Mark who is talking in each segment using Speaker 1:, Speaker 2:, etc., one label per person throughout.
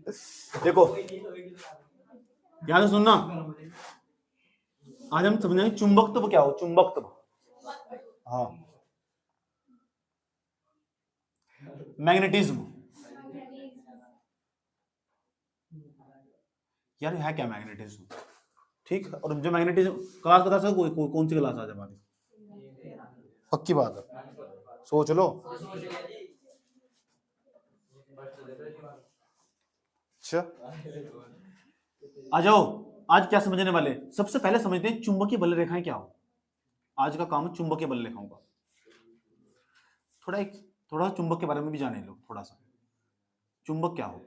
Speaker 1: देखो ध्यान से सुनना, आज हम समझेंगे चुंबकत्व क्या हो, चुंबकत्व। हाँ, मैग्नेटिज्म। यार है क्या मैग्नेटिज्म? ठीक, और जो मैग्नेटिज्म क्लास बता सकते कौन सी क्लास आज हमारी? पक्की बात है, सोच लो। अच्छा आ जाओ, आज क्या समझने वाले? सबसे पहले समझते हैं चुंबकीय बल रेखाएं क्या हो। आज का काम है चुंबकीय बल रेखाओं का। थोड़ा चुंबक के बारे में भी जाने लो थोड़ा सा, चुंबक क्या हो।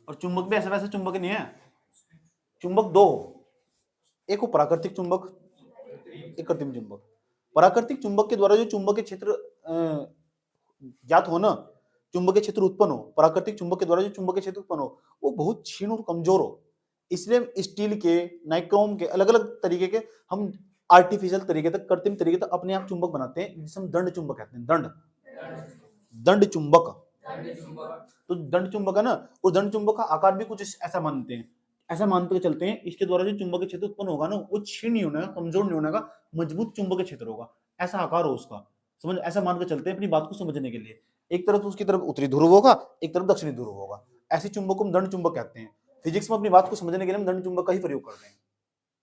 Speaker 1: और चुंबक भी ऐसा वैसा चुंबक नहीं है, चुंबक दो हो, एक हो प्राकृतिक चुंबक, एक कृत्रिम चुंबक। प्राकृतिक चुंबक के द्वारा जो चुंबकीय क्षेत्र ज्ञात हो ना, चुंबकीय क्षेत्र उत्पन्न हो, प्राकृतिक चुंबक के द्वारा जो चुंबकीय क्षेत्र उत्पन्न हो वो बहुत क्षीण और कमजोर हो। इसलिए स्टील के, नाइक्रोम के, अलग अलग तरीके के हम आर्टिफिशियल तरीके तक, कृत्रिम तरीके तक अपने आप चुंबक बनाते हैं, जिसे हम दंड चुंबक कहते हैं। दंड चुंबक। तो दंड चुंबक है ना, वो दंड चुंबक का आकार भी कुछ ऐसा मानते हैं, ऐसा मानते चलते हैं, इसके द्वारा जो चुंबकीय क्षेत्र उत्पन्न होगा ना वो क्षीण नहीं होने का, कमजोर नहीं होने का, मजबूत चुंबकीय क्षेत्र होगा, ऐसा आकार हो उसका। समझ, ऐसा मान के चलते हैं अपनी बात को समझने के लिए। एक तरफ उसकी तरफ उत्तरी ध्रुव होगा, एक तरफ दक्षिणी ध्रुव होगा, ऐसे चुंबक को हम दंड चुंबक कहते हैं। फिजिक्स में अपनी बात को समझने के लिए हम दंड चुंबक का ही प्रयोग करते हैं।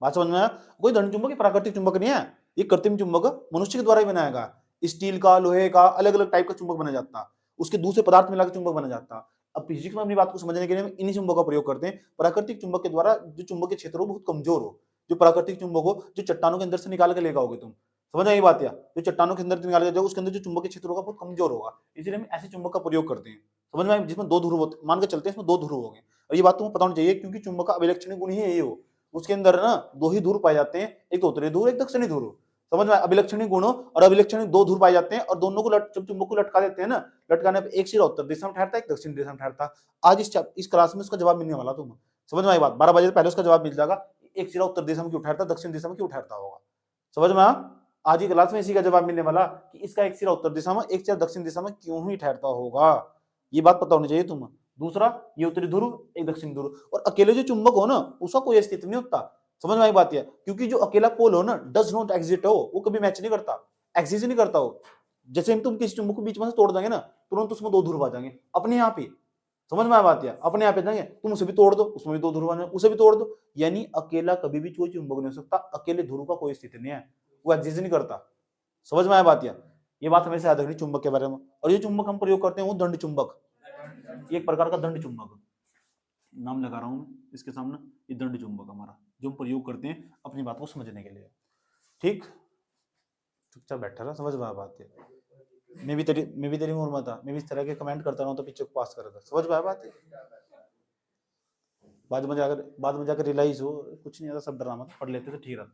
Speaker 1: बात समझ में आया? कोई दंड चुंबक प्राकृतिक चुंबक नहीं है, ये कृत्रिम चुंबक मनुष्य के द्वारा ही बनाया गया। स्टील का, लोहे का, अलग अलग टाइप का चुंबक बना जाता, उसके दूसरे पदार्थ मिलाकर चुंबक बना जाता। अब फिजिक्स में अपनी बात को समझने के लिए हम इन्हीं चुंबक का प्रयोग करते हैं। प्राकृतिक चुंबक के द्वारा जो चुंबकीय क्षेत्र हो बहुत कमजोर हो, जो प्राकृतिक चुंबक हो, जो चट्टानों के अंदर से निकाल के लेगा होगे तुम, समझ आई बात? या जो चट्टानों के अंदर निकाल के जाओ उसके अंदर जो चुंबकीय क्षेत्र होगा बहुत कमजोर होगा, इसलिए हम ऐसे चुंबक का प्रयोग करते हैं। समझ में आए? जिसमें दो ध्रुव होते, मान के चलते हैं इसमें दो ध्रुव हो गए। और ये बात तुम्हें पता होनी चाहिए, क्योंकि चुंबक का अभिलक्षणिक गुण ही ये हो, उसके अंदर ना दो ही ध्रुव पाए जाते हैं, एक तो उत्तरी ध्रुव, एक दक्षिणी ध्रुव। समझ में? अभिलक्षणिक गुण और अभिलक्षणिक दो ध्रुव पाए जाते हैं, और दोनों को जब चुंबक को लटका देते हैं ना, लटकाने पर एक सिरा उत्तर दिशा में ठहरता है, एक दक्षिण दिशा में ठहरता। आज इस क्लास में उसका जवाब मिलने वाला तुम, समझ में आई बात? 12 बजे से पहले उसका जवाब मिल जाएगा, एक सिरा उत्तर दिशा में क्यों ठहरता, दक्षिण दिशा में क्यों ठहरता होगा। समझ में? आज की क्लास में इसी का जवाब मिलने वाला कि इसका एक सिरा उत्तर दिशा में, एक सिरा दक्षिण दिशा में क्यों ही ठहरता होगा, ये बात पता होनी चाहिए तुम्हें। दूसरा, ये उत्तरी ध्रुव, एक दक्षिण ध्रुव, और अकेले जो चुंबक हो ना उसका कोई अस्तित्व नहीं होता। समझ में आई बात? है क्योंकि जो अकेला पोल हो ना, डज नॉट एग्जिट हो, वो कभी मैच नहीं करता, एक्सिस्ट नहीं करता हो। जैसे हम तुम किसी चुंबक को बीच में से तोड़ देंगे ना, तुरंत उसमें दो ध्रुव आ जाएंगे अपने आप ही। समझ में आ बात? है अपने आप जाएंगे, तुम उसे भी तोड़ दो, उसमें भी दो ध्रुव आ जाएंगे, उसे भी तोड़ दो। यानी अकेला कभी भी कोई चुंबक नहीं हो सकता, अकेले ध्रुव का कोई स्थिति नहीं है, वो एग्जिस्ट नहीं करता। समझ में आया बात? ये बात हमेशा याद रखनी चुंबक के बारे में। और ये चुंबक हम प्रयोग करते हैं वो दंड चुंबक, एक प्रकार का दंड चुंबक, नाम लगा रहा हूं इसके सामने, ये दंड चुंबक हमारा जो हम प्रयोग करते हैं अपनी बात को समझने के लिए। ठीक, चुपचाप बैठा रहा, समझ में आया बात? मैं भी तेरी उम्र में था, मैं भी इस तरह के कमेंट करता रहा तो पीछे पास कर था। समझ में आया बात? बाद में जाकर रियलाइज हो कुछ नहीं आता, सब ड्रामा था, पढ़ लेते तो ठीक रहता।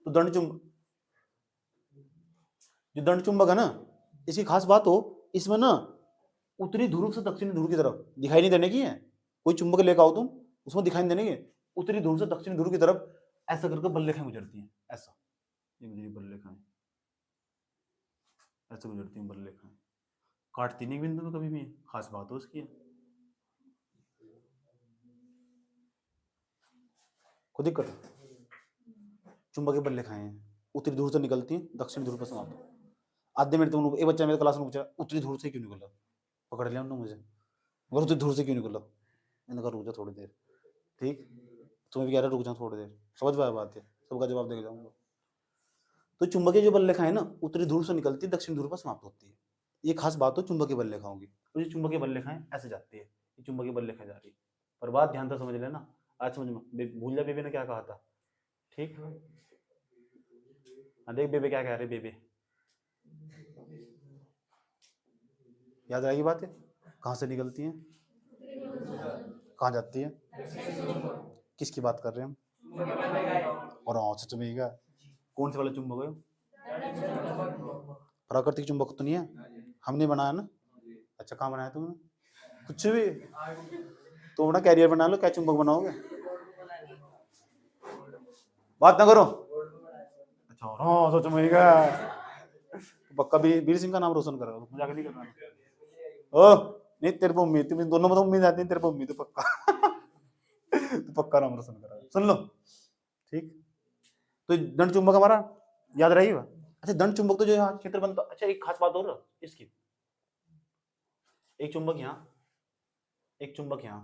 Speaker 1: तो दंड चुंबक, जो दंड चुंबक है ना, इसकी खास बात हो, इसमें ना उत्तरी ध्रुव से दक्षिणी ध्रुव की तरफ दिखाई नहीं देने की है। कोई चुंबक लेकर आओ तुम, उसमें दिखाई नहीं देने की, उत्तरी ध्रुव से दक्षिणी ध्रुव की तरफ ऐसा करके बल रेखाएं गुजरती हैं, ऐसा, ये मुझे बल रेखाएं ऐसे गुजरती हैं, बल रेखाएं काटती नहीं बिंदु में कभी भी, खास बात हो उसकी। कोई दिक्कत? चुंबकीय बल रेखाएं हैं, उत्तरी ध्रुव से निकलती हैं, दक्षिण ध्रुव पर समाप्त। आधे मिनट तुम, एक बच्चा मेरे क्लास में पूछा उत्तरी ध्रुव से क्यों निकला, पकड़ लिया उन्होंने मुझे, उत्तरी ध्रुव से क्यों निकला, मैंने कहा रुक जा थोड़ी देर। ठीक, तुम्हें भी कह रहा रुक जाओ थोड़ी देर, समझ में आया बात? है सबका जवाब देके जाऊंगा। तो चुंबकीय जो बल रेखा है ना, उत्तरी ध्रुव से निकलती है, दक्षिण ध्रुव पर समाप्त होती है, ये खास बात हो चुंबकीय बल रेखाओं की। तो ये चुंबकीय बल रेखाएं ऐसे जाती है, ये चुंबकीय बल रेखा जा रही है, पर बात ध्यान से समझ लेना, आज समझ में। भूल जा बेबे ने क्या कहा था? ठीक, देख बेबे क्या कह रहे, बेबे याद रहेगी बात? है कहां से निकलती है, कहां जाती है, किसकी बात कर रहे हैं हम? और सच में क्या, कौन से वाला चुंबक है? प्राकृतिक चुंबक तो नहीं है, हमने बनाया ना। अच्छा कहाँ बनाया तुमने? कुछ भी तो अपना कैरियर बना लो, क्या चुंबक बनाओगे, बात ना करो। अच्छा हाँ सच में क्या, पक्का वीर सिंह का नाम रोशन करो, मजाक नहीं करना। ओ नहीं तेरे को उम्मीद थी, दोनों में तो उम्मीद आती है, तेरे को उम्मीद है पक्का। तो पक्का नाम रोशन करा, सुन लो ठीक। तो दंड चुंबक हमारा याद रहिएगा। अच्छा दंड चुंबक तो जो यहाँ क्षेत्र बनता, अच्छा एक खास बात और इसकी, एक चुंबक यहाँ, एक चुंबक यहाँ।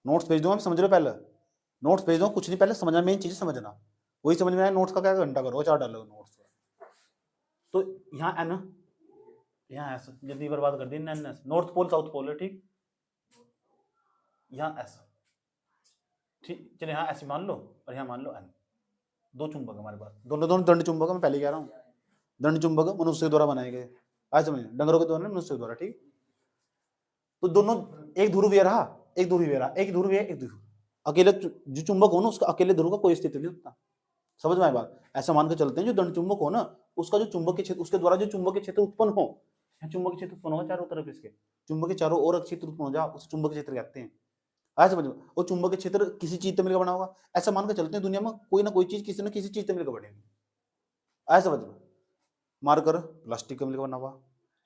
Speaker 1: नोट्स भेज दूंगा, समझ लो पहले नोट्स भेज दो, कुछ नहीं पहले समझना, मेन चीज समझना, वही समझ में आया नोट्स का क्या घंटा करो, 4 डालो नोट्स। तो यहाँ एन, यहाँ एस, जल्दी बर्बाद कर दी N S, north pole south pole है ठीक, यहाँ एस ठीक, चलिए यहाँ ऐसे मान लो और यहाँ मान लो एन, दो चुंबक हमारे पास, दोनों दोनों दंड चुंबक, मैं पहले कह रहा हूँ दंड चुंबक मनुष्य द्वारा बनाए गए, आज समझ, डंगरों के द्वारा मनुष्य द्वारा ठीक। तो दोनों एक ध्रुव ये रहा, एक ध्रुव ये रहा, एक ध्रुव ये, एक ध्रुव, अकेले जो चुंबक हो ना उसका अकेले ध्रुव का कोई अस्तित्व नहीं होता, समझ में आए बात। ऐसा मान के चलते हैं जो दंड चुंबक हो ना उसका जो चुंबक के क्षेत्र, उसके द्वारा जो चुंबक के क्षेत्र उत्पन्न हो, चुंबक क्षेत्र उत्पन्न होगा चारों तरफ, इसके चुंबक के चारों ओर क्षेत्र उत्पन्न हो जाए उस चुंबक क्षेत्र कहते हैं, आज समझ में। वो चुंबक के क्षेत्र किसी चीज से मिलकर बना होगा, ऐसा मान के चलते हैं दुनिया में कोई ना कोई चीज किसी न किसी चीज से मिलकर बनेगी, आज समझ में। मार्कर प्लास्टिक का मिलकर बना हुआ,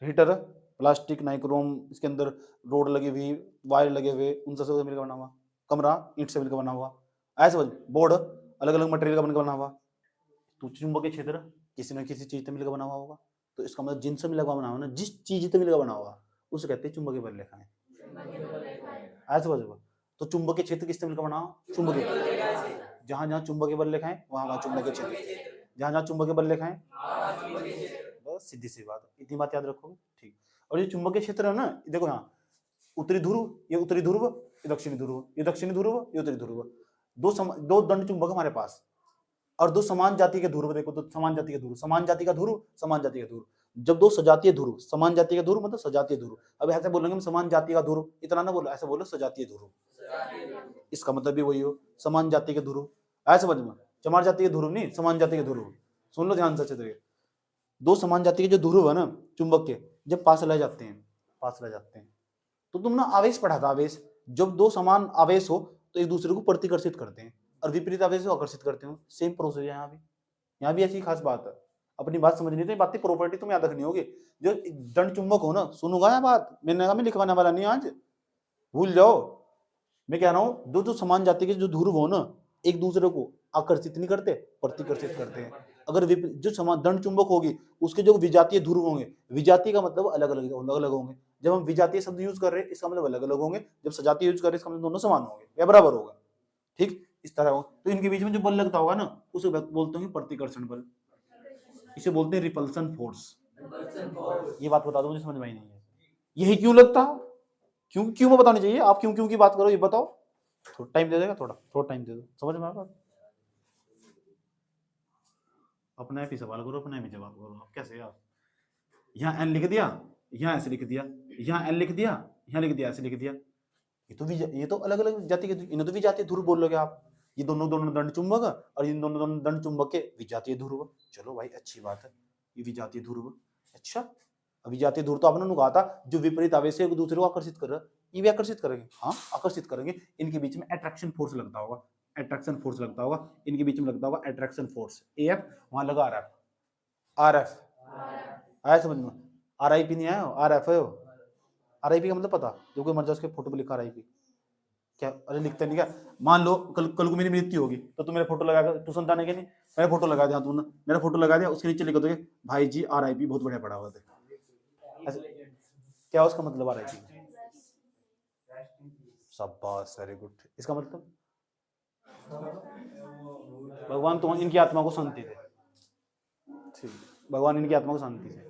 Speaker 1: हीटर प्लास्टिक नाइक्रोम, इसके अंदर रोड लगी हुई, वायर लगे हुए, उन सबसे मिलकर बना हुआ। कमरा ईंट से मिलकर बना हुआ, ऐसे समझ। बोर्ड अलग अलग मटेरियल का बनकर बना हुआ। तो चुंबक के क्षेत्र किसी न किसी चीज से मिलकर बना हुआ होगा, तो इसका मतलब जिनसे मिलकर बना हुआ ना, जिस चीज से मिलकर बना हुआ उसे कहते हैं चुंबकीय बल रेखाएं, ऐसे समझ। तो चुंबकीय क्षेत्र किससे मिलकर बना, चुंबकीय, जहां जहां चुंबकीय बल रेखाएं वहां वहां चुंबकीय क्षेत्र, जहां जहां चुंबकीय बल रेखाएं, बस सीधी सी बात, इतनी बात याद रखोगे ठीक। और ये चुंबकीय क्षेत्र है ना, देखो यहाँ उत्तरी ध्रुव, ये उत्तरी ध्रुव, ये दक्षिणी ध्रुव, ये दक्षिणी ध्रुव, ये उत्तरी ध्रुव, दो दंड चुंबक हमारे पास, और दो समान जाति के ध्रुव, देखो तो समान जाति के ध्रुव, समान जाति का ध्रुव, समान जाति का ध्रुव। जब दो सजातीय ध्रुव, समान जाति का ध्रुव मतलब सजातीय ध्रुव, अब ऐसे बोलेंगे हम समान जाति का ध्रुव, इतना ना बोलो, ऐसे बोलो सजातीय ध्रुव, इसका मतलब भी वही हो, समान जाति के ध्रुव, ऐसे समझ में, समान जाति के ध्रुव नहीं, समान जाति के ध्रुव, सुन लो ध्यान से अच्छे तरीके। दो समान जाति के जो ध्रुव है ना चुंबक के, जब पास रह जाते हैं, पास रह जाते हैं, तो तुम ना आवेश पढ़ा था, आवेश, जब दो समान आवेश हो तो एक दूसरे को प्रतिकर्षित करते हैं, और विपरीत आवेश को आकर्षित करते हो, सेम प्रोसेस है यहाँ भी ऐसी खास बात है। अपनी बात समझनी तो बात की प्रॉपर्टी तुम्हें याद रखनी होगी। जो दंड चुंबक हो ना, सुनूंगा या बात, मैंने कहा मैं लिखवाने वाला नहीं आज, भूल जाओ। मैं कह रहा हूँ दो समान जाति के जो ध्रुव हो ना, एक दूसरे को आकर्षित नहीं करते, प्रतिकर्षित करते हैं। अगर जो समान दंड चुंबक होगी उसके जो विजातीय ध्रुव होंगे, विजातीय का मतलब अलग अलग होंगे, जब हम विजातीय शब्द यूज कर रहे हैं इसका मतलब अलग अलग होंगे, जब सजातीय यूज कर रहे हैं इसका मतलब दोनों समान होंगे या बराबर होगा ठीक, इस तरह हो। तो इनके बीच में जो बल लगता होगा ना उसे बोलते हैं प्रतिकर्षण बल, इसे बोलते हैं रिपल्सन फोर्स। ये बात बता दो, मुझे समझ में नहीं है यही क्यों लगता, क्यों क्यों मैं बतानी चाहिए, आप क्यों क्यों की बात करो ये बताओ, थोड़ा टाइम दे देगा, थोड़ा टाइम दे दो, समझ में आ रहा, अपना ही सवाल करो, अपना ही जवाब करो, आप कैसे आप यहाँ एन लिख दिया, यहाँ ऐसे लिख दिया, यहाँ एन लिख दिया, यहाँ लिख दिया, ऐसे लिख दिया, ये तो अलग अलग जाति के, इन्हें तो विजातीय ध्रुव बोल लोगे आप, ये दोनों दोनों दंड चुंबक और इन दोनों दोनों दंड चुंबक के विजातीय ध्रुव। चलो भाई अच्छी बात है, ये विजातीय ध्रुव, अच्छा विजातीय ध्रुव तो आपने कहा था जो विपरीत आवेश एक दूसरे को आकर्षित कर रहा है, ये भी आकर्षित करेंगे, हाँ आकर्षित करेंगे, इनके बीच में अट्रैक्शन फोर्स लगता होगा, अट्रैक्शन फोर्स लगता होगा, इनके बीच में लगता होगा अट्रैक्शन फोर्स, एफ वहां लगा आर एफ, आर एफ आया समझ में, आर आई पी नहीं आया, आर एफ है, आर आई पी का मतलब पता, जो कोई मर जाए उसके फोटो पे लिखा आर आई पी, क्या अरे लिखते नहीं क्या, मान लो कल को मेरी मृत्यु होगी तो तुम मेरा फोटो लगा, ट्यूशन जाने के नहीं मेरा फोटो लगा दिया, तुमने मेरा फोटो लगा दिया, उसके नीचे लिख दोगे भाई जी आर आई पी, बहुत बढ़िया पड़ा हुआ था, क्या उसका मतलब आर आई पी, शाबाश वेरी गुड, इसका मतलब भगवान तुम इनकी आत्मा को शांति दे, ठीक, भगवान इनकी आत्मा को शांति दे।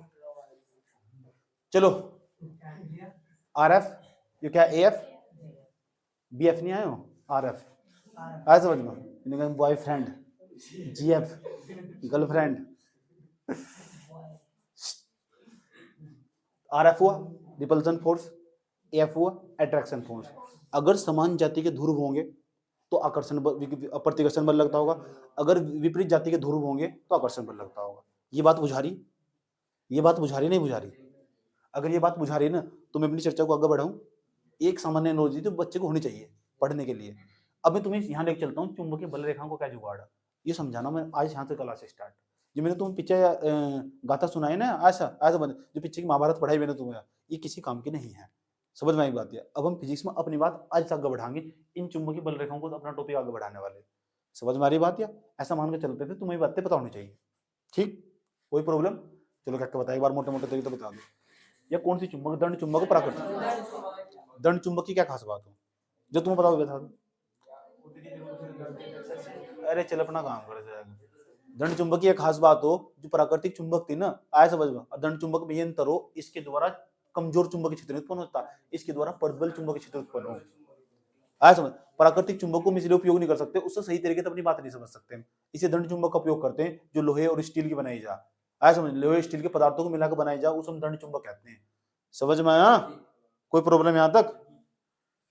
Speaker 1: चलो आर एफ, ये क्या ए एफ, बी एफ नहीं आयो, आर एफ आया समझ में, बॉयफ्रेंड, जी एफ गर्लफ्रेंड, आर एफ हुआ रिपल्सन फोर्स, ए एफ हुआ अट्रैक्शन फोर्स। अगर समान जाति के ध्रुव होंगे तो आकर्षण बल, प्रतिकर्षण बल लगता होगा, अगर विपरीत जाति के ध्रुव होंगे तो आकर्षण बल लगता होगा। ये बात बुझा रही, ये बात बुझा रही नहीं बुझा रही, अगर ये बात बुझा रही ना तो मैं अपनी चर्चा को आगे बढ़ाऊं, एक सामान्य नॉलेज तो बच्चे को होनी चाहिए पढ़ने के लिए। अब मैं तुम्हें यहाँ लेकर चलता हूँ चुंबकीय बल रेखाओं को क्या जुगाड़, ये समझाना मैं आज यहाँ से क्लास स्टार्ट, जो मैंने तुम्हें पीछे गाथा सुनाई ना, ऐसा ऐसा जो पीछे की महाभारत पढ़ाई मैंने तुम्हें, ये किसी काम की नहीं है, समझ में आई बात है। अब हम फिजिक्स में अपनी बात आज तक आगे बढ़ाएंगे, इन चुंबकीय बल रेखाओं को अपना टॉपिक आगे बढ़ाने वाले। समझ में आ रही बात? या ऐसा मान के चलते थे, तुम्हें बातें पता होनी चाहिए। ठीक, कोई प्रॉब्लम? चलो क्या बताया एक बार मोटे मोटे तरीके तो बता दो। या कौन सी चुंबक, दंड चुंबक, प्राकृतिक? दंड चुंबक की क्या खास बात हो जो तुम्हें पता हो बता दो। अरे चल अपना काम कर जाएगा। दंड चुंबक की एक खास बात हो, जो प्राकृतिक चुंबक थी ना, आया समझ में। दंड चुंबक में ये अंतर हो, इसके द्वारा कमजोर चुंबकीय क्षेत्र उत्पन्न होता, इसके द्वारा प्रबल चुंबकीय क्षेत्र उत्पन्न हो। आया समझ। प्राकृतिक चुंबक को हम इसलिए उपयोग नहीं कर सकते, उससे सही तरीके से अपनी बात नहीं समझ सकते। इसे दंड चुंबक का उपयोग करते हैं जो लोहे और स्टील की बनाई जा। आया समझ, लोहे स्टील के पदार्थों को मिलाकर बनाई जा, उसे हम दंड चुंबक कहते हैं। समझ में आया? कोई प्रॉब्लम यहां तक?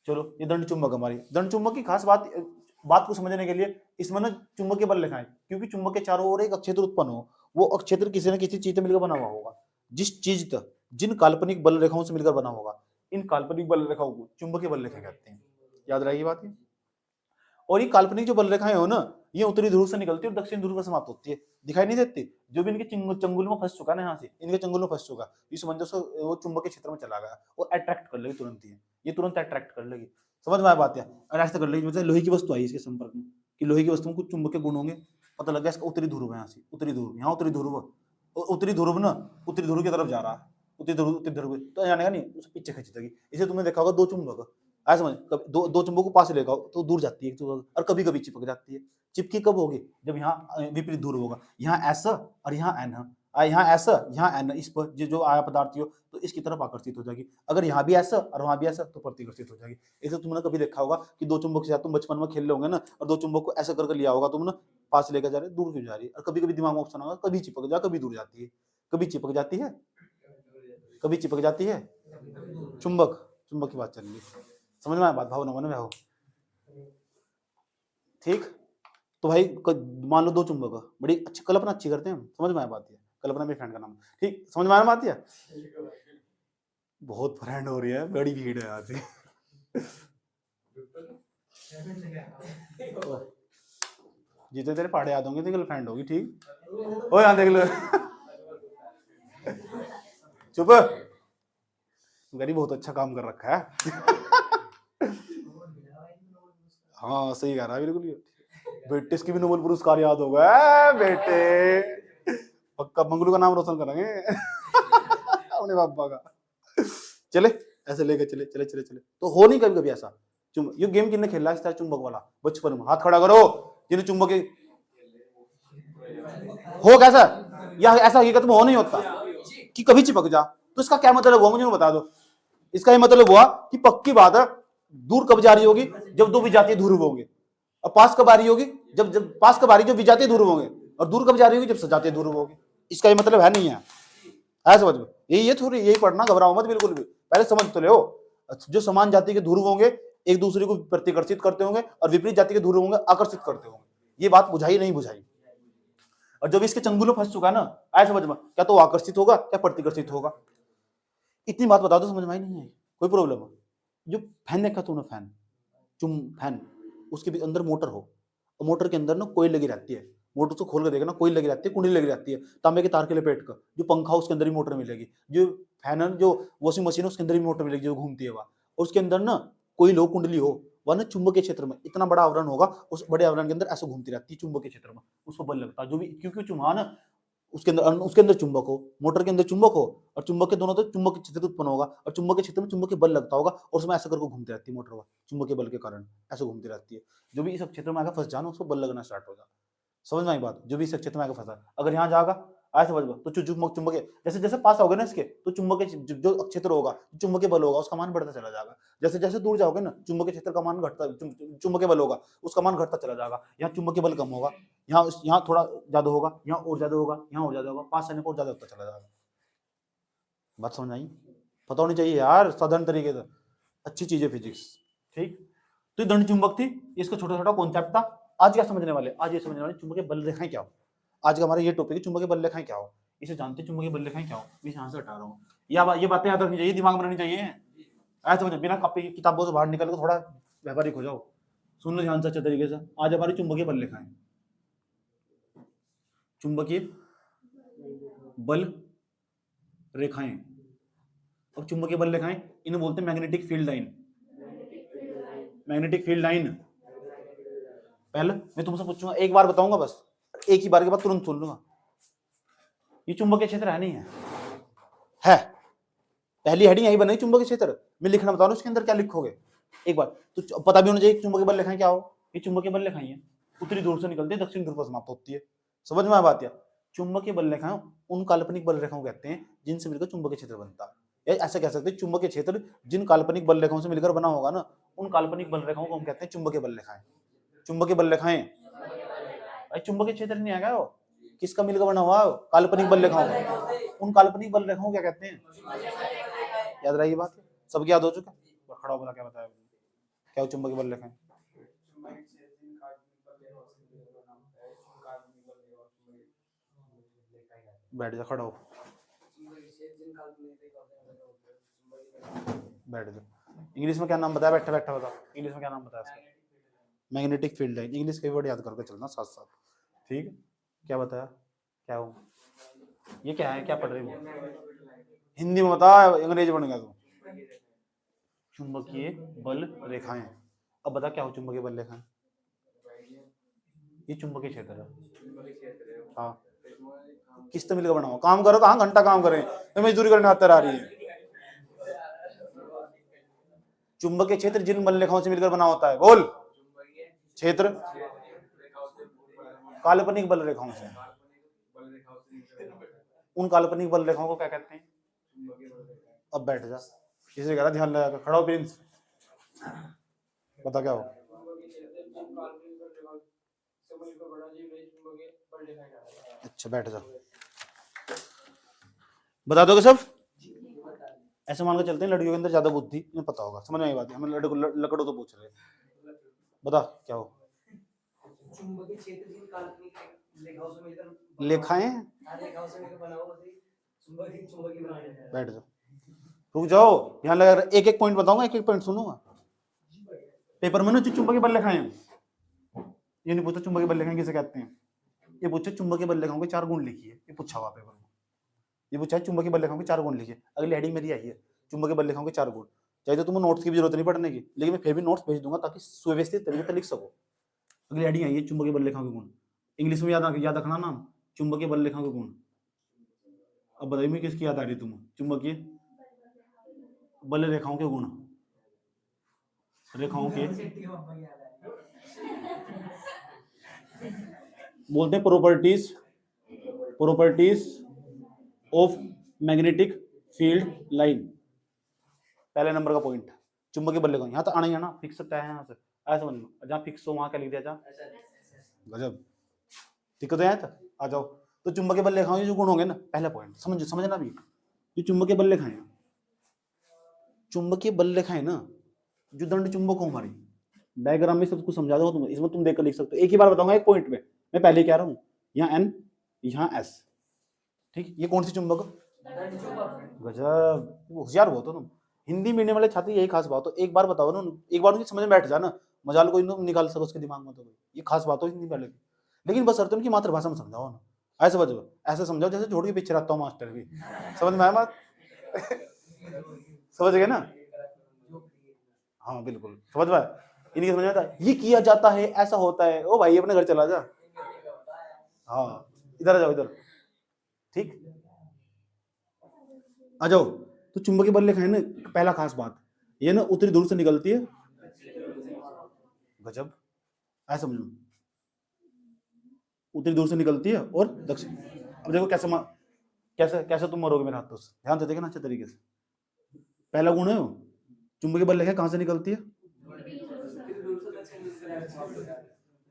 Speaker 1: चलो, ये दंड चुंबक हमारी। दंड चुंबक की खास बात को समझने के लिए इसमें ना चुंबकीय बल लिखा है, क्योंकि चुंबक के चारों ओर एक अक्षेत्र उत्पन्न हो, वो अक्षेत्र किसी न किसी चीज से मिलकर बना हुआ होगा। जिस चीज तक जिन काल्पनिक बल रेखाओं से मिलकर बना होगा, इन काल्पनिक बल रेखाओं को चुंबकीय बल रेखा कहते हैं। याद रहेगी बात ये। और ये काल्पनिक जो बल रेखाएं हो ना, ये उत्तरी ध्रुव से निकलती है और दक्षिण ध्रुव पर समाप्त होती है। दिखाई नहीं देती? जो भी इनके चंगुल में फंस चुका ना, यहाँ से इनके चंगुल में फंस चुका, इस वजह से वो चुंबकीय क्षेत्र में चला गया और अट्रैक्ट कर लेगी तुरंत ही। ये तुरंत अट्रैक्ट कर लेगी। समझ में आया बात? और ऐसा कर लेगी, मतलब लोहे की वस्तु आई इसके संपर्क में, कि लोहे की वस्तु में कुछ चुंबकीय गुण होंगे, पता लग गया इसका उत्तरी ध्रुव है। यहाँ से उत्तरी ध्रुव, यहाँ उत्तरी ध्रुव, उत्तरी ध्रुव ना उत्तरी ध्रुव की तरफ जा रहा है, उत्तरी ध्रुव तो जाने का नहीं, उसे पीछे खींच देगी। इसे तुमने देखा होगा, दो चुंबक ऐसा समझ, दो चुंबक को पास लेगा तो दूर जाती है और कभी कभी चिपक जाती है। चिपकी कब होगी? जब यहाँ विपरीत ध्रुव होगा, यहाँ ऐसा और यहाँ एन है, यहाँ ऐसा यहाँ एन, इस पर जो आया पदार्थ हो तो इसकी तरफ आकर्षित हो जाएगी। अगर यहाँ भी ऐसा और वहां भी ऐसा तो प्रतिकर्षित हो जाएगी। ऐसे तुमने कभी देखा होगा कि दो चुंबक से तुम बचपन में खेल लोगे ना, और दो चुंबक को ऐसा करके लिया होगा तुमने, पास लेकर जा रहे, दूर क्यों जा रही है? और कभी कभी दिमाग में ऑप्शन होगा, कभी चिपक जा, कभी दूर जाती है, कभी चिपक जाती है, कभी चिपक जाती है। चुंबक चुंबक की बात चल रही है। समझ में आया बात? भावना मन में हो? ठीक, तो भाई मान लो दो चुंबक, बड़ी अच्छी कल्पना अच्छी करते हैं। समझ में आया बात? है कल्पना मेरे फ्रेंड का नाम। ठीक, समझ में आया बात? है बहुत फ्रेंड हो रही है, बड़ी भीड़ है आज। जितने तेरे पहाड़े याद होंगे तो फ्रेंड होगी। ठीक, ओ यहाँ देख लो। चुप, गरीब बहुत अच्छा काम कर रखा है। हाँ सही कह रहा है बिल्कुल। बेटे इसकी भी नोबेल पुरस्कार याद होगा बेटे, पक्का मंगलू का नाम रोशन करेंगे। अपने पापा का। चले ऐसे लेके चले चले चले चले तो हो नहीं कभी कभी ऐसा। ये गेम किसने खेला इस तरह चुंबक वाला बचपन में? हाथ खड़ा करो जिन्हें चुंबक हो कैसा, या ऐसा हकीकत में हो नहीं होता कि कभी चिपक जा। तो इसका क्या मतलब हुआ मुझे बता दो। इसका ये मतलब हुआ कि पक्की बात है, दूर कब जा रही होगी? जब दो विजातीय ध्रुव होंगे। और पास कब आ रही होगी? जब पास कब आ रही, जब विजातीय ध्रुव होंगे। और दूर कब जा रही होगी? जब सजातीय ध्रुव होगी। इसका ये मतलब है नहीं है? है समझ में? ये थोड़ी यही पढ़ना, घबराओ मत बिल्कुल भी, पहले समझ तो ले। जो समान जाति के ध्रुव होंगे एक दूसरे को प्रतिकर्षित करते होंगे, और विपरीत जाति के ध्रुव होंगे आकर्षित करते होंगे। ये बात बुझाई नहीं बुझाई? और जब इसके चंगुल में फंस चुका ना, आया समझ में, क्या तो आकर्षित होगा क्या प्रतिकर्षित होगा। इतनी बात बता दो, समझ में आई नहीं है? कोई प्रॉब्लम है? जो फैन देखा तूने, फैन फैन, उसके भी अंदर मोटर हो, और मोटर के अंदर ना कोई लगी रहती है। मोटर को खोल कर देखना, कोई लगी रहती है, कुंडली लगी रहती है तांबे के तार के लपेट कर। जो पंखा उसके अंदर ही मोटर मिलेगी, जो फैन है, जो वॉशिंग मशीन है उसके अंदर ही मोटर मिलेगी जो घूमती है वहां। और उसके अंदर ना कोई लो कुंडली हो, वह ना चुंबकीय क्षेत्र में इतना बड़ा आवरण होगा, उस बड़े आवरण के अंदर ऐसे घूमती रहती है चुंबकीय क्षेत्र में, उसको बल लगता है। जो भी क्योंकि चुम्बक ना उसके अंदर चुंबक हो, मोटर के अंदर चुंबक हो, और चुंबक के दोनों तरफ चुंबकीय क्षेत्र उत्पन्न होगा, और चुंबकीय क्षेत्र में चुंबकीय बल लगता होगा, और उसमें ऐसा करके घूमती रहती है मोटर, चुंबकीय बल के कारण ऐसे घूमती रहती है। जो भी इस क्षेत्र में आकर फंस जाना, उसको बल लगना स्टार्ट होगा। समझ में आई बात? जो भी इस क्षेत्र में आकर फंसा, अगर यहाँ जाएगा आया समझ में, तो चुंबकीय जैसे जैसे पास आओगे ना इसके, तो चुंबकीय जो क्षेत्र होगा, चुंबकीय बल होगा, उसका मान बढ़ता चला जाएगा। जैसे जैसे दूर जाओगे ना, चुंबकीय क्षेत्र का मान घटता, चुंबकीय बल होगा उसका मान घटता चला जाएगा। यहाँ चुंबकीय बल कम होगा, यहाँ थोड़ा ज्यादा होगा, यहाँ और ज्यादा होगा, यहाँ और ज्यादा होगा, पास आने पर और ज्यादा होता चला जाएगा। बात समझ आई? पता होनी चाहिए यार साधारण तरीके से, अच्छी चीज है फिजिक्स। ठीक, तो ये दंड चुंबक थी, इसका छोटा छोटा कॉन्सेप्ट था। आज क्या समझने वाले? आज ये समझने वाले चुंबकीय बल रेखाएं क्या हो। आज का हमारा ये टॉपिक है चुंबकीय बल रेखाएं क्या हो। इसे जानते हैं चुंबकीय बल रेखाएं क्या हो, मैं यहाँ से हटा रहा हूँ। ये बातें याद रखनी चाहिए, दिमाग में रहनी चाहिए। ऐसा समझ, बिना कॉपी किताबों से बाहर निकल कर थोड़ा व्यावहारिक हो जाओ। सुन लो ध्यान से अच्छे तरीके से। आज हमारी चुंबकीय बल रेखाएं, चुंबकीय बल रेखाएं अब चुंबकीय बल रेखाएं इन्हें बोलते हैं magnetic field line. Magnetic field line. पहले मैं तुमसे पूछूंगा, एक बार बताऊंगा बस, एक ही बार के बाद तुरंत सुन लूंगा। ये चुंबकीय क्षेत्र है नहीं है? पहली हेडिंग यही बनाई, चुंबकीय क्षेत्र। मैं लिखना बता रहा हूं, उसके अंदर क्या लिखोगे एक बार तो पता भी होना चाहिए। चुंबकीय बल रेखाएं क्या हो? ये चुंबकीय बल रेखाएं हैं, उत्तरी ध्रुव से निकलती है, दक्षिण ध्रुव पर समाप्त होती है। समझ में आ बात? या चुंबकीय बल रेखाएं उन काल्पनिक बल रेखाओं कहते हैं जिनसे मिलकर चुंबकीय क्षेत्र बनता है। ऐसा कह सकते हैं, चुंबकीय क्षेत्र जिन काल्पनिक बल रेखाओं से मिलकर बना होगा ना, उन काल्पनिक बल रेखाओं को हम कहते हैं चुंबकीय बल रेखाएं। चुंबकीय बल रेखाएं भाई चुंबकीय क्षेत्र नहीं आएगा, वो किसका मिलकर बना हुआ? काल्पनिक बल रेखाओं का। उन काल्पनिक बल रेखाओं क्या कहते हैं? याद रही बात, सबकी याद हो चुका? खड़ा होकर क्या बताया क्या हो चुंबकीय बल रेखाएं? बैठ जा, खड़ा हो, बैठ जा। इंग्लिश में क्या नाम बताया? बैठा बैठा बता, इंग्लिश में क्या नाम बताया इसका? Magnetic field line. इंग्लिश के वर्ड याद करके चलना साथ साथ, ठीक है? क्या बताया? क्या हो? ये क्या है? क्या पढ़ रही हो? हिंदी में बता, अंग्रेजी बन गया तू। चुंबकीय बल रेखाएं। अब बता क्या हो चुंबकीय बल रेखाएं? ये चुंबकीय क्षेत्र है। हाँ, किस मिलकर बना हुआ? काम करो, कहाँ घंटा काम करें तो मजदूरी करने आते आ रही है। चुंबकीय क्षेत्र जिन बल रेखाओं से मिलकर बना होता है, बोल। क्षेत्र काल्पनिक बल रेखाओं से। उन काल्पनिक बल रेखाओं को क्या कहते हैं? अब बैठ जा, किसी कह रहा ध्यान लगा, खड़ा हो प्रिंस, बता क्या हो? अच्छा बैठ जा, बता दोगे सब? ऐसे मान के चलते हैं लड़कियों के अंदर ज्यादा बुद्धि, इन्हें पता होगा, समझ में आई बात है? हमें लकड़ों तो पूछ रहे, बता क्या हो? चुंबकीय क्षेत्र जिन काल्पनिक रेखाओं से मिलकर लेखाएं रेखाओं से मिलकर बना हुआ चुंबकीय बना है। बैठ जाओ, रुक जाओ, ध्यान लगा, एक एक पॉइंट बताऊंगा, एक एक पॉइंट सुनूंगा। पेपर में ना जो चुंबकीय बल रेखाएं, ये नहीं पूछा चुंबकीय बल रेखाएं किसे कहते हैं, ये पूछा चुंबकीय बल रेखाओं के 4 गुण लिखिए, ये पूछा हुआ पेपर में। ये पूछा है चुंबकीय बल रेखाओं के 4 गुण लिखिए, अगली हेडिंग मेरी आई है चुंबकीय बल रेखाओं के 4 गुण। चाहे तो तुम्हें नोट्स की भी जरूरत नहीं पढ़ने की, लेकिन मैं फिर भी नोट्स भेज दूंगा ताकि सुव्यवस्थित तरीके से लिख सको। अगली हेडिंग आई है चुंबकीय बल रेखाओं के गुण, इंग्लिश में याद रखना नाम, चुंबकीय बल रेखाओं के गुण। अब बताइए मैं किसकी याद आ रही है तुम्हें? चुंबकीय बल रेखाओं के गुण, रेखाओं के बोलते हैं properties of magnetic field line. पहले नंबर का पॉइंट चुंबकीय बल रेखाएं, यहाँ तो आना ही है ना, फिक्स है यहाँ से, ऐसा समझ लो, जहाँ फिक्स हो वहां क्या लिख दिया जा, गजब, दिक्कत है तो आ जाओ। तो चुंबकीय बल रेखाओं के जो गुण होंगे ना, पहला पॉइंट समझना भी, जो चुंबकीय बल रेखाएं, चुंबकीय बल रेखाएं ना जो दंड चुंबक हो हमारी, डायग्राम में सब कुछ समझा दो तुम्हें, इसमें तुम देखकर लिख सकते हो, एक ही बार बताऊंगा एक पॉइंट में, मैं पहले कह रहा हूँ, यहाँ एन यहाँ एस, ठीक, ये कौन सी चुंबक? गजब, होशियार बहुत हो तुम, हिंदी मीडियम वाले छात्र, यही खास बात हो, एक बार बताओ ना, एक बार उनकी समझ में बैठ जाना, मजाल कोई निकाल सको उसके दिमाग में, तो ये खास बात हो हिंदी वाले की। लेकिन बस सर उनकी मातृभाषा में समझाओ ना, ऐसे समझो, ऐसे समझाओ जैसे छोड़ के पीछे रहता हूँ मास्टर भी, समझ में आया बात? समझ गए ना? हाँ बिल्कुल समझ में, इनकी समझ में आता है, ये किया जाता है, ऐसा होता है, ओ भाई अपने घर चला जा, हाँ इधर आ जाओ इधर, ठीक, आ जाओ। तो चुंबकीय बल रेखाएं ना, पहला खास बात ये ना उत्तरी ध्रुव से निकलती है, गजब, ऐसा समझो, उत्तरी ध्रुव से निकलती है और दक्षिण, अब देखो कैसे कैसे कैसे तुम मरोगे मेरे हाथों से, ध्यान से देखना अच्छे तरीके से। पहला गुण है चुंबकीय बल रेखा कहां से निकलती है?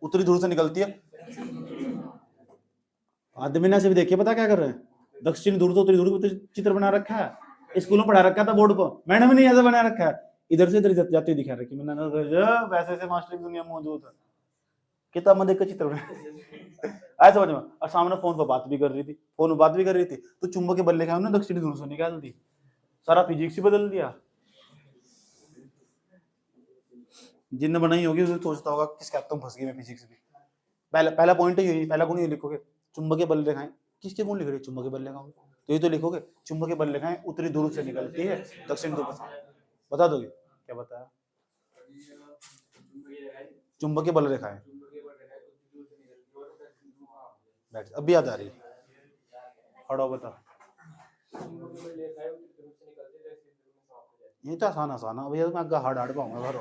Speaker 1: उत्तरी ध्रुव से निकलती है। आदमी ने से भी देखिए, पता क्या कर रहे हैं, दक्षिण ध्रुव से उत्तरी ध्रुव को चित्र बना रखा है, स्कूलों में पढ़ा रखा था बोर्ड पर, मैंने भी नहीं ऐसा बना रखा है, इधर से इधर जाते दिखा रखी मैंने, वैसे ऐसे मास्टर की दुनिया मौजूद है, किताब में देखकर चित्र बना ऐसा समझ में। और सामने फोन पर बात भी कर रही थी, तो चुंबकीय बल रेखा हमने दक्षिणी ध्रुव से निकाल दी, सारा फिजिक्स ही बदल दिया। जिनने बनाई होगी उसे सोचता होगा किस कहता हूँ, फंस गई मैं फिजिक्स में। पहला पॉइंट ही पहला गुण ये लिखोगे, चुंबकीय बल रेखाएं किसके गुण लिख रहे? चुंबकीय बल रेखाओं, तो ये तो लिखोगे चुंबकीय बल रेखाएं उत्तरी ध्रुव से निकलती है दक्षिण ध्रुव से। बता दोगे क्या बताया? चुंबकीय बल रेखाएं अभी याद आ रही है? खड़ा बता। ये तो आसान आसान है भैया, मैं आगे हार्ड पाऊंगा घर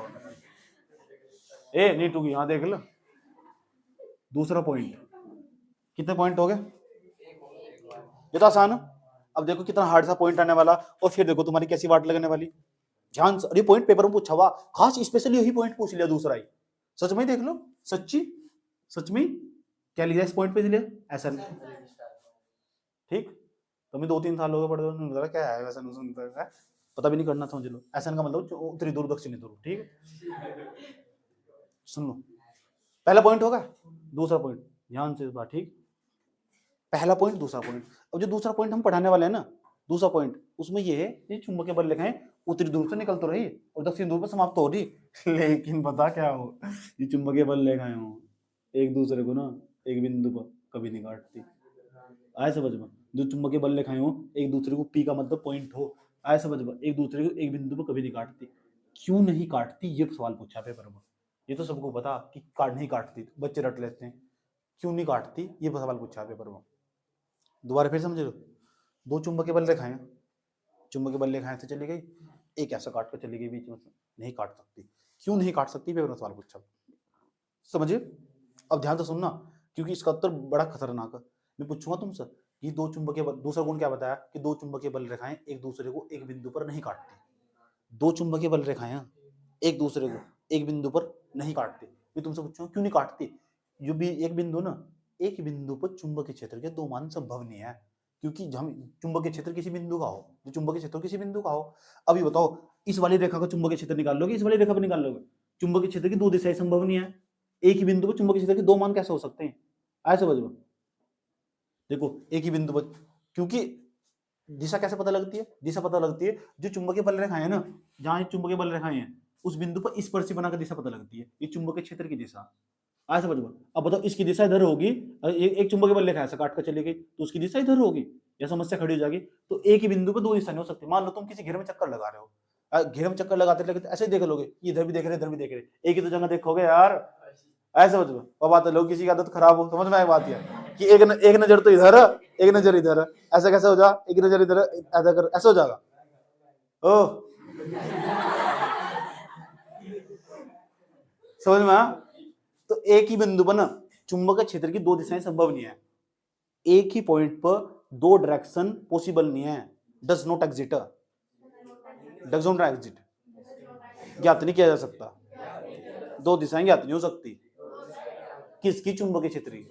Speaker 1: ए नीटू की यहाँ देख लो। दूसरा पॉइंट, कितने पॉइंट हो गए? ये तो आसान है। अब देखो कितना हार्ड सा पॉइंट आने वाला, और फिर देखो तुम्हारी कैसी वाट लगने वाली। ध्यान से, अरे पॉइंट पेपर में पूछा हुआ, खास स्पेशली यही पॉइंट पूछ लिया दूसरा ही। सच में देख लो, सच्ची सच में क्या लिया इस पॉइंट पे लिया ऐसा ठीक। तो मैं 2-3 साल हो गए पढ़ते हुए, क्या है वैसा है, पता भी नहीं करना, समझ लो। ऐसा का मतलब उत्तरी ध्रुव दक्षिणी ध्रुव, ठीक है। सुन लो, पहला पॉइंट होगा, दूसरा पॉइंट ध्यान से इस बार, ठीक। पहला पॉइंट, दूसरा पॉइंट। अब जो दूसरा पॉइंट हम पढ़ाने वाले हैं ना, दूसरा पॉइंट उसमें ये है, ये चुंबकीय बल रेखाएं उत्तरी ध्रुव से निकल तो रही और दक्षिण ध्रुव पर समाप्त हो रही, लेकिन पता क्या हो, ये चुंबकीय बल रेखाएं हो एक दूसरे को ना एक बिंदु पर कभी नहीं काटती। आए समझ में? जो चुंबकीय बल रेखाएं हो एक दूसरे को, पी का मतलब पॉइंट हो, आए समझ में, एक दूसरे को एक बिंदु पर कभी नहीं काटती। क्यों नहीं काटती, ये सवाल पूछा पेपर में। ये तो सबको पता कि नहीं काटती, बच्चे रट लेते हैं। क्यों नहीं काटती, ये सवाल पूछा पेपर में। दोबारा फिर समझ लो, दो चुंबकीय बल रेखाएं, चुंबकीय बल रेखाएं से चली गई, एक ऐसा काट कर चली गई बीच में से, नहीं काट सकती। क्यों नहीं काट सकती, पेपर में सवाल पूछा, समझिए। अब ध्यान से सुनना, क्योंकि इसका उत्तर बड़ा खतरनाक है। मैं पूछूंगा तुमसे कि दो चुंबकीय बल, दूसरा गुण क्या बताया कि दो चुंबकीय बल रेखाएं एक दूसरे को एक बिंदु पर नहीं काटती। दो चुंबकीय बल रेखाएं एक दूसरे को एक बिंदु पर नहीं काटती। मैं तुमसे पूछूंगा क्यों नहीं काटती? जो भी एक बिंदु ना, एक बिंदु पर चुंबकीय क्षेत्र के दो मान संभव नहीं है, क्योंकि हम चुंबकीय क्षेत्र किसी बिंदु का हो, जो चुंबकीय क्षेत्र किसी बिंदु का हो। अभी बताओ, इस वाली रेखा का चुंबकीय क्षेत्र निकाल लोगे, इस वाली रेखा पर निकाल लोगे? चुंबकीय क्षेत्र की दो दिशाएं संभव नहीं है, एक ही बिंदु पर चुंबकीय क्षेत्र के दो मान कैसे हो सकते हैं? आए समझ में? देखो एक ही बिंदु पर, क्योंकि दिशा कैसे पता लगती है? दिशा पता लगती है जो चुंबकीय बल रेखाएं है ना, जहां चुंबकीय बल रेखाएं हैं उस बिंदु पर स्पर्शी बनाकर दिशा पता लगती है, ये चुंबकीय क्षेत्र की दिशा। आए समझ में? अब बताओ, इसकी दिशा इधर होगी, एक चुंबकीय बल रेखा ऐसा काट कर चली गई तो उसकी दिशा इधर होगी, यह समस्या खड़ी हो जाएगी। तो एक ही बिंदु पर दो दिशा नहीं हो सकती। मान लो तुम किसी घेरे में चक्कर लगा रहे हो, घेरे में चक्कर लगाते लगाते ऐसे देख लोगे, इधर भी देख रहे इधर भी देख रहे, एक ही तो जगह देखोगे यार। ऐसे समझ में? और बात है, लोग किसी की आदत खराब हो, समझ में आई बात यार, कि एक नजर तो इधर है, एक नजर इधर है, ऐसा कैसे हो जा, एक नजर इधर ऐसा कर, ऐसा हो जाएगा। ओ समझ में? तो एक ही बिंदु पर ना चुंबकीय क्षेत्र की दो दिशाएं संभव नहीं है, एक ही पॉइंट पर दो डायरेक्शन पॉसिबल नहीं है। Does not exit, does not exit, ज्ञात नहीं किया जा सकता, दो दिशाएं ज्ञात नहीं हो सकती। किसकी? चुंबकीय क्षेत्र की।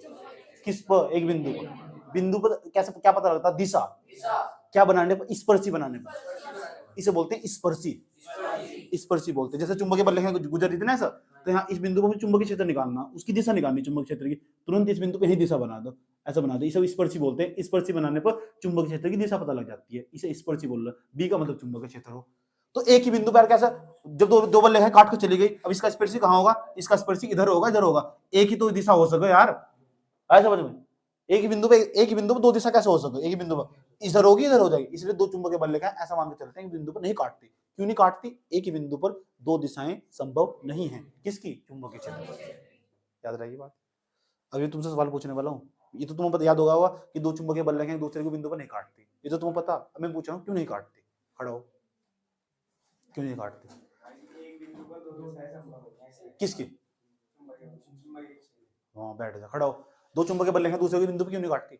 Speaker 1: किस पर? एक बिंदु पर। बिंदु पर कैसे क्या पता लगता? दिशा क्या बनाने पर? स्पर्शी बनाने पर, इसे बोलते हैं स्पर्शी, स्पर्शी बोलते हैं। जैसे चुंबकीय बल रेखा गुजर रही थी ना ऐसा, तो यहाँ इस बिंदु पर चुंबकीय क्षेत्र निकालना, उसकी दिशा निकालनी चुंबकीय क्षेत्र की, तुरंत इस बिंदु पे ही दिशा बना दो, ऐसा बना दो, इसे स्पर्शी बोलते हैं। स्पर्शी बनाने पर चुंबकीय क्षेत्र की दिशा पता लग जाती है, इसे स्पर्शी बोल रहे। बी का मतलब चुंबकीय क्षेत्र हो। तो एक ही बिंदु पर कैसा, जब दो बल रेखाएं काट कर चली गई, अब इसका स्पर्शी कहाँ होगा? इसका स्पर्शी इधर होगा, इधर होगा, एक ही तो दिशा हो सके यार। आया समझ में? एक ही बिंदु पे दो दिशा कैसे हो सके? एक ही बिंदु पर इधर होगी इधर हो जाएगी, इसलिए दो चुंबकीय बल रेखाएं ऐसा मान के चलते हैं, बिंदु पर नहीं काटती। क्यों नहीं काटती? एक ही बिंदु पर दो दिशाएं संभव नहीं है, किसकी? चुंबकीय क्षेत्र। याद रहेगी बात। अभी तुमसे सवाल पूछने वाला हूँ, ये तो तुम्हें पता याद होगा कि दो चुंबकीय बल रेखाएं दूसरे को बिंदु पर नहीं काटती, ये तो तुम्हें पता। मैं पूछ रहा हूँ क्यों नहीं काटती? खड़ा हो, क्यों नहीं काटती? किसकी? हाँ बैठ जा, खड़ा हो। दो चुंबकीय बल रेखाएं दूसरे के बिंदु पर क्यों नहीं काटती?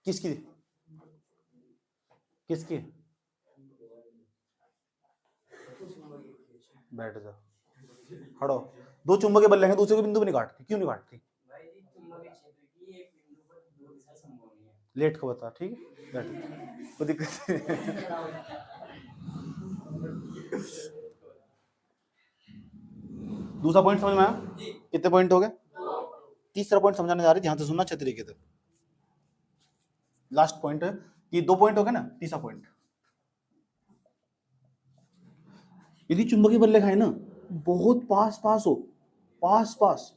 Speaker 1: किसकी? किसकी? बैठ जा, खड़ा हो। दो चुंबकीय बल रेखाएं दूसरे के बिंदु पर नहीं काटती, क्यों नहीं काटती? लेट को बता, ठीक है, बैठ, कोई दिक्कत नहीं। दूसरा पॉइंट समझ में आया? कितने पॉइंट हो गए? तीसरा पॉइंट समझाने जा रहे, ध्यान से सुनना अच्छे तरीके से। लास्ट पॉइंट है कि दो पॉइंट हो गए ना, तीसरा पॉइंट, यदि चुंबकीय बल रेखाएं ना बहुत पास पास हो, पास पास,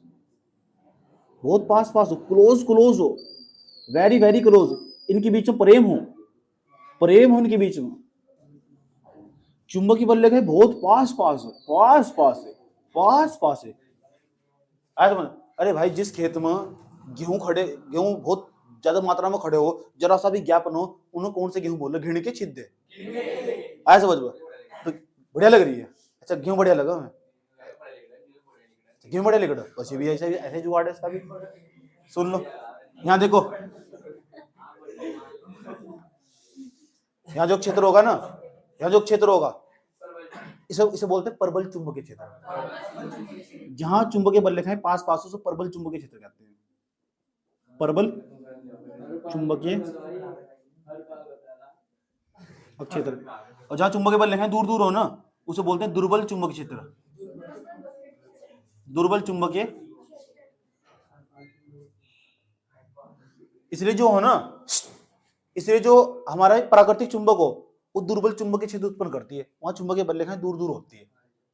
Speaker 1: बहुत पास पास हो, क्लोज क्लोज हो, वेरी वेरी क्लोज, इनके बीच में प्रेम हो इनके बीच में। चुंबकीय बल रेखाएं बहुत पास पास है, पास पास है, पास पास है। आया समझ? अरे भाई जिस खेत में गेहूं बहुत ज्यादा मात्रा में खड़े हो, जरा सा भी गैप न हो, उन्हें कौन से गेहूं बोल रहे? घिण के छिद्दे। आया समझ में? तो बढ़िया लग रही है। अच्छा गेहूं बढ़िया लगा हमें, गेहूं बढ़िया लग रहा, बस ये भी ऐसे ऐसे जुगाड़ है इसका भी। सुन लो, यहाँ देखो, यहाँ जो क्षेत्र होगा ना, यहाँ जो क्षेत्र होगा, इसे इसे बोलते हैं परबल चुंबकीय क्षेत्र। जहां चुंबकीय बल रेखाएं पास पास हो, परबल चुंबकीय क्षेत्र कहते हैं। परबल चुंबकीय क्षेत्र। और जहां चुंबकीय बल रेखाएं दूर दूर हो ना, उसे बोलते हैं दुर्बल चुंबकीय क्षेत्र। दुर्बल चुंबकीय, इसलिए जो हो ना, इसलिए जो हमारा प्राकृतिक चुंबक हो, वो दुर्बल चुंबकीय क्षेत्र उत्पन्न करती है। वहां चुंबकीय बल रेखाएं दूर दूर होती है।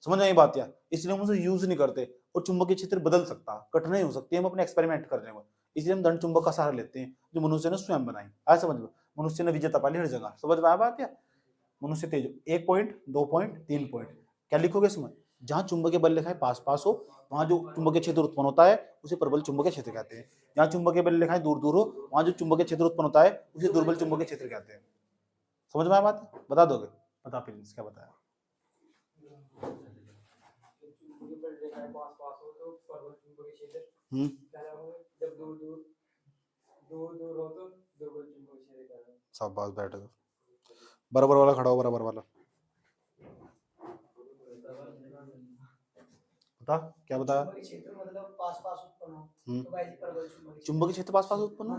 Speaker 1: समझ में आई बात? या इसलिए हम उसे यूज नहीं करते, और चुंबकीय क्षेत्र बदल सकता, कठिनाई हो सकती है हम अपने एक्सपेरिमेंट करने में। इसलिए हम दंड चुंबक का सहारा लेते हैं, जो मनुष्य ने स्वयं बनाई। आया समझ में? मनुष्य ने विजेता पाली हर जगह। समझ में आया बात? या मनुष्य तेज, 1 पॉइंट, 2 पॉइंट, 3 पॉइंट। क्या लिखोगे इसमें? जहां चुंबकीय बल रेखाएं पास पास हो, वहां जो चुंबकीय क्षेत्र उत्पन्न होता है उसे प्रबल चुंबकीय क्षेत्र कहते हैं। जहां चुंबकीय बल रेखाएं दूर दूर हो, वहां जो चुंबकीय क्षेत्र उत्पन्न होता है उसे दुर्बल चुंबकीय क्षेत्र कहते हैं। समझ में आया बात? बता दोगे? बता प्रिंस, क्या बताया? सब बात बैठ गए, बराबर वाला खड़ा हो, बराबर वाला बता, क्या बताया? मतलब पास पास उत्पन्न हो, तो वैसे प्रबल चुंबकीय क्षेत्र पास पास उत्पन्न हो।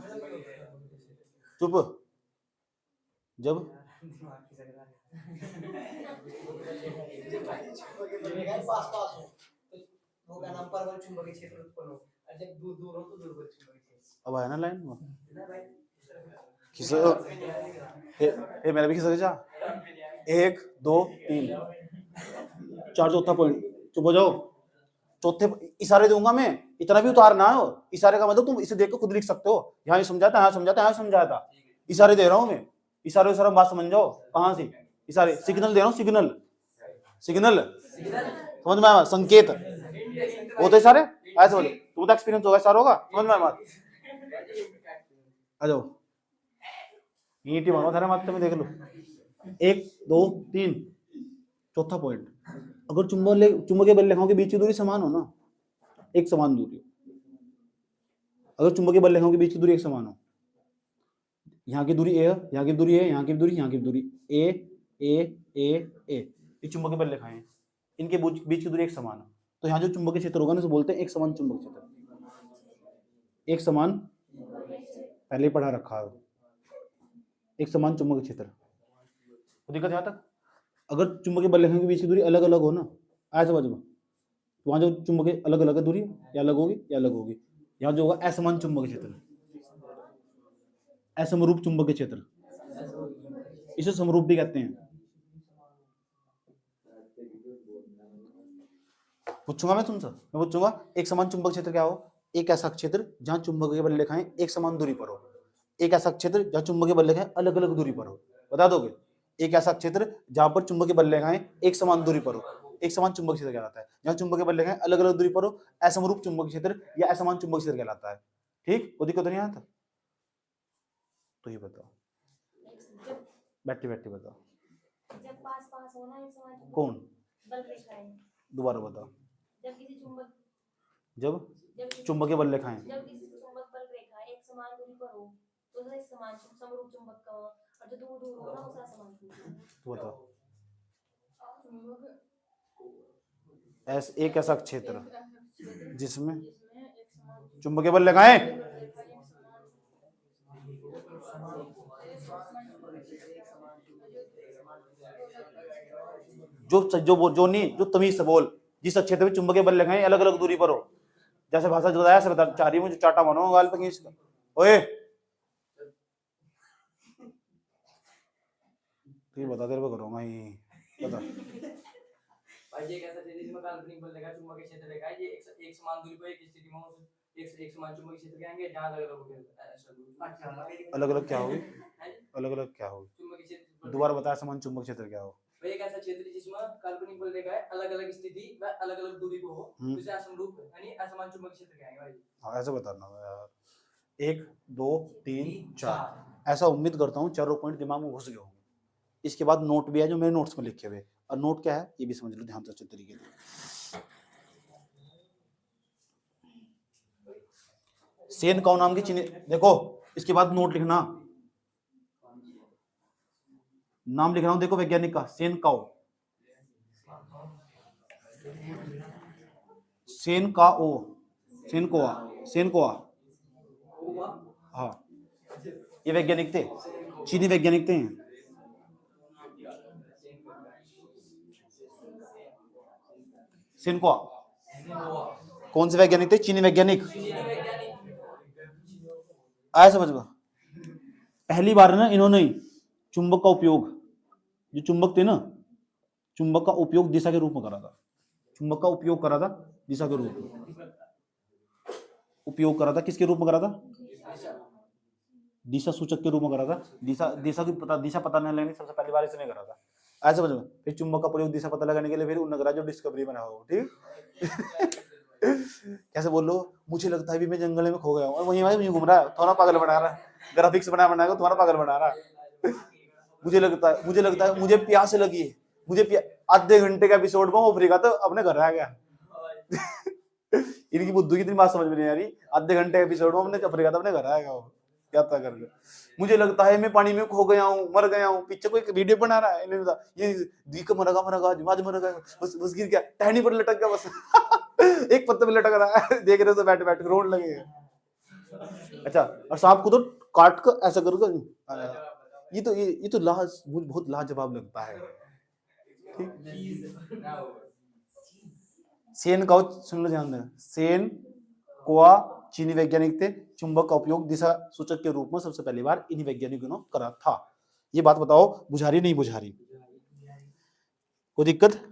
Speaker 1: चुप, जब पास पास हो तो वो का नाम प्रबल चुंबकीय क्षेत्र उत्पन्न हो, और जब दूर दूर हो तो दुर्बल चुंबकीय क्षेत्र। अब आया ना लाइन में? किसे ए मेरा भी किसे जा, 1 2 3 4, चौथा पॉइंट। चुप हो जाओ, चौथे इशारे दूंगा मैं, इतना भी उतार ना हो। इशारे का मतलब तुम इसे देख के खुद लिख सकते हो, यहाँ समझाता, यहाँ समझाता, यहाँ समझाता। इशारे दे रहा हूँ मैं, इशारे इशारा बात समझ जाओ। कहाँ से इशारे? सिग्नल दे रहा हूँ, सिग्नल सिग्नल, समझ में आया? संकेत वो तो इशारे। ऐसे बोलो, तुम तो एक्सपीरियंस होगा, इशारा होगा। समझ में आया? आ जाओ, ईंट मारो थारे माथे में, देख लो। 1 2 3, चौथा पॉइंट। अगर चुंबकीय बल रेखाओं के बीच की दूरी समान हो ना, एक समान दूरी, अगर चुंबकीय बल रेखाओं के बीच की दूरी एक समान हो, यहाँ की दूरी ए है, यहाँ की दूरी ए, यहाँ की दूरी, यहाँ की दूरी ए ए ए ए, ये चुंबकीय बल रेखाएं हैं, इनके बीच की दूरी एक समान हो, तो यहाँ जो चुंबकीय क्षेत्र होगा ना, उसे बोलते हैं एक समान चुंबक क्षेत्र। एक समान, पहले ही पढ़ा रखा है, एक समान चुंबकीय क्षेत्र। तो दिक्कत यहाँ तक? अगर चुंबकीय बल रेखाओं के बीच की दूरी अलग अलग हो ना, आया समझ में, तो वहां जो चुंबकीय अलग अलग है दूरी, या अलग होगी या अलग होगी। यहाँ जो होगा असमान चुंबकीय क्षेत्र, असमरूप चुंबकीय क्षेत्र, इसे समरूप भी कहते हैं। पूछूंगा मैं तुमसे, मैं पूछूंगा एक समान चुंबक क्षेत्र क्या हो? एक ऐसा क्षेत्र जहां चुंबकीय बल रेखाएं एक समान दूरी पर हो। एक ऐसा क्षेत्र जहां चुंबकीय बल रेखाएं अलग अलग दूरी पर हो। बता दोगे? एक ऐसा क्षेत्र जहां पर चुंबकीय बल रेखाएं एक समान दूरी पर हो, एक समान चुंबक क्षेत्र कहलाता है। जहां चुंबकीय बल रेखाएं अलग अलग दूरी पर हो, असमरूप चुंबक क्षेत्र या असमान चुंबक क्षेत्र कहलाता है। ठीक, वो दिक्कत नहीं आता? तो ये बताओ, बैठे बैठे बताओ, जब पास पास होना एक समान कौन बल रेखाएं, दोबारा बताओ। जब किसी चुंबक, जब चुंबकीय बल रेखाएं, जब किसी चुंबक बल रेखा एक समान दूरी पर हो तो उसे समान समरूप चुंबक का, और जो दूर दूर हो ना उसे असमान चुंबक। तो बताओ, एक ऐसा क्षेत्र जिसमें चुंबकीय बल रेखाएं, जो नहीं, जो तमीज से बोल, जिस क्षेत्र में चुंबकीय बल रेखाएं अलग अलग दूरी पर हो। जैसे भाषा जो बताया सर, चाह रही मुझे चाटा मानो गाल पे खींच, ओए ठीक बता, तेरे को करूंगा ही, बता। भाई ये कैसा क्षेत्र जिसमें काल्पनिक बल रेखा चुंबकीय क्षेत्र रेखा है, ये एक समान दूरी पर एक स्थिति में
Speaker 2: एक समान चुंबकीय क्षेत्र के आएंगे जहां अलग अलग हो गए।
Speaker 1: अलग अलग क्या होगी? अलग अलग क्या होगी?
Speaker 2: चुंबकीय क्षेत्र
Speaker 1: दोबारा बताया, समान चुंबक क्षेत्र क्या हो?
Speaker 2: भाई एक ऐसा क्षेत्र जिसमें काल्पनिक बल रेखा है अलग अलग स्थिति व अलग अलग दूरी पर हो, जिसे असमरूप यानी असमान चुंबकीय क्षेत्र कहेंगे भाई।
Speaker 1: हाँ ऐसे बताना यार। 1 2 3 4 ऐसा उम्मीद करता हूँ चारों पॉइंट दिमाग में घुस गए होंगे। इसके बाद नोट भी है जो मेरे नोट्स में लिखे हुए, और नोट क्या है ये भी समझ लो ध्यान से अच्छे तरीके से। सेन काओ नाम की चीनी, देखो इसके बाद नोट लिखना, नाम लिख रहा हूं देखो वैज्ञानिक का, सेन काओ, सेन का ओ, सेन कोआ, सेन कोआ, हाँ ये वैज्ञानिक थे, चीनी वैज्ञानिक थे। सेन कोआ कौन से वैज्ञानिक थे? चीनी वैज्ञानिक। आया समझ में? पहली बार ना इन्होंने चुंबक का उपयोग, जो चुंबक थे ना, चुंबक का उपयोग दिशा के रूप में करा था। चुंबक का उपयोग करा था दिशा के रूप में, उपयोग करा था किसके रूप में करा था? दिशा सूचक के रूप में करा था। दिशा की दिशा पता नहीं लगने सबसे पहली बार इसने करा था। ऐसे समझ में? फिर चुंबक का प्रयोग दिशा पता लगाने के लिए फिर उन्होंने करा जो डिस्कवरी बना हो, ठीक। कैसे बोल लो, मुझे लगता है भी मैं जंगल में खो गया हूँ और वहीं वहीं घूम रहा है, थोड़ा पागल बना रहा है, ग्राफिक्स बना तुम्हारा पागल बना रहा है। मुझे लगता है मुझे प्यास लगी है, आधे घंटे का एपिसोड में अफ्रीका तो अपने घर आ गया। इनकी बुद्धू की इतनी बात समझ में नहीं आ रही, आधे घंटे एपिसोड में अपने अफ्रीका तो अपने घर आएगा वो यात्रा करके। मुझे लगता है मैं पानी में खो गया हूँ, मर गया हूँ, पीछे कोई वीडियो बना रहा है, ये दीक मर गया, बस गिर गया, टहनी पर लटक गया, बस एक पत्ते में लटक रहा है, देख रहे हो तो बैठ बैठ रोड लगेगा। अच्छा, और सांप को तो काट कर ऐसा कर, ये तो बहुत लाजवाब लगता है। सेन काओ, सुन लो ध्यान देना, सेन कोआ चीनी वैज्ञानिक थे, चुंबक का उपयोग दिशा सूचक के रूप में सबसे पहली बार इन्हीं वैज्ञानिकों ने करा था। ये बात बताओ बुझारी नहीं बुझारी? कोई दिक्कत?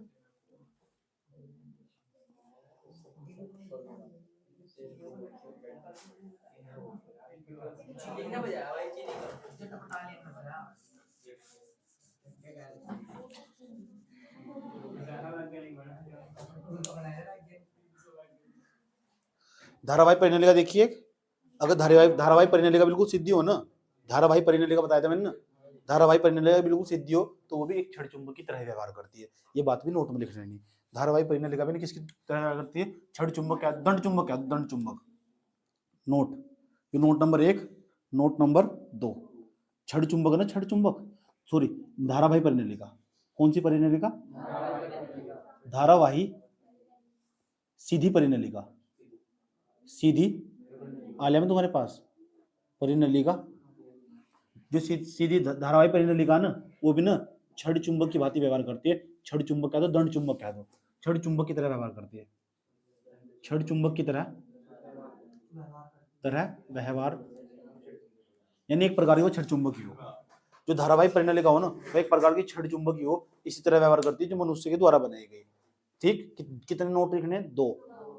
Speaker 1: धारावाहिक परिनलिका देखिए, अगर धारावाहिक परिनलिका बिल्कुल सीधी हो ना, धारावाहिक परिनलिका बताया था मैंने ना, धारावाहिक परिनलिका बिल्कुल सीधी हो तो वो भी एक छड़ चुंबक की तरह व्यवहार करती है। ये बात भी नोट में लिख लेनी। धारावाहिक परिनलिका भी किसकी तरह व्यवहार करती है? छड़ चुंबक क्या, दंड चुंबक क्या, दंड चुंबक। नोट, ये नोट नंबर 1, नोट नंबर 2। छड़ चुंबक ना, छड़ चुंबक, सॉरी धारावाही परिनलिका। कौन सी परिनलिका? धारावाही सीधी परिनलिका, सीधी आलिया में तुम्हारे पास परिनलिका, जो सीधी धारावाही परिनलिका ना, वो भी ना छड़ चुंबक की भांति व्यवहार करती है। छड़ चुंबक क्या दो, दंड चुंबक क्या दो, छड़ चुंबक की तरह व्यवहार करती है। छड़ चुंबक की तरह व्यवहार, यानी एक प्रकार की वो छड़ चुंबकी हो। जो धारावाहिक परिनलिका हो ना, वो एक प्रकार की छड़ चुंबकी हो, इसी तरह व्यवहार करती है जो मनुष्य के द्वारा बनाई गई। ठीक, कितने नोट लिखने?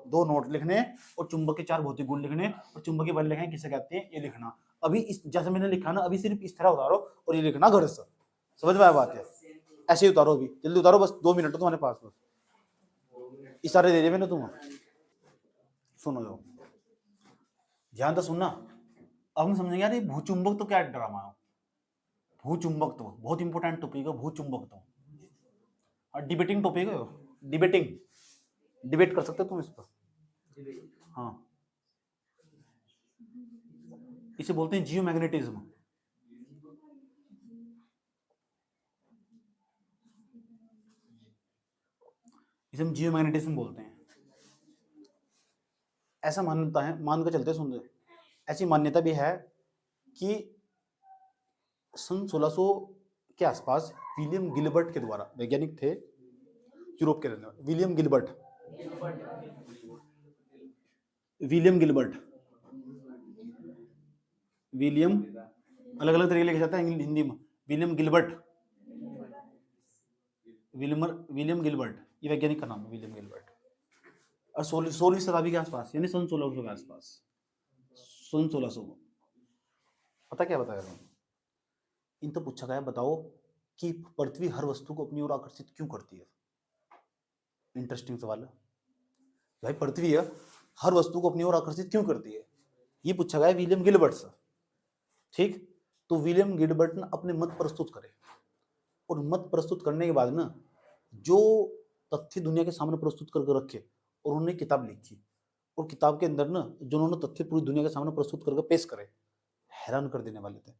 Speaker 1: दो नोट लिखने, और चुंबक के 4 भौतिक गुण लिखने, और चुंबकीय बल लिखने किसे कहते हैं ये लिखना। अभी इस जैसे मैंने लिखा ना, अभी सिर्फ इस तरह उतारो और ये लिखना घर से। समझ में आया बात है? ऐसे ही उतारो, अभी जल्दी उतारो, बस 2 मिनट तुम्हारे पास, बस इशारे दे दिए मैंने तुम्हें। सुनो जो ध्यान तो सुनना, अब हम समझेंगे यार ये भूचुंबक तो क्या ड्रामा है। भूचुंबक तो बहुत इंपॉर्टेंट टॉपिक है, भूचुंबक तो, और डिबेटिंग टॉपिक है, डिबेट कर सकते हो तुम इस पर। हाँ, इसे बोलते हैं जियोमैग्नेटिज्म। इसे हम जियोमैग्नेटिज्म बोलते हैं। ऐसा मान्यता है, मान के चलते, सुन रहे, ऐसी मान्यता भी है कि सन 1600 के आसपास विलियम गिलबर्ट के द्वारा, वैज्ञानिक थे यूरोप के रहने वाले, विलियम गिलबर्ट, विलियम अलग अलग तरीके लिखा जाता है हिंदी में, विलियम गिलबर्ट, विलियम गिलबर्ट, ये वैज्ञानिक का नाम है, विलियम गिलबर्ट। और 16वीं शताब्दी के आसपास, यानी सन 1600 के आसपास, सन 1600 को। पता क्या बताया था इन तो पूछा गया, बताओ कि पृथ्वी हर वस्तु को अपनी ओर आकर्षित क्यों करती है। इंटरेस्टिंग सवाल है भाई, पृथ्वी है हर वस्तु को अपनी ओर आकर्षित क्यों करती है, ये पूछा गया विलियम गिलबर्ट से। ठीक, तो विलियम गिलबर्ट ने अपने मत प्रस्तुत करे, और मत प्रस्तुत करने के बाद ना जो तथ्य दुनिया के सामने प्रस्तुत करके रखे, और उन्होंने किताब लिखी, और किताब के अंदर ना जो उन्होंने तथ्य पूरी दुनिया के सामने प्रस्तुत करके पेश करे, हैरान कर देने वाले थे।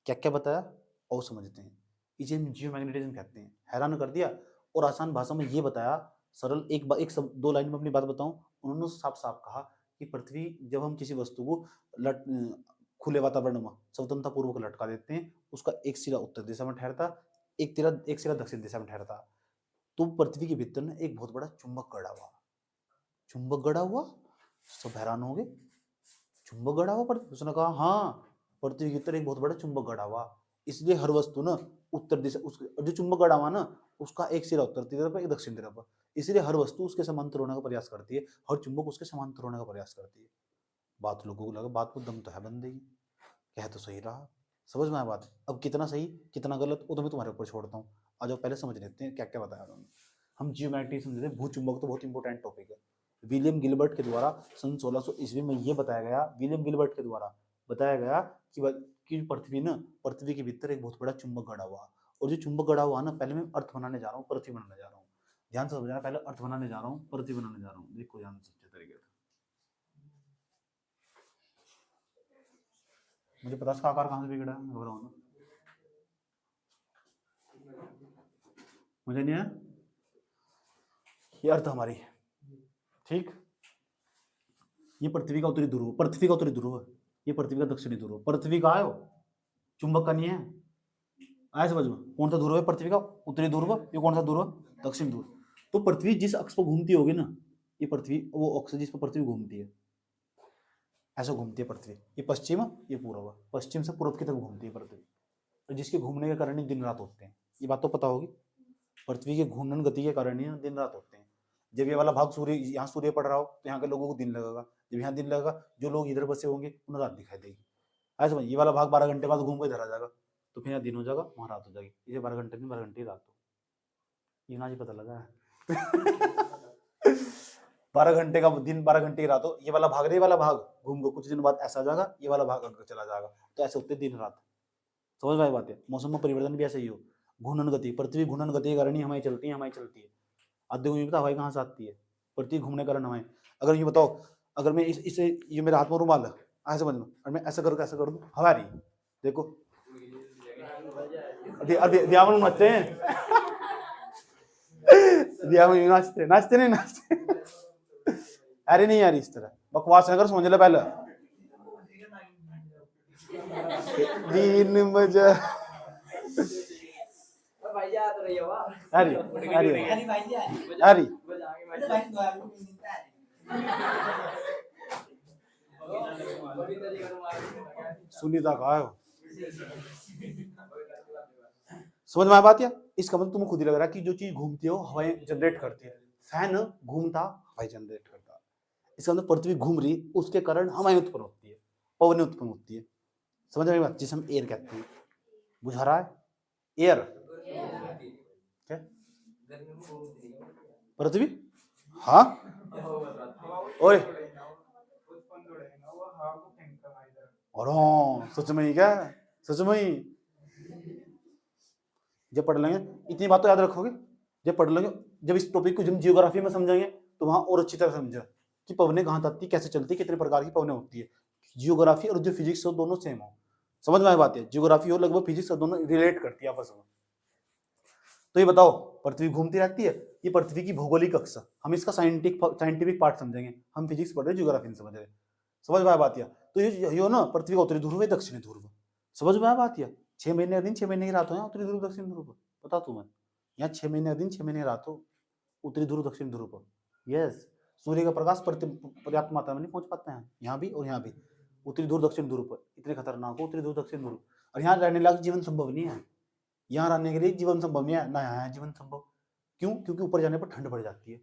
Speaker 1: क्या क्या बताया और समझते हैं, इसे हम जियोमैग्नेटिज्म कहते हैं। हैरान कर दिया, और आसान भाषा में ये बताया, सरल एक सब 2 लाइन में अपनी बात बताऊं, उन्होंने साफ साफ कहा कि पृथ्वी, जब हम किसी वस्तु को खुले वातावरण में स्वतंत्रता पूर्वक लटका देते हैं, उसका एक सिरा उत्तर दिशा में ठहरता, एक सिरा दक्षिण दिशा में ठहरता, तो पृथ्वी के भीतर में एक बहुत बड़ा चुंबक गड़ा हुआ। चुंबक गड़ा हुआ, सब हैरान हो गए, चुंबक गड़ा हुआ पृथ्वी। उसने कहा हाँ, पृथ्वी के भीतर एक बहुत बड़ा चुंबक गड़ा हुआ, इसलिए हर वस्तु ना उत्तर दिशा, जो चुंबक गड़ा हुआ ना उसका एक सिरा उत्तर की तरफ, एक दक्षिण तरफ, इसलिए हर वस्तु उसके समांतर होने का प्रयास करती है, हर चुंबक उसके समांतर होने का प्रयास करती है। बात लोगों को लगा बात को दम तो है बंदे की, कह तो सही रहा, समझ में आया बात। अब कितना सही कितना गलत वो तो मैं तुम्हारे ऊपर छोड़ता हूँ, आ जाओ पहले समझ लेते हैं क्या क्या बताया उन्होंने। हम जियोमेट्री समझ लेते हैं, भूचुंबक तो बहुत इंपॉर्टेंट टॉपिक है। विलियम गिलबर्ट के द्वारा सन 1600 ईस्वी में ये बताया गया, विलियम गिलबर्ट के द्वारा बताया गया कि पृथ्वी के भीतर एक बहुत बड़ा चुंबक गड़ा हुआ, और जो चुंबक गड़ा हुआ ना, पहले मैं अर्थ बनाने जा रहा हूँ, पृथ्वी बनाने जा रहा हूँ, ध्यान से समझना, पहले अर्थ बनाने जा रहा हूँ, पृथ्वी बनाने जा रहा हूँ, देखो ध्यान से अच्छे तरीके से। मुझे पता इसका आकार कहाँ से बिगड़ा है, घबराओ ना, मुझे नहीं है। ये अर्थ हमारी है, ठीक, ये पृथ्वी का उत्तरी ध्रुव, पृथ्वी का उत्तरी ध्रुव है, ये पृथ्वी का दक्षिणी ध्रुव। पृथ्वी का है वो, चुंबक का नहीं है, आया समझ में। कौन सा ध्रुव है पृथ्वी का, उत्तरी ध्रुव, ये कौन सा ध्रुव है, दक्षिण ध्रुव। तो पृथ्वी जिस अक्ष पर घूमती होगी ना, ये पृथ्वी वो अक्ष जिस पर पृथ्वी घूमती है, ऐसा घूमती है पृथ्वी, ये पश्चिम, ये पूर्व, पश्चिम से पूर्व की तरफ घूमती है पृथ्वी, और जिसके घूमने के कारण ही दिन रात होते हैं, ये बात तो पता होगी। पृथ्वी के घूर्णन गति के कारण ही दिन रात होते हैं। जब ये वाला भाग सूर्य, यहाँ सूर्य पड़ रहा हो तो यहाँ के लोगों को दिन लगेगा, जब यहाँ दिन लगेगा जो लोग इधर बसे होंगे उन्हें रात दिखाई देगी। ऐसा समझ, ये वाला भाग 12 घंटे बाद घूम के इधर आ जाएगा, तो फिर यहाँ दिन हो जाएगा, वहाँ रात हो जाएगी, इसे 12 घंटे नहीं, 12 घंटे ही रात हो, ये ना जी पता लगा है 12 घंटे का दिन, 12 घंटे की रात हो, ये वाला भाग, ये वाला भाग घूम को कुछ दिन बाद ऐसा आ जाएगा, ये वाला भाग आगे चला जाएगा, तो ऐसे होते दिन रात। समझ में आई बात है। मौसम में परिवर्तन भी ऐसे ही हो, घूर्णन गति, पृथ्वी घूर्णन गति के कारण ही हमारी चलती है। आधे को ये पता हवाई कहाँ से आती है, पृथ्वी घूमने के कारण हवाएं। अगर ये बताओ, अगर मैं इसे ये मेरे हाथ में रुमाल है, ऐसे समझ में, और मैं ऐसा करूँ, ऐसा कर दूं, हवा रही, देखो दियामन नाचते हैं दियामन नाचते नहीं नाचते अरे नहीं यार, इस तरह बकवास अगर समझ ले पहले। दिन बजा अरे सुनीता कहा है, समझ में आ बात। या इसका मतलब तुम्हें खुद ही लग रहा है कि जो चीज घूमती है वो हवाएं जनरेट करती है, फैन घूमता हवाएं जनरेट करता, इसका मतलब पृथ्वी घूम रही, उसके कारण हवाएं उत्पन्न होती है, पवन उत्पन्न होती है। समझ में बात, जिसे हम एयर कहते हैं, बुझा रहा है एयर क्या पृथ्वी, हाँ ओए और सच में ही क्या, सच में ही जब पढ़ लेंगे इतनी बात तो याद रखोगे, जब पढ़ लेंगे, जब इस टॉपिक को हम जियोग्राफी में समझेंगे तो वहां और अच्छी तरह समझा कि पवनें कहाँ आती, कैसे चलती, कितने प्रकार की पवनें होती है। जियोग्राफी और जो फिजिक्स हो दोनों सेम हो, समझ में आई बात है। जियोग्राफी और लगभग फिजिक्स दोनों रिलेट करती है आपस में। तो ये बताओ, पृथ्वी घूमती रहती है, ये पृथ्वी की भौगोलिक अक्ष, हम इसका साइंटिफिक पार्ट समझेंगे, हम फिजिक्स पढ़ रहे हैं, जियोग्राफी नहीं समझ रहे, समझ में आया बात। या तो ये ना पृथ्वी का उत्तरी ध्रुव है, दक्षिणी ध्रुव, समझ में आया बात। या 6 महीने का दिन 6 महीने की रात हो, उत्तरी ध्रुव दक्षिण ध्रुव, बता तुम्हें, यहाँ 6 महीने का दिन 6 महीने की रात हो, उत्तरी ध्रुव दक्षिण ध्रुव पर। यस, सूर्य का प्रकाश पर्याप्त मात्रा में नहीं पहुंच पाता है, यहाँ भी और यहाँ भी, उत्तरी ध्रुव दक्षिण ध्रुव पर इतने खतरनाक हो, उत्तरी ध्रुव दक्षिण ध्रुव, और यहाँ रहने लायक जीवन संभव नहीं है, यहाँ रहने के लिए जीवन संभव नहीं है, ना यहाँ है जीवन संभव। क्यों? क्योंकि ऊपर जाने पर ठंड बढ़ जाती है,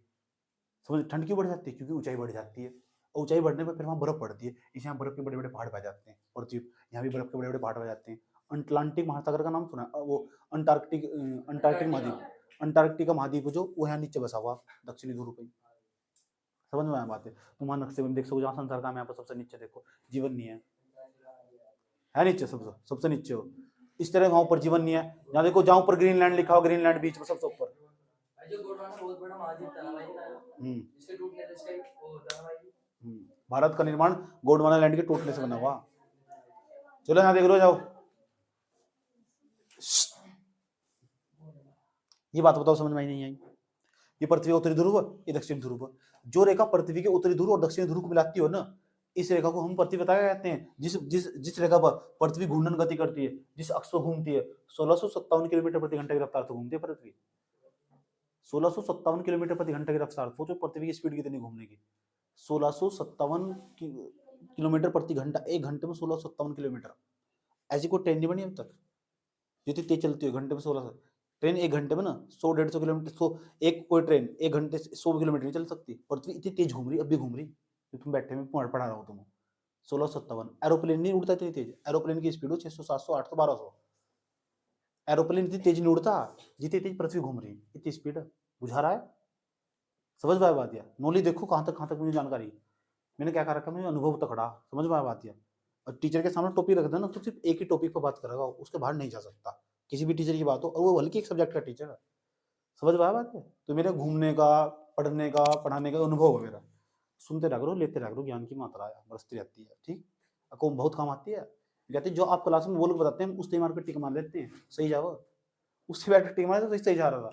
Speaker 1: समझ, ठंड क्यों बढ़ जाती है? क्योंकि ऊंचाई बढ़ जाती है, और ऊंचाई बढ़ने पर फिर वहाँ बर्फ पड़ती है, इस यहाँ बर्फ के बड़े बड़े पहाड़ पाए जाते हैं। और यहाँ भी बर्फ के बड़े बड़े पहाड़ पाए जाते हैं। अटलांटिक महासागर का नाम सुना है? वो अंटार्कटिक अंटार्कटिक महाद्वीप, अंटार्कटिका महाद्वीप जो वो यहाँ नीचे बसा हुआ दक्षिणी ध्रुव पे। समझ में आया बात है? तुम वहाँ नक्शे में देख सको, जहाँ संसार का यहाँ पर सबसे नीचे देखो जीवन नहीं है नीचे सबसे नीचे हो। इस तरह वहाँ ऊपर जीवन नहीं है। जहाँ देखो, जहाँ ऊपर ग्रीनलैंड लिखा हो, ग्रीनलैंड बीच में सबसे ऊपर।
Speaker 2: जो गोंडवाना बहुत बड़ा महाद्वीप था ना भाई, इसके टूटने से इसका वो होता है भाई।
Speaker 1: भारत का निर्माण गोंडवाना लैंड के टूटने से बना हुआ। चलो यहाँ देख लो, जाओ ये बात बताओ, समझ में नहीं आई? ये पृथ्वी का उत्तरी ध्रुव, ये दक्षिण ध्रुव। जो रेखा पृथ्वी के उत्तरी ध्रुव और दक्षिणी ध्रुव को मिलाती हो ना, इस रेखा को हम पृथ्वी बताया कहते हैं। जिस जिस जिस रेखा पर पृथ्वी घूर्णन गति करती है, जिस अक्ष पर घूमती है, 1657 किलोमीटर प्रति घंटे की रफ्तार से घूमती है पृथ्वी। 1657 किलोमीटर प्रति घंटे की रफ्तार। सोचो पृथ्वी की स्पीड कितनी घूमने की, 1657 किलोमीटर प्रति घंटा। एक घंटे में 1657 किलोमीटर। ऐसी कोई ट्रेन नहीं बनी अब तक जितनी तेज चलती है घंटे में 16। ट्रेन एक घंटे में ना 100-150 किलोमीटर, 100 एक कोई ट्रेन एक घंटे से 100 किलोमीटर नहीं चल सकती। पृथ्वी इतनी तेज घूम रही, अब भी घूम रही। तुम बैठे में पढ़ा रहा हो तुम 1657। एरोप्लेन नहीं उड़ता इतनी तेज। एरोप्लेन की स्पीड हो 600, 700, 800, 1200। एरोप्लेन इतनी तेज नहीं उड़ता जितनी तेज पृथ्वी घूम रही, इतनी स्पीड। बुझा रहा है? समझ में आया बात? या नॉलेज देखो कहाँ तक मुझे जानकारी। मैंने क्या कर रखा है, मुझे अनुभव तक खड़ा। समझ में आया बात? या और टीचर के सामने टॉपिक रख देना तो सिर्फ एक ही टॉपिक पर बात करेगा, उसके बाहर नहीं जा सकता। किसी भी टीचर की बात हो, और वो बल्कि एक सब्जेक्ट का टीचर है। समझ में आया बात है? तो मेरे घूमने का, पढ़ने का, पढ़ाने का अनुभव है मेरा। सुनते रह करो, लेते रह करो, ज्ञान की मात्रा है बरसती रहती है। ठीक, आपको बहुत काम आती है। कहते जो आप क्लास में बोल के बताते हैं, उससे मार के टिक मार लेते हैं, सही जाओ। उससे बैठ के टिक मारे तो सही जा रहा था,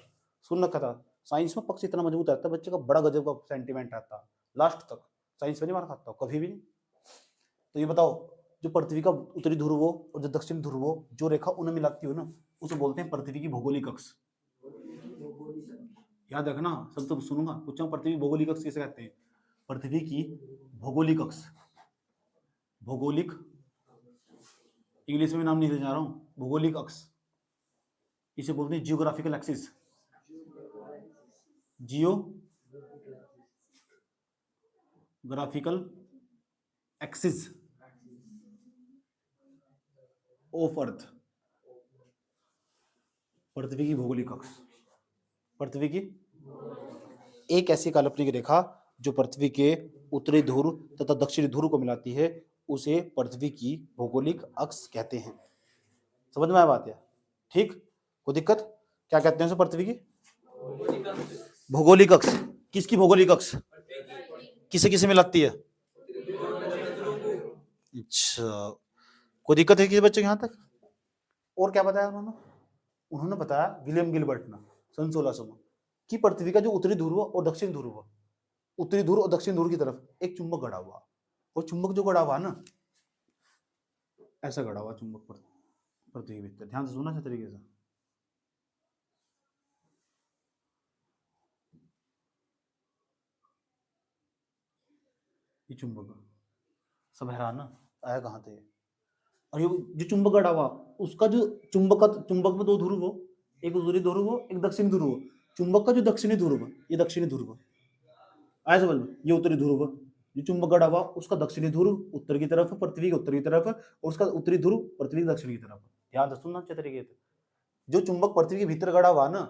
Speaker 1: सुन रखा था। साइंस में पक्ष इतना मजबूत रहता है, बच्चे का बड़ा गजब का सेंटीमेंट रहता है लास्ट तक। साइंस में नहीं मार खाता कभी भी नहीं। तो ये बताओ, जो पृथ्वी का उत्तरी ध्रुव हो और जो दक्षिण ध्रुव हो, जो रेखा उन्हें मिलाती हो ना, उसे बोलते हैं पृथ्वी की भौगोलिक अक्ष। याद रखना, सब सुनूंगा, पूछा पृथ्वी की भौगोलिक अक्ष किसे कहते हैं? पृथ्वी की भौगोलिक अक्ष। भौगोलिक, इंग्लिश में नाम नहीं ले जा रहा हूं, भौगोलिक अक्ष। इसे बोलते हैं geographical axis. Geographical axis of earth. पृथ्वी की भौगोलिक अक्ष। पृथ्वी की एक ऐसी काल्पनिक रेखा जो पृथ्वी के उत्तरी ध्रुव तथा दक्षिणी ध्रुव को मिलाती है, उसे पृथ्वी की भौगोलिक अक्ष कहते हैं। समझ में आया बात? है ठीक? कोई दिक्कत? क्या कहते हैं उसे? पृथ्वी की भौगोलिक अक्ष। किसकी भौगोलिक अक्ष? किसे किसे मिलाती है? अच्छा, कोई दिक्कत है किसी बच्चे के यहाँ तक? और क्या बताया उन्होंने बताया विलियम गिलबर्ट ने सन 1600 में कि पृथ्वी का जो उत्तरी ध्रुव और दक्षिण ध्रुव, उत्तरी ध्रुव और दक्षिण ध्रुव की तरफ एक चुंबक गड़ा हुआ। और चुंबक जो गड़ा हुआ ना, ऐसा गड़ा हुआ चुंबक पृथ्वी के भीतर। ध्यान से सुनना अच्छे तरीके से। ये चुंबक सब हैरान ना आया कहाँ थे? और ये जो चुंबक गड़ा हुआ, उसका जो चुंबक में दो ध्रुव हो, एक उत्तरी ध्रुव हो, एक दक्षिणी ध्रुव हो। चुंबक का जो दक्षिणी ध्रुव, ये दक्षिणी ध्रुव आया समझ में? ये उत्तरी ध्रुव। जो चुंबक गड़ा हुआ उसका दक्षिणी ध्रुव उत्तर की तरफ, पृथ्वी के उत्तर की तरफ, और उसका उत्तरी ध्रुव पृथ्वी के दक्षिण की तरफ। ध्यान से सुनना अच्छे तरीके से। जो चुंबक पृथ्वी के भीतर गड़ा हुआ ना,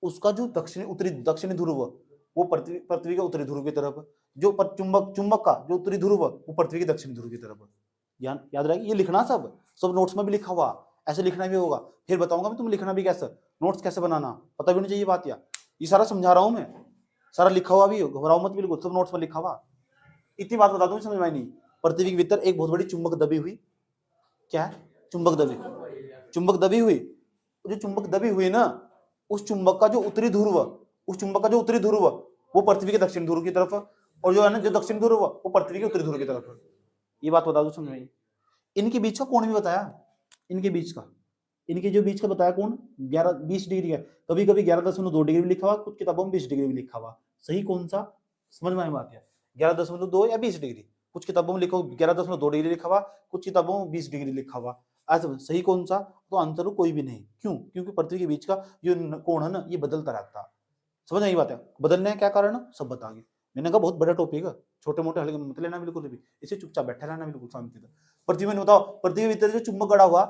Speaker 1: उसका जो दक्षिणी ध्रुव वो पृथ्वी के उत्तरी ध्रुव की तरफ। जो चुंबक का जो उत्तरी ध्रुव वो पृथ्वी के दक्षिणी ध्रुव की तरफ। याद रहेगा? ये लिखना सब नोट्स में भी लिखा हुआ, ऐसे लिखना भी होगा। फिर बताऊंगा मैं तुम लिखना भी कैसे, नोट्स कैसे बनाना, पता भी नहीं चाहिए बात। या ये सारा समझा रहा हूं मैं, सारा लिखा हुआ भी, घबराओ मत, बिल्कुल सब नोट्स में लिखा हुआ। इतनी बात बता दूं, समझ में नहीं? पृथ्वी के भीतर एक बहुत बड़ी चुंबक दबी हुई। क्या है? चुंबक दबी हुई। जो चुंबक दबी हुई ना, उस चुंबक का जो उत्तरी ध्रुव वो पृथ्वी के दक्षिण ध्रुव की तरफ, और जो है ना जो दक्षिण ध्रुव वो पृथ्वी के उत्तरी ध्रुव की तरफ। ये बात बता दूं, समझ में? इनके बीच का कोण भी बताया। इनके जो बीच का बताया कोण 11-20 डिग्री है। कभी कभी 11.2 डिग्री भी लिखा हुआ, कुछ किताबों में 20 डिग्री भी लिखा हुआ। सही कौन सा? समझ में आया बात? है 11.2 या 20 डिग्री। कुछ किताबों में लिखा 11.2 डिग्री लिखा हुआ, कुछ किताबों में 20 डिग्री लिखा हुआ। ऐसा सही कौन सा? तो आंसर कोई भी नहीं। क्यों? क्योंकि पृथ्वी के बीच का जो कोण है ना, ये बदलता रहता है। समझ आई बात है? बदलने का क्या कारण है सब बताएंगे। मैंने कहा बहुत बड़ा टॉपिक है, छोटे मोटे हल्के मत लेना बिल्कुल भी, इसे चुपचाप बैठा रहना बिल्कुल शांति से। पृथ्वी में बताओ, पृथ्वी के भीतर जो चुंबक गड़ा हुआ,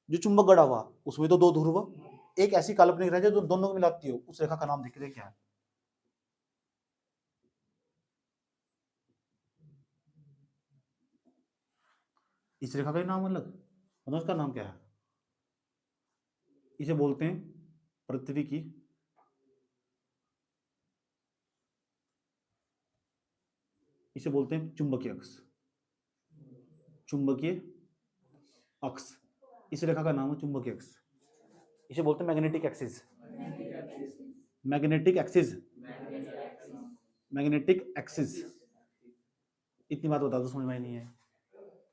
Speaker 1: जो चुंबक गड़ा हुआ उसमें तो दो ध्रुव, एक ऐसी काल्पनिक रेखा जो दोनों को मिलाती हो, उस रेखा का नाम देखिए क्या है? इस रेखा का ही नाम अलग, मतलब उसका नाम क्या है? इसे बोलते हैं पृथ्वी की इसे बोलते हैं चुंबकीय अक्ष। चुंबकीय अक्ष, इस रेखा का नाम है चुंबकीय अक्ष। इसे बोलते हैं magnetic axis. Magnetic axis, magnetic axis. इतनी बात बता दो, समझ में नहीं है?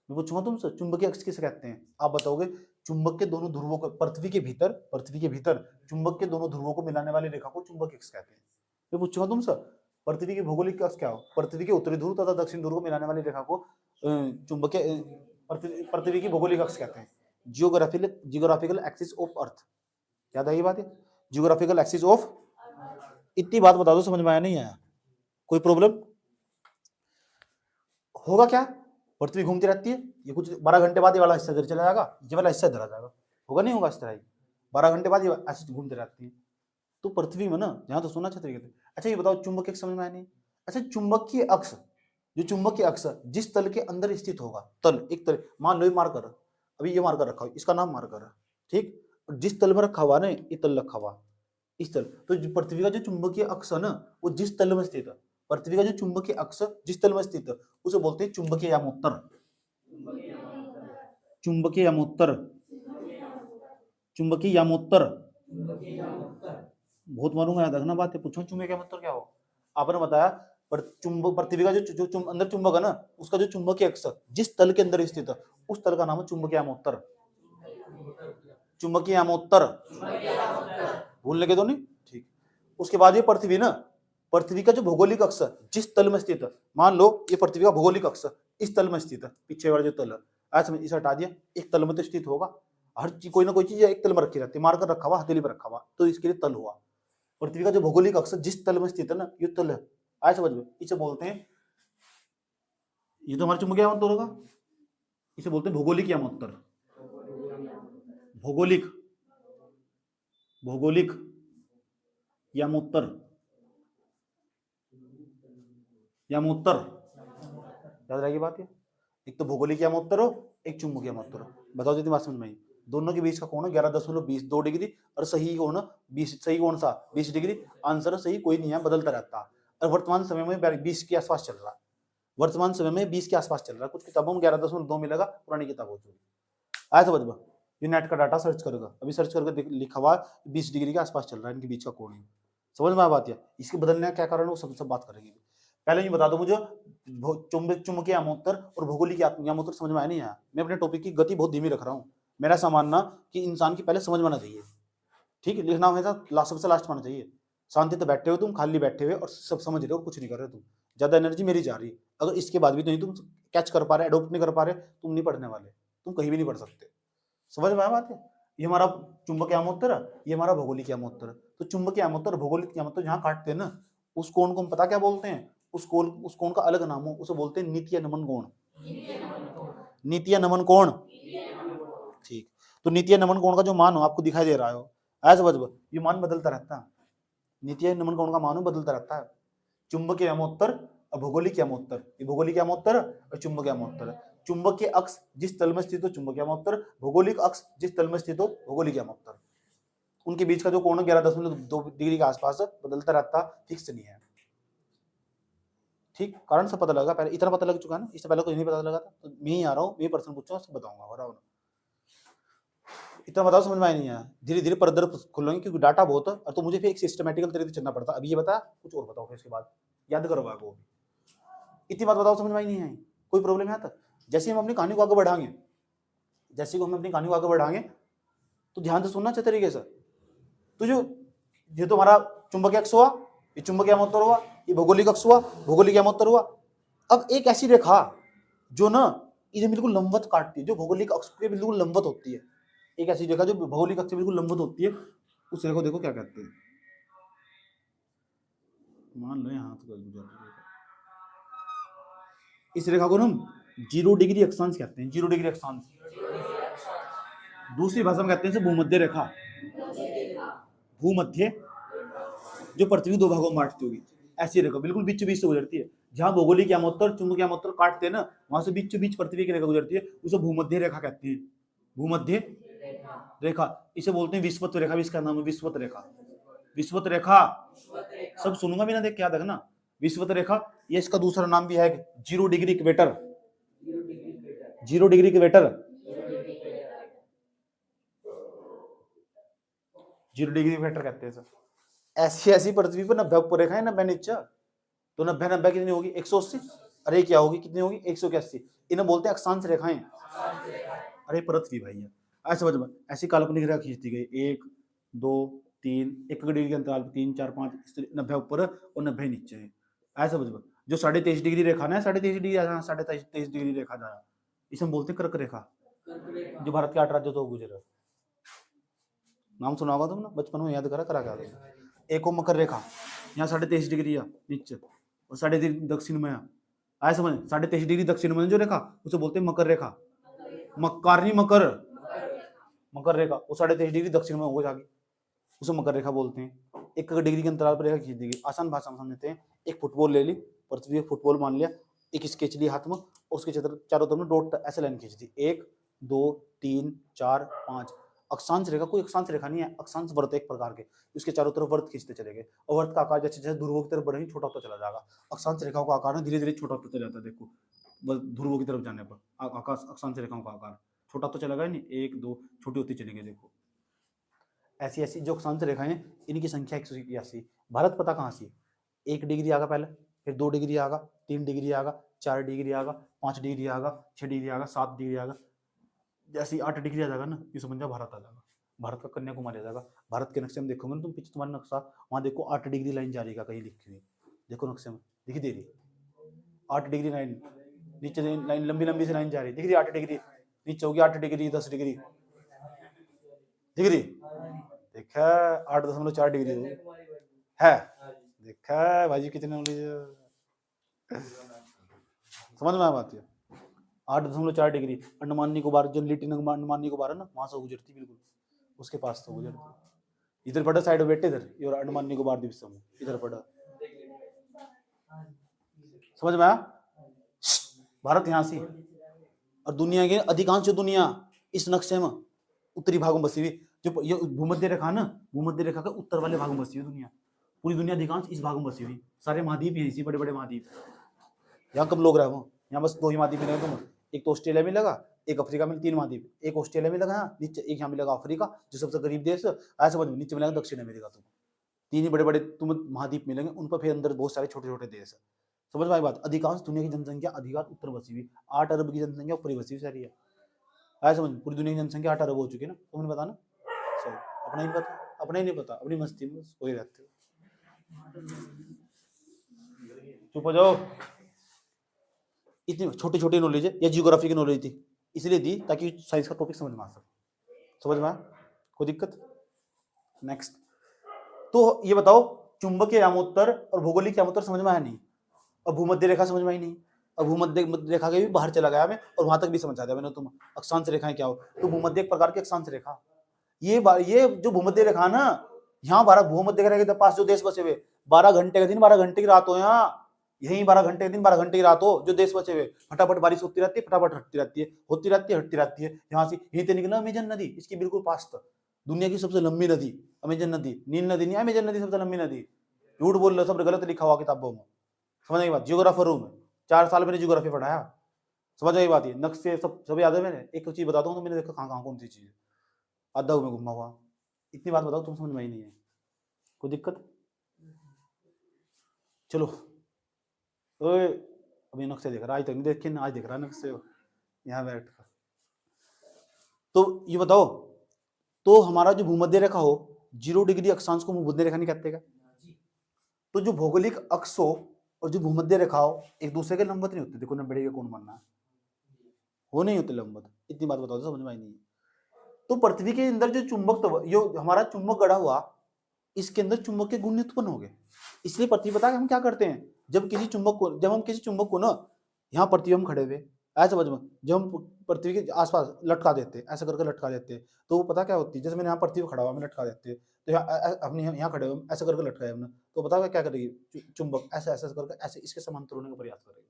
Speaker 1: मैं पूछूंगा तुमसे चुंबकीय अक्ष किसे कहते हैं, आप बताओगे चुंबक के दोनों ध्रुवों को, पृथ्वी के भीतर चुंबक के दोनों ध्रुवों को मिलाने वाली रेखा को चुंबकीय अक्ष कहते हैं। मैं पूछूंगा तुमसे पृथ्वी की भौगोलिक अक्ष क्या हो? पृथ्वी के उत्तरी ध्रुव तथा दक्षिण ध्रुव को मिलाने वाली रेखा को चुंबकीय पृथ्वी की भौगोलिक अक्ष कहते हैं। जियोग्राफिकल एक्सिस ऑफ अर्थ, याद आई बात है? जियोग्राफिकल एक्सिस ऑफ, इतनी बात बता दो, समझ में आया नहीं आया? कोई प्रॉब्लम होगा क्या? पृथ्वी घूमती रहती है, ये कुछ 12 घंटे बाद ये वाला हिस्सा इधर चला जाएगा, ये वाला हिस्सा इधर आ जाएगा, होगा नहीं होगा? इस तरह ही 12 घंटे बाद ये ऐसे घूमती रहती है। तो पृथ्वी में ना, जहां तो सोना छतरी कहते हैं। अच्छा ये बताओ चुंबकीय अक्ष समझ में आया नहीं? अच्छा चुंबकीय अक्ष, जो चुंबकीय अक्ष जिस तल के अंदर स्थित होगा, तल एक तल, मान लो ये मार्कर, अभी ये मार्कर रखा हुआ, इसका नाम मार्कर है, ठीक? जिस तल में रखा हुआ ना, ये तल रखा हुआ, इस तल, तो पृथ्वी का जो चुंबकीय अक्ष है ना, वो जिस तल में स्थित है, पृथ्वी का जो चुंबकीय अक्ष जिस तल में स्थित है, उसे बोलते हैं चुंबकीय यामोत्तर। चुंबकीय यामोत्तर, चुंबकीय यामोत्तर। बहुत मालूम है, याद रखना बात है। पूछो चुंबकीय यामोत्तर क्या हो? आपने बताया पर चुंबक, पृथ्वी का जो अंदर चुंबक है ना, उसका जो चुंबकीय अक्ष जिस तल के अंदर स्थित है, उस तल का नाम है चुंबकीय यामोत्तर। चुंबकीय यामोत्तर, भूल लगे तो नहीं? ठीक। उसके बाद ये पृथ्वी ना, पृथ्वी का जो भौगोलिक अक्ष जिस तल में स्थित है, मान लो ये पृथ्वी का भौगोलिक अक्ष इस तल में स्थित है, पीछे वाला जो तल है, आज समझ, इसे हटा दिया, एक तल में तो स्थित होगा, हर चीज कोई ना कोई चीज एक तल में रखी रहती है, मार्कर रखा हुआ, हथेली पर रखा हुआ, तो इसके लिए तल हुआ। पृथ्वी का जो भौगोलिक अक्ष जिस तल में स्थित है ना, ये तल है, आज समझ में, इसे बोलते हैं, ये तो हमारा चुंबकीय यामोत्तर होगा, इसे बोलते हैं भौगोलिक यामोत्तर। भौगोलिक, भौगोलिक यामोत्तर, यामोत्तर, याद रहेगी बात ये? एक तो भौगोलिक यामोत्तर हो, एक चुंबकीय यामोत्तर हो। बताओ जितनी बात समझ में आई? दोनों के बीच का कोण 11.22 डिग्री, और सही कोण 20, सही कौन सा? 20 डिग्री। आंसर सही कोई नहीं है, बदलता रहता है, और वर्तमान समय में 20 के आसपास चल रहा है, वर्तमान समय में 20 के आसपास चल रहा है। कुछ किताबों में 11.2 मिलेगा, पुरानी किताब हो चुकी। आया समझ में? ये नेट का डाटा सर्च करेगा, अभी सर्च करके लिखा हुआ 20 डिग्री के आसपास चल रहा है, इनके बीच का कोण है। समझ में आ बात है? इसके बदलने का क्या कारण है, वो सब बात करेंगे। पहले ये बता दो मुझे, चुंबकीय यामोत्तर और भौगोलिक यामोत्तर समझ में आया नहीं आया? मैं अपने टॉपिक की गति बहुत धीमी रख रहा हूँ। मेरा ऐसा मानना कि इंसान की पहले समझ में आना चाहिए, ठीक है? लिखना हमेशा सबसे लास्ट में आना चाहिए। शांति से बैठे हो तुम, खाली बैठे हुए और सब समझ रहे हो, कुछ नहीं कर रहे तुम, ज्यादा एनर्जी मेरी जा रही है। अगर इसके बाद भी नहीं तुम कैच कर पा रहे, अडोप्ट नहीं कर पा रहे, तुम नहीं पढ़ने वाले, तुम कहीं भी नहीं पढ़ सकते। समझ में आया बात है? ये हमारा चुंबकीय यामोत्तर है, ये हमारा भौगोलिक यामोत्तर है। तो चुंबकीय यामोत्तर, भौगोलिक यामोत्तर जहां काटते हैं ना, उस कोण को हम पता क्या बोलते हैं? उस कोण का अलग नाम हो, उसे बोलते हैं नीतीय नमन कोण। नीतीय नमन कोण, ठीक। तो नीतीय नमन कोण का जो मान हो आपको दिखाई दे रहा हो, ऐसा समझ, ये मान बदलता रहता है। नीतीय नमन कोण का मान बदलता रहता है। चुंबकीय यामोत्तर और भौगोलिक यामोत्तर, ये भौगोलिक यामोत्तर और चुंबकीय यामोत्तर। चुंबकीय अक्ष जिस तल में स्थित हो, चुंबकीय यामोत्तर, भौगोलिक अक्ष जिस तल में स्थित हो, भौगोलिक यामोत्तर। उनके बीच का जो कोण 11.2 डिग्री के आसपास बदलता रहता, फिक्स नहीं है, ठीक? कारण सब पता लगा, पहले इतना पता लग चुका है ना, इससे पहले कुछ नहीं पता लगा था, तो मैं ही आ रहा हूँ, मैं प्रश्न पूछूंगा, सब बताऊंगा, हो रहा हूँ। इतना बताओ समझ में आया नहीं आया? धीरे धीरे परदर खोलेंगे, क्योंकि डाटा बहुत है, और तो मुझे फिर एक सिस्टमेटिकल तरीके से चलना पड़ता। अभी ये बता, कुछ और बताओ, फिर इसके बाद याद करो वो। इतनी बात बताओ समझ में आई नहीं आई? कोई प्रॉब्लम है तक? जैसे हम अपनी कहानी को आगे बढ़ाएंगे, जैसे हम अपनी कहानी को आगे बढ़ाएंगे, तो ध्यान से सुनना अच्छे तरीके से। तो जो तुम्हारा चुंबकीय अक्ष हुआ, ये चुंबकीय यामोत्तर हुआ, ये भौगोलिक अक्ष हुआ, भौगोलिक यामोत्तर हुआ। अब एक ऐसी रेखा जो ना इधर बिल्कुल लंबवत काटती है, जो भौगोलिक अक्ष के बिल्कुल लंबवत होती है, एक ऐसी रेखा जो भौगोलिक अक्ष से बिल्कुल लंबवत होती है, उस रेखा को देखो क्या कहते हैं? मान लो यहाँ तो गुजर रही है। इस रेखा को हम 0 डिग्री अक्षांश कहते हैं, 0 डिग्री अक्षांश। दूसरी भाषा में कहते हैं इसे भूमध्य रेखा। भूमध्य जो पृथ्वी दो भागों में बांटती होगी, ऐसी रेखा बिल्कुल बीच बीच से गुजरती है। जहां भौगोलिक यामोत्तर चुंबकीय यामोत्तर काटते हैं ना, वहां से बीच बीच पृथ्वी की रेखा गुजरती है, उसे भूमध्य रेखा कहते हैं। भूमध्य रेखा इसे बोलते हैं विषुवत रेखा, भी इसका नाम है विषुवत रेखा। विषुवत रेखा सब सुनूंगा भी ना, देख क्या देखना। विषुवत रेखा ये इसका दूसरा नाम भी है 0 degree equator. 0 degree equator, 0 degree equator कहते हैं सर। ऐसी ऐसी पृथ्वी पर 90 ऊपर रेखा है, 90 नीचे, तो 90 कितनी होगी 180। अरे क्या होगी, कितनी होगी 181। इन्हें बोलते हैं अक्षांश रेखाएं। अरे पृथ्वी भाई है, ऐसे समझ, ऐसी काल्पनिक रेखा खींच दी गई 1 2 3, 1 डिग्री के अंतराल 3 4 5, 90 ऊपर और 90 नीचे है। ऐसा समझ, जो 23.5 डिग्री रेखा ना, 23.5 डिग्री 23.5 डिग्री रेखा जाए, इसे हम बोलते हैं कर्क रेखा, जो भारत के 8 राज्यों तो गुजरे। नाम सुना होगा तुमने बचपन में, याद करा क्या? एक को मकर रेखा, यहाँ 23.5 डिग्री नीचे और 23.5 दक्षिण में। आया समझ, 23.5 डिग्री दक्षिण में जो रेखा उसे बोलते हैं मकर रेखा। मकर मकर रेखा वो 23.5 डिग्री दक्षिण में हो जाएगी, उसे मकर रेखा बोलते हैं। 1 डिग्री के अंतराल पर रेखा खींच दी गई। आसान भाषा में समझते हैं, एक फुटबॉल ले ली, पृथ्वी फुटबॉल मान लिया, एक स्केच ली हाथ में, उसके चारों तरफ में डॉट ऐसे लाइन खींच दी, 1 2 3 4 5। अक्षांश रेखा कोई अक्षांश रेखा नहीं है, अक्षांश वृत्त एक प्रकार के, उसके चारों तरफ वृत्त खींचते चले गए, और वृत्त का आकार जैसे जैसे ध्रुवों की तरफ बढ़ेंगे छोटा होता चला जाएगा। अक्षांश रेखाओं का आकार धीरे धीरे छोटा होता चला जाता है। देखो ध्रुवों की तरफ जाने पर आकाश अक्षांश रेखाओं का आकार छोटा तो चला गया नहीं, 1 2 छोटी होती चली गई। देखो ऐसी ऐसी जो अक्षांश रेखाएं हैं, इनकी संख्या 181। भारत पता कहाँ से, 1 डिग्री आगा पहले, फिर 2 डिग्री आगा, 3 डिग्री आगा, 4 डिग्री आगा, 5 डिग्री आगा, 6 डिग्री आगा, 7 डिग्री आगा, जैसे 8 डिग्री आ जाएगा ना, ये समझ जाओ भारत आ जाएगा। भारत का कन्याकुमारी आ जाएगा। भारत के नक्शे में देखोगे ना तुम, पीछे तुम्हारा नक्शा, वहां देखो 8 डिग्री लाइन जा रही है कहीं लिखी हुई, देखो नक्शे में दिखी दे रही 8 डिग्री लाइन, नीचे लाइन लंबी लंबी से लाइन जा रही दिख रही 8 डिग्री, नीचे होगी 8 डिग्री 10 डिग्री दिख रही, देखा 8.4 डिग्री है, देखा भाई जी कितने नॉलेज, समझ में आ बात है। 8.4 डिग्री अंडमान निकोबार, जो लिटिन अंडमान निकोबार है ना, वहां से गुजरती बिल्कुल, उसके पास तो गुजरती। इधर पड़ा साइड बैठे, इधर और अंडमान निकोबार द्वीप समूह इधर पड़ा, समझ में आया। भारत यहाँ से, और दुनिया के अधिकांश दुनिया इस नक्शे में उत्तरी भाग में बसी हुई, जो ये भूमध्य रेखा ना, भूमध्य रेखा के उत्तर वाले भाग में बसी हुई दुनिया, पूरी दुनिया अधिकांश इस भाग में बसी हुई। सारे महाद्वीप यही, बड़े बड़े महाद्वीप, यहाँ कब लोग रहे वो, यहाँ बस 2 ही महाद्वीप मिलेगा तुम, एक तो ऑस्ट्रेलिया में लगा, एक अफ्रीका में, 3 महाद्वीप, एक ऑस्ट्रेलिया में लगा यहाँ नीचे, एक यहाँ मिलेगा अफ्रीका जो सबसे गरीब देश, ऐसे समझ में, नीचे मिलेगा दक्षिण अमेरिका। तुम 3 ही बड़े बड़े तुम महाद्वीप मिलेंगे, उन पर फिर अंदर बहुत सारे छोटे छोटे देश है। समझ में आई बात। अधिकांश दुनिया की जनसंख्या अधिकांश उत्तर बसी हुई, 8 अरब की जनसंख्या ऊपरी बसी हुई सारी है। ऐसे समझ, पूरी दुनिया की जनसंख्या 8 अरब हो चुकी है ना, तुमने पता ना, सही अपना ही पता, अपना ही नहीं पता, अपनी मस्ती में कोई रहते हो, चुप हो जाओ। इतनी छोटी छोटी नॉलेज है, या जियोग्राफी की नॉलेज थी इसलिए दी ताकि साइंस का टॉपिक समझ में आ सके। समझ में आया, कोई दिक्कत। नेक्स्ट, तो ये बताओ चुंबकीय यामोत्तर और भौगोलिक यामोत्तर समझ में आया नहीं, और भूमध्य रेखा समझ में आई नहीं, और भूमध्य रेखा के भी बाहर चला गया मैं, और वहां तक भी समझा दिया मैंने तुम अक्षांश रेखाएं क्या हो। तो भूमध्य एक प्रकार की अक्षांश रेखा, ये जो भूमध्य रेखा ना, यहाँ 12 भूमध्य रेखा के पास जो देश बचे हुए, 12 घंटे का दिन 12 घंटे की रात हो, यहाँ यही 12 घंटे का दिन 12 घंटे की रात हो, जो देश बचे हुए, फटाफट बारिश होती रहती है, फटाफट हटती रहती है, होती रहती है, हटती रहती है। यहाँ से यहीं से निकला अमेजन नदी, इसकी बिल्कुल पास तक, दुनिया की सबसे लंबी नदी अमेजन नदी, नील नदी नहीं, अमेजन नदी सबसे लंबी नदी। झूठ बोल रहे, सब गलत लिखा हुआ किताबों में, समझ आई बात। जियोग्राफर हूँ मैं, 4 साल मैंने जियोग्राफी पढ़ाया, समझ आई बात। ये नक्शे सब याद है मैंने, एक चीज बताता हूँ तो मैंने देखा कहाँ कहाँ कौन सी चीज, आधा में घुमा हुआ, इतनी बात बताओ तुम समझ में ही नहीं है, कोई दिक्कत। चलो ओए, अभी नक्शे देख रहा, आज तक नहीं देखे ना, आज देख रहा नक्शे यहाँ बैठ कर। तो ये बताओ, तो हमारा जो भूमध्य रेखा हो, 0 डिग्री अक्षांश को भूमध्य रेखा नहीं कहते क्या? तो जो भौगोलिक अक्ष हो और जो भूमध्य रेखा हो एक दूसरे के लंबवत नहीं होते। देखो 90 डिग्री कौन बनना है, वो नहीं होते लंबवत। इतनी बात बताओ तो समझ में आई नहीं। तो पृथ्वी के अंदर जो चुंबक, जो हमारा चुंबक गड़ा हुआ, इसके अंदर चुंबक के गुण उत्पन्न हो गए। इसलिए पृथ्वी पता है हम क्या करते हैं, जब हम किसी चुंबक को ना यहाँ पृथ्वी हम खड़े हुए ऐसे समझ में, जब हम पृथ्वी के आसपास लटका देते हैं, ऐसा करके लटका देते हैं, तो वो पता क्या होती है, जैसे मैंने यहाँ पृथ्वी को खड़ा हुआ मैं लटका देते हैं, तो अपने यहाँ खड़े हुए ऐसा करके लटकाया हमने, तो पता है क्या करेगी चुंबक, ऐसे ऐसे करके ऐसे इसके समांतर होने का प्रयास करेगी।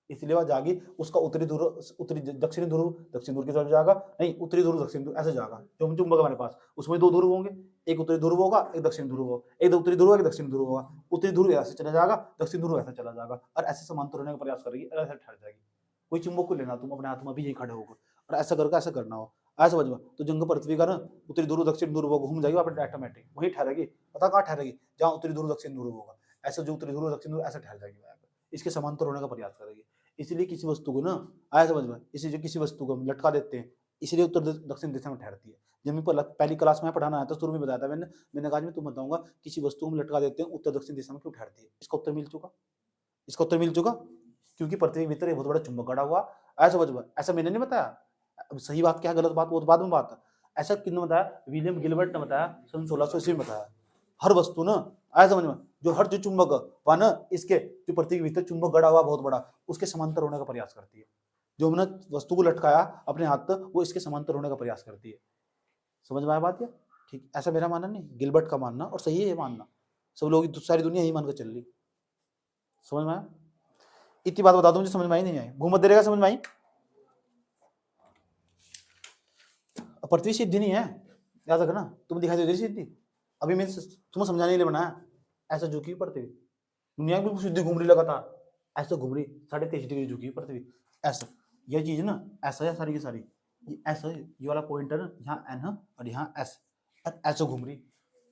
Speaker 1: इसलिए वह जागी, उसका उत्तरी दक्षिणी ध्रुव दक्षिण ध्रुव की तरफ जाएगा, नहीं उत्तरी ध्रुव दक्षिण ध्रुव ऐसे जाएगा। जो हम चुंबक हमारे पास उसमें दो ध्रुव होंगे, एक उत्तरी ध्रुव होगा एक दक्षिण ध्रुव होगा, एक उत्तरी ध्रुव एक दक्षिण ध्रुव होगा। उत्तरी ध्रुव ऐसे चला जाएगा, दक्षिण ध्रुव ऐसा चला जाएगा, और ऐसे समांतर होने का प्रयास करेगी और ऐसे ठहर जाएगी। कोई चुंबक को लेना तुम अपने हाथ में अभी यही खड़े होगा और ऐसा करके ऐसा करना हो, ऐसा समझ में, तो जंग पृथ्वी का ना उत्तरी ध्रुव दक्षिण ध्रुव घूम जाएगी अपने ऑटोमेटिक वहीं ठहरेगी। पता कहाँ ठहरेगी, जहाँ उत्तरी ध्रुव दक्षिण ध्रुव होगा, ऐसे जो उत्तरी ध्रुव दक्षिण ध्रुव ऐसे ठहर जाएगी, इसके समांतर होने का प्रयास करेगी। इसलिए किसी वस्तु को ना आया समझ में, इसलिए किसी वस्तु को हम लटका देते हैं, इसलिए उत्तर दक्षिण दिशा में ठहरती है। जब मैं पहली क्लास में पढ़ाना आया था, शुरू में बताया था मैंने कहा मैं तुम्हें बताऊंगा किसी वस्तु को हम लटका देते हैं उत्तर दक्षिण दिशा में क्यों ठहरती है। इसका उत्तर मिल चुका, क्योंकि पृथ्वी के भीतर एक बहुत बड़ा चुंबक गड़ा हुआ। ऐसा समझ में, ऐसा मैंने नहीं बताया, अब सही बात क्या गलत बात वो तो बाद में बात है। ऐसा किसने बताया, विलियम गिलबर्ट ने बताया, सन 1600 ईस्वी में बताया। हर वस्तु ना आया समझ में, जो हर जो चुंबक वह ना इसके जो पृथ्वी के भीतर चुंबक गड़ा हुआ बहुत बड़ा, उसके समांतर होने का प्रयास करती है। जो हमने वस्तु को लटकाया अपने हाथ तक, वो इसके समांतर होने का प्रयास करती है। समझ में आया बात क्या? ठीक, ऐसा मेरा मानना नहीं, गिलबर्ट का मानना, और सही है ये मानना, सब लोग सारी दुनिया यही मानकर चल रही। समझ में आया? इतनी बात बता दूं मुझे समझ में आई नहीं आई, भूमध्य रेखा समझ में आई? पृथ्वी सीधी नहीं है, याद रखना, तुम दिखाई दे रही सीधी, अभी मैं तुम्हें समझाने के लिए बनाया। ऐसा झुकी पृथ्वी, दुनिया बिल्कुल सीधी घूम रही लगातार, ऐसे घूम रही 23.5 डिग्री झुकी पृथ्वी ऐसा। ये चीज ना ऐसा है सारी की सारी, ये ऐसा है, ये वाला पॉइंट है ना, यहाँ एन है और यहाँ एस, ऐसे घूम रही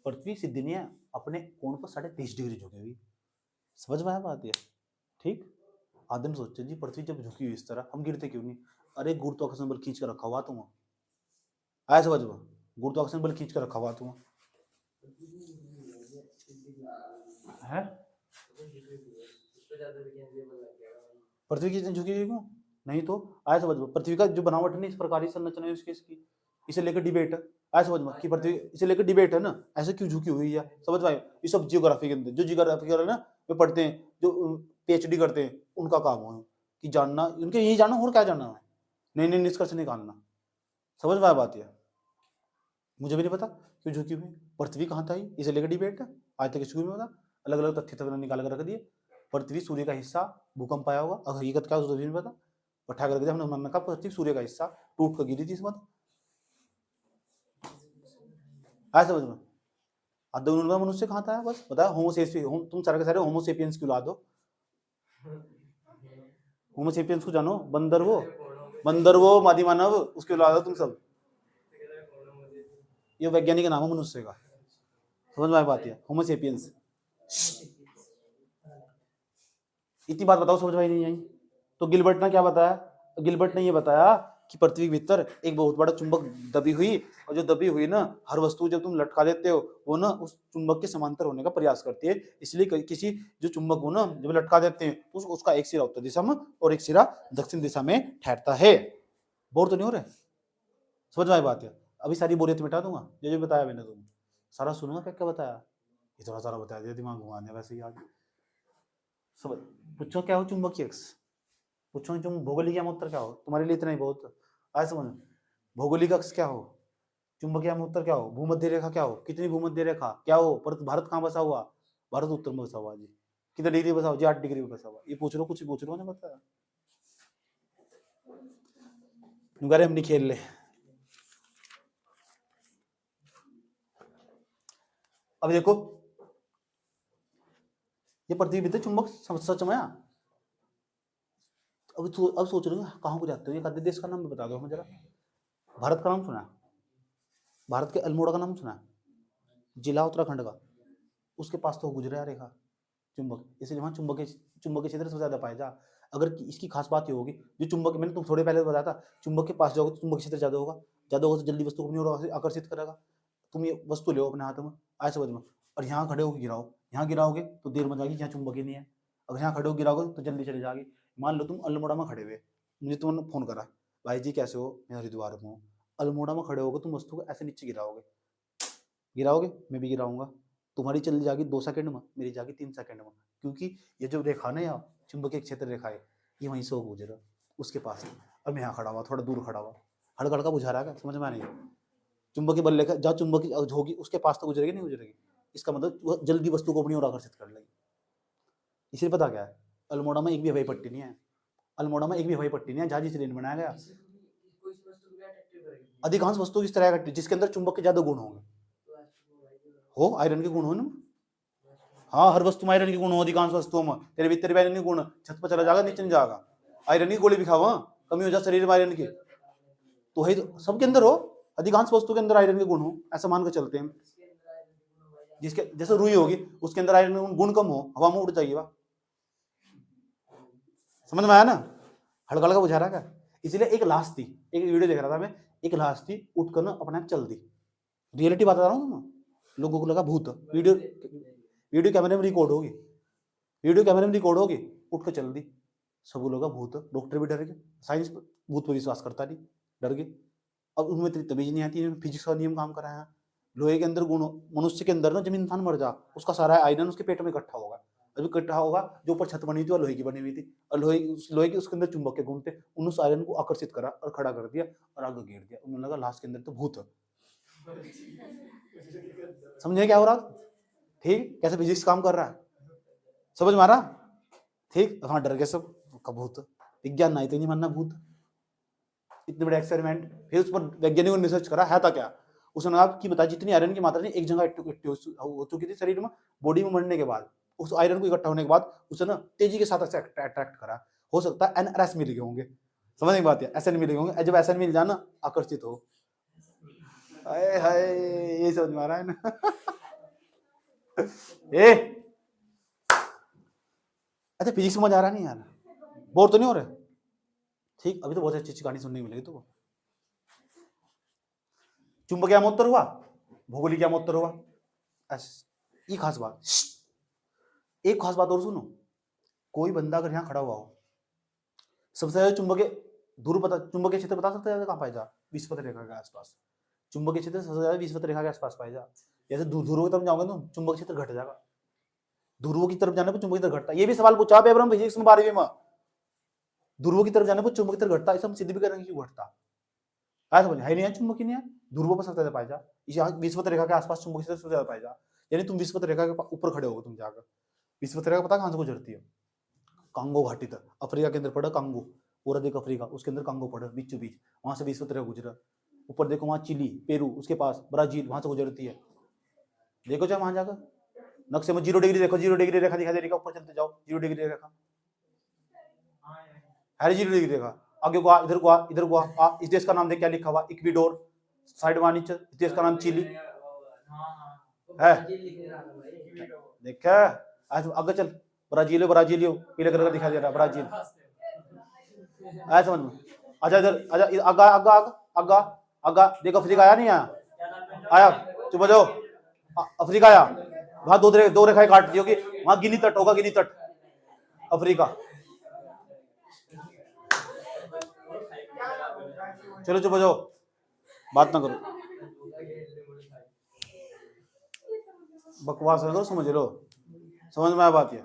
Speaker 1: पृथ्वी सीधी नहीं है, अपने कोण पर 23.5 डिग्री झुकी हुई। समझ में आया बात? ये ठीक। आदमी सोचते जी पृथ्वी जब झुकी हुई इस तरह हम गिरते क्यों नहीं? अरे गुरुत्वाकर्षण बल खींच कर रखा हुआ तुम, आया समझ में, गुरुत्वाकर्षण बल खींच कर रखा हुआ तुम है। पृथ्वी की झुकी हुई क्यों नहीं? तो आया समझ में, पृथ्वी का जो बनावट नहीं इस प्रकार ही संरचना है उसकी, इसकी इसे लेकर डिबेट है। आया समझ में कि पृथ्वी इसे लेकर डिबेट है ना, ऐसे क्यों झुकी हुई है। समझ में? ये सब जियोग्राफी के अंदर जो जियोग्राफी है ना, वे पढ़ते हैं, जो पीएचडी करते हैं उनका काम हो कि जानना, उनके यही जानना और क्या जानना है, नए नए निष्कर्ष निकालना। समझ में आया बात? है मुझे भी नहीं पता क्यों झुकी हुई पृथ्वी कहाँ था, इसे लेकर डिबेट है आज तक स्कूल में होता, अलग अलग तथ्य तक निकाल कर रख दिए। पृथ्वी सूर्य का हिस्सा, भूकंप आया होगा, और हकीकत क्या तो भी नहीं पता, उठा कर हमने मानना कहा पृथ्वी सूर्य का हिस्सा टूट कर गिरी थी इस बात। आया समझ में? अद्भुत मनुष्य कहाँ था, बस बताया होमोसेपियंस, तुम सारे के सारे होमोसेपियंस की औलाद हो। होमोसेपियंस को जानो, बंदर वो मादी मानव उसकी औलाद हो तुम सब। ये वैज्ञानिक नाम है मनुष्य का। समझ में बात है? होमोसेपियंस। इतनी बात बताओ समझ में नहीं आई? तो गिलबर्ट ने क्या बताया? गिलबर्ट ने ये बताया कि पृथ्वी के भीतर एक बहुत बड़ा चुंबक दबी हुई, और जो दबी हुई ना हर वस्तु जब तुम लटका देते हो वो ना उस चुंबक के समांतर होने का प्रयास करती है। इसलिए किसी जो चुंबक को ना जब लटका देते हैं तो उसका एक सिरा उत्तर दिशा में और एक सिरा दक्षिण दिशा में ठहरता है। बोर तो नहीं हो रहे? समझ में आई बात है? अभी सारी बोरियत मिटा दूंगा, जो बताया मैंने तुम सारा सुनूंगा, क्या क्या बताया, ये थोड़ा सारा बताया दिया, दिमाग घुमाने वैसे ही आगे। समझ पूछो क्या हो चुंबकीय अक्ष, पूछो तुम भौगोलिक उत्तर क्या हो, तुम्हारे लिए इतना ही बहुत। आज समझ, भौगोलिक अक्ष क्या हो, चुंबकीय उत्तर क्या हो, भूमध्य रेखा क्या हो, कितनी भूमध्य रेखा क्या हो, भारत कहाँ बसा हुआ, भारत उत्तर में बसा हुआ जी, कितने डिग्री बसा हुआ जी, 8 डिग्री में बसा हुआ। ये पूछ लो, कुछ पूछ लो ना बताया, हम नहीं खेल ले। अब देखो ये पृथ्वी भीतर चुंबक सच में, अब सोच रहे हो कहाँ को जाते हो, एक आधे देश का नाम भी बता दो हमें जरा। भारत का नाम सुना, भारत के अल्मोड़ा का नाम सुना, जिला उत्तराखंड का, उसके पास तो गुजरा रेखा चुंबक, इसलिए वहाँ चुंबक के क्षेत्र सबसे ज्यादा पाया जा। अगर इसकी खास बात ये होगी, जो चुंबक मैंने तुम थोड़े पहले बताया था, चुंबक के पास जाओगे तो चुंबक क्षेत्र ज्यादा होगा तो जल्दी वस्तु को अपनी आकर्षित करेगा। तुम ये वस्तु लो अपने हाथ में, आज समझ में, और यहाँ खड़े होकर गिराओ, यहाँ गिराओगे तो देर में जाएगी, यहाँ चुंबक ही नहीं है। अगर यहाँ खड़े होकर गिराओगे तो जल्दी चली जाएगी। मान लो तुम अल्मोड़ा में खड़े हुए, मुझे तुमने फोन करा, भाई जी कैसे हो, मैं हरिद्वार में हूँ। अल्मोड़ा में खड़े होगे तुम वस्तु को ऐसे नीचे गिराओगे, मैं भी गिराऊंगा, तुम्हारी चली जाएगी 2 सेकंड में, मेरी जाएगी 3 सेकंड में, क्योंकि ये जो रेखा ना या चुंबकीय क्षेत्र रेखा है ये वहीं से गुजरा उसके पास है, और मैं यहाँ खड़ा हुआ, थोड़ा दूर खड़ा हुआ, हड़का हड़का बुझा रहा है, समझ में आ रही है? चुंबकीय बल रेखा जहाँ चुंबकीय होगी उसके पास तो गुजरेगी नहीं गुजरेगी, इसका मतलब वह जल्दी वस्तु को अपनी ओर आकर्षित कर लेगी। इसलिए पता क्या है, अल्मोड़ा में एक भी हवाई पट्टी नहीं है, अल्मोड़ा में एक भी हवाई पट्टी नहीं है जहाँ जिस रेंज बनाया गया।
Speaker 2: कोई सी वस्तु को अट्रैक्टिव करेगी।
Speaker 1: अधिकांश वस्तु इस तरह का जिसके अंदर चुंबक के ज्यादा गुण होंगे, हो आयरन के गुण हो ना, हाँ हर वस्तु में आयरन के गुण हो, अधिकांश वस्तुओं में तेरे भीतर भी आयरन के गुण, छत पर चला जाएगा नीचे नहीं जाएगा, आयरन की गोली भी खावा, कमी हो जाए शरीर में आयरन की, तो है तो सबके अंदर हो, अधिकांश वस्तु के अंदर आयरन के गुण हो, ऐसा मान के चलते हैं। जिसके जैसे रुई होगी उसके अंदर आयरन के गुण कम हो, हवा में उड़ जाइए, वाह समझ में आया ना, हल्का हल्का बुझा रहा क्या। इसलिए एक लाश थी, एक वीडियो देख रहा था मैं, एक लाश थी उठकर ना अपने आप चल दी, रियलिटी बता रहा हूँ तुम, लोगों को लगा भूत, वीडियो कैमरे में रिकॉर्ड होगी, वीडियो कैमरे में रिकॉर्ड होगी, उठ कर चल दी, सब लोग भूत, डॉक्टर भी डर गए, साइंस भूत पर विश्वास करता नहीं, डर गए। अब उनमें इतनी तमीज नहीं आती, फिजिक्स का नियम काम कराया, लोहे के अंदर गुण, मनुष्य के अंदर ना जब इंसान मर जा उसका सारा आयरन उसके पेट में इकट्ठा होगा, अभी इकट्ठा होगा, जो ऊपर छत बनी थी और लोहे की बनी हुई थी, और लोहे के उसके अंदर चुंबक के गुण थे, उन्होंने उस आयरन को आकर्षित करा और खड़ा कर दिया और आगे घेर दिया, उन्होंने लगा लाश के अंदर तो भूत है। समझे क्या हो रहा, ठीक कैसे फिजिक्स काम कर रहा है, समझ में आ रहा, ठीक हाँ डर गए सब, भूत, विज्ञान नहीं तो नहीं मानना भूत, इतने बड़े एक्सपेरिमेंट, फिर उस पर वैज्ञानिकों ने रिसर्च करा है था क्या, उसने आपकी बताया जितनी आयरन की मात्रा थी एक जगह इकट्ठी हो चुकी थी शरीर में, बॉडी में मरने के बाद उस आयरन को इकट्ठा होने के बाद उसे ना तेजी के साथ अट्रैक्ट करा, हो सकता है एनआरएस मिल गए होंगे, समझ में बात है, एसएन मिल गए होंगे, जब एसएन मिल जाना आकर्षित हो, हाय हाय ये समझ में आ रहा है ना। ए अच्छा फिजिक्स समझ आ रहा नहीं यार, बोर तो नहीं हो रहे, ठीक अभी तो बहुत अच्छी अच्छी कहानी सुनने मिलेगी तो। चुंबक क्या उत्तर हुआ, भौगोलिक क्या उत्तर हुआ, ये खास बात, एक खास बात और सुनो, कोई बंदा अगर यहाँ खड़ा हुआ हो, सबसे ज्यादा चुंबकीय ध्रुव पता, चुंबकीय क्षेत्र बता सकते हैं कहाँ पाया जा, विषुवत रेखा के आसपास, चुंबकीय क्षेत्र सबसे ज्यादा विषुवत रेखा के आसपास पाया जा, जैसे ध्रुव की तरफ जाओगे तो चुंबकीय क्षेत्र घट जाएगा, ध्रुव की तरफ जाने पर चुंबकीय क्षेत्र घटता, ये भी सवाल पूछा पेपर में फिजिक्स में 12वीं में, ध्रुव की तरफ जाने पर चुंबकीय क्षेत्र घटता, इसे हम सिद्ध भी करेंगे क्यों घटता, समझ है नहीं है, चुंबकीय नहीं है, ध्रुव पर सबसे ज्यादा पाया जा, विषुवत रेखा के आसपास चुंबकीय क्षेत्र सबसे ज्यादा पाया जा, यानी तुम विषुवत रेखा के ऊपर खड़े हो तुम जाकर, विषुवत रेखा पता कहां से गुजरती है, कांगो घाटी तक, अफ्रीका के अंदर पड़ा कांगो, पूरा देखो अफ्रीका, उसके अंदर कांगो पड़ा बीचों बीच, वहां से विषुवत रेखा गुजरा, ऊपर देखो वहां चिली पेरू, उसके पास ब्राजील, वहां से गुजरती है, देखो चाहे वहां जाकर नक्शे में 0 डिग्री देखो, 0 डिग्री रेखा दिखाई दे रही है, ऊपर चलते जाओ 0 डिग्री रेखा है, 0 डिग्री रेखा, आगे को आ, इधर को आ, इधर को आ, इस देश का नाम देख क्या लिखा हुआ, इक्वाडोर, साइड में नीचे इस देश का नाम चिली है, देखा आज आगे चल, ब्राजीलियो ब्राजीलियो पीले कलर का दिखाई दे रहा है ब्राजील, आया समझ में, आजा इधर आजा, आगा आगा आगा आगा, देखो अफ्रीका आया नहीं आया, चुप हो जाओ, अफ्रीका आया, वहां दो रेखाएं काट दी होगी, वहां गिनी तट होगा, गिनी तट अफ्रीका, चलो चुप हो जाओ, बात ना करो, बकवास ना करो, समझ लो, समझ में आया बात, ये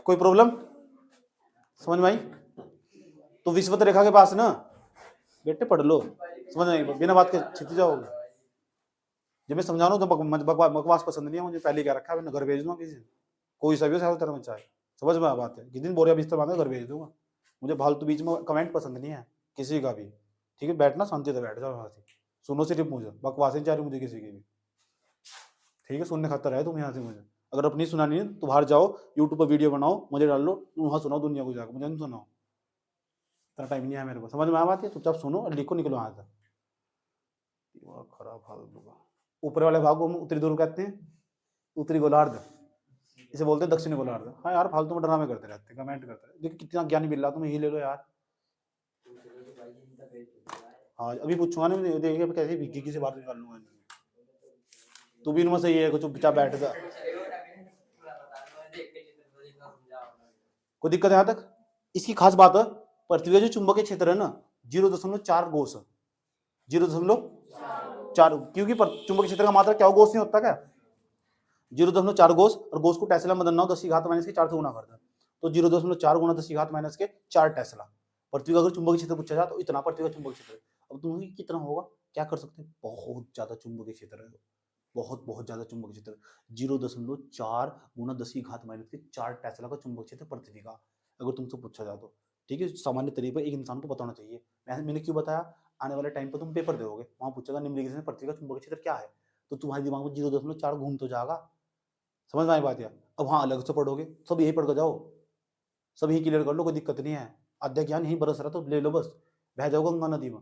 Speaker 1: कोई प्रॉब्लम समझ में आई, तो विषुवत रेखा के पास ना बेटे पढ़ लो, समझ में आई, बिना बात के छिप जाओगे, जब मैं समझा रहा हूँ तो बकवास पसंद नहीं है मुझे, पहले क्या रखा है, मैं घर भेज दूंगा किसी, कोई सा भी तरह में चाहे, समझ में आ बात है, जिस दिन बोरिया बिस्तर बांधा घर भेज दूंगा, मुझे फालतू बीच में कमेंट पसंद नहीं है किसी का भी, ठीक है, बैठना शांति से बैठ जाओ, यहाँ से सुनो सिर्फ मुझे, बकवास नहीं चाह रही मुझे किसी की भी, ठीक है, सुनने खातर है तुम यहाँ से, मुझे अगर अपनी सुनानी है तो बाहर जाओ, यूट्यूब पर वीडियो बनाओ, मुझे डाल लो, वहाँ सुनाओ दुनिया को जाकर, मुझे नहीं सुनाओ, इतना टाइम नहीं है मेरे को, समझ में आ बात है, चुपचाप सुनो और लिखो, निकलो यहाँ से, खराब फालतू का, ऊपर वाले भाग को उत्तरी ध्रुव कहते हैं, उत्तरी गोलार्ध, इसे बोलते हैं दक्षिणी गोलार्ध, हाँ यार फालतू में ड्रामे करते रहते हैं, कमेंट करते हैं, देखिए कितना ज्ञान मिल रहा तुम्हें, ही ले लो यार, हाँ अभी पूछूंगा ना, देखिए कैसे विक्की से बात निकाल लूंगा, तू भी इनमें से ये है, चुपचाप बैठ जा, कोई दिक्कत है यहाँ तक, इसकी खास बात है, पृथ्वी का जो चुंबकीय क्षेत्र है ना 0.4 कोस, 0.4 0.4, क्योंकि चुंबकीय क्षेत्र का मात्रा क्या हो, गोस नहीं होता क्या, 0.4 गोस, और गोस को टेस्ला में बदलना हो 10 की घात माइनस के 4 से गुना कर दो, तो 0.4 गुना 10 की घात माइनस के 4 टेस्ला। पृथ्वी का अगर चुंबकीय क्षेत्र पूछा जाए तो इतना पृथ्वी का चुंबकीय क्षेत्र। अब तुम कितना होगा, क्या कर सकते हैं, बहुत ज्यादा चुंबकीय क्षेत्र है, बहुत ज्यादा चुंबकीय क्षेत्र, 0.4 गुना 10 की घात माइनस के 4 टेस्ला का चुंबकीय क्षेत्र पृथ्वी का, अगर तुमसे पूछा जाए तो। ठीक है, सामान्य तरीके पर एक इंसान को बताना चाहिए। मैंने क्यों बताया, आने वाले टाइम पर तुम पेपर दोगे, वहां पूछेगा निम्नलिखित में पृथ्वी का चुंबकीय क्षेत्र क्या है, तो तुम्हारे दिमाग में 0.4 घूम तो जाएगा। समझ में आई बात यार। अब हाँ अलग से पढ़ोगे, सब यही पढ़ कर जाओ, सब यही क्लियर कर लो, कोई दिक्कत नहीं है। आद्या ज्ञान यही बरस रहा तो ले लो, बस बह जाओ गंगा नदी में।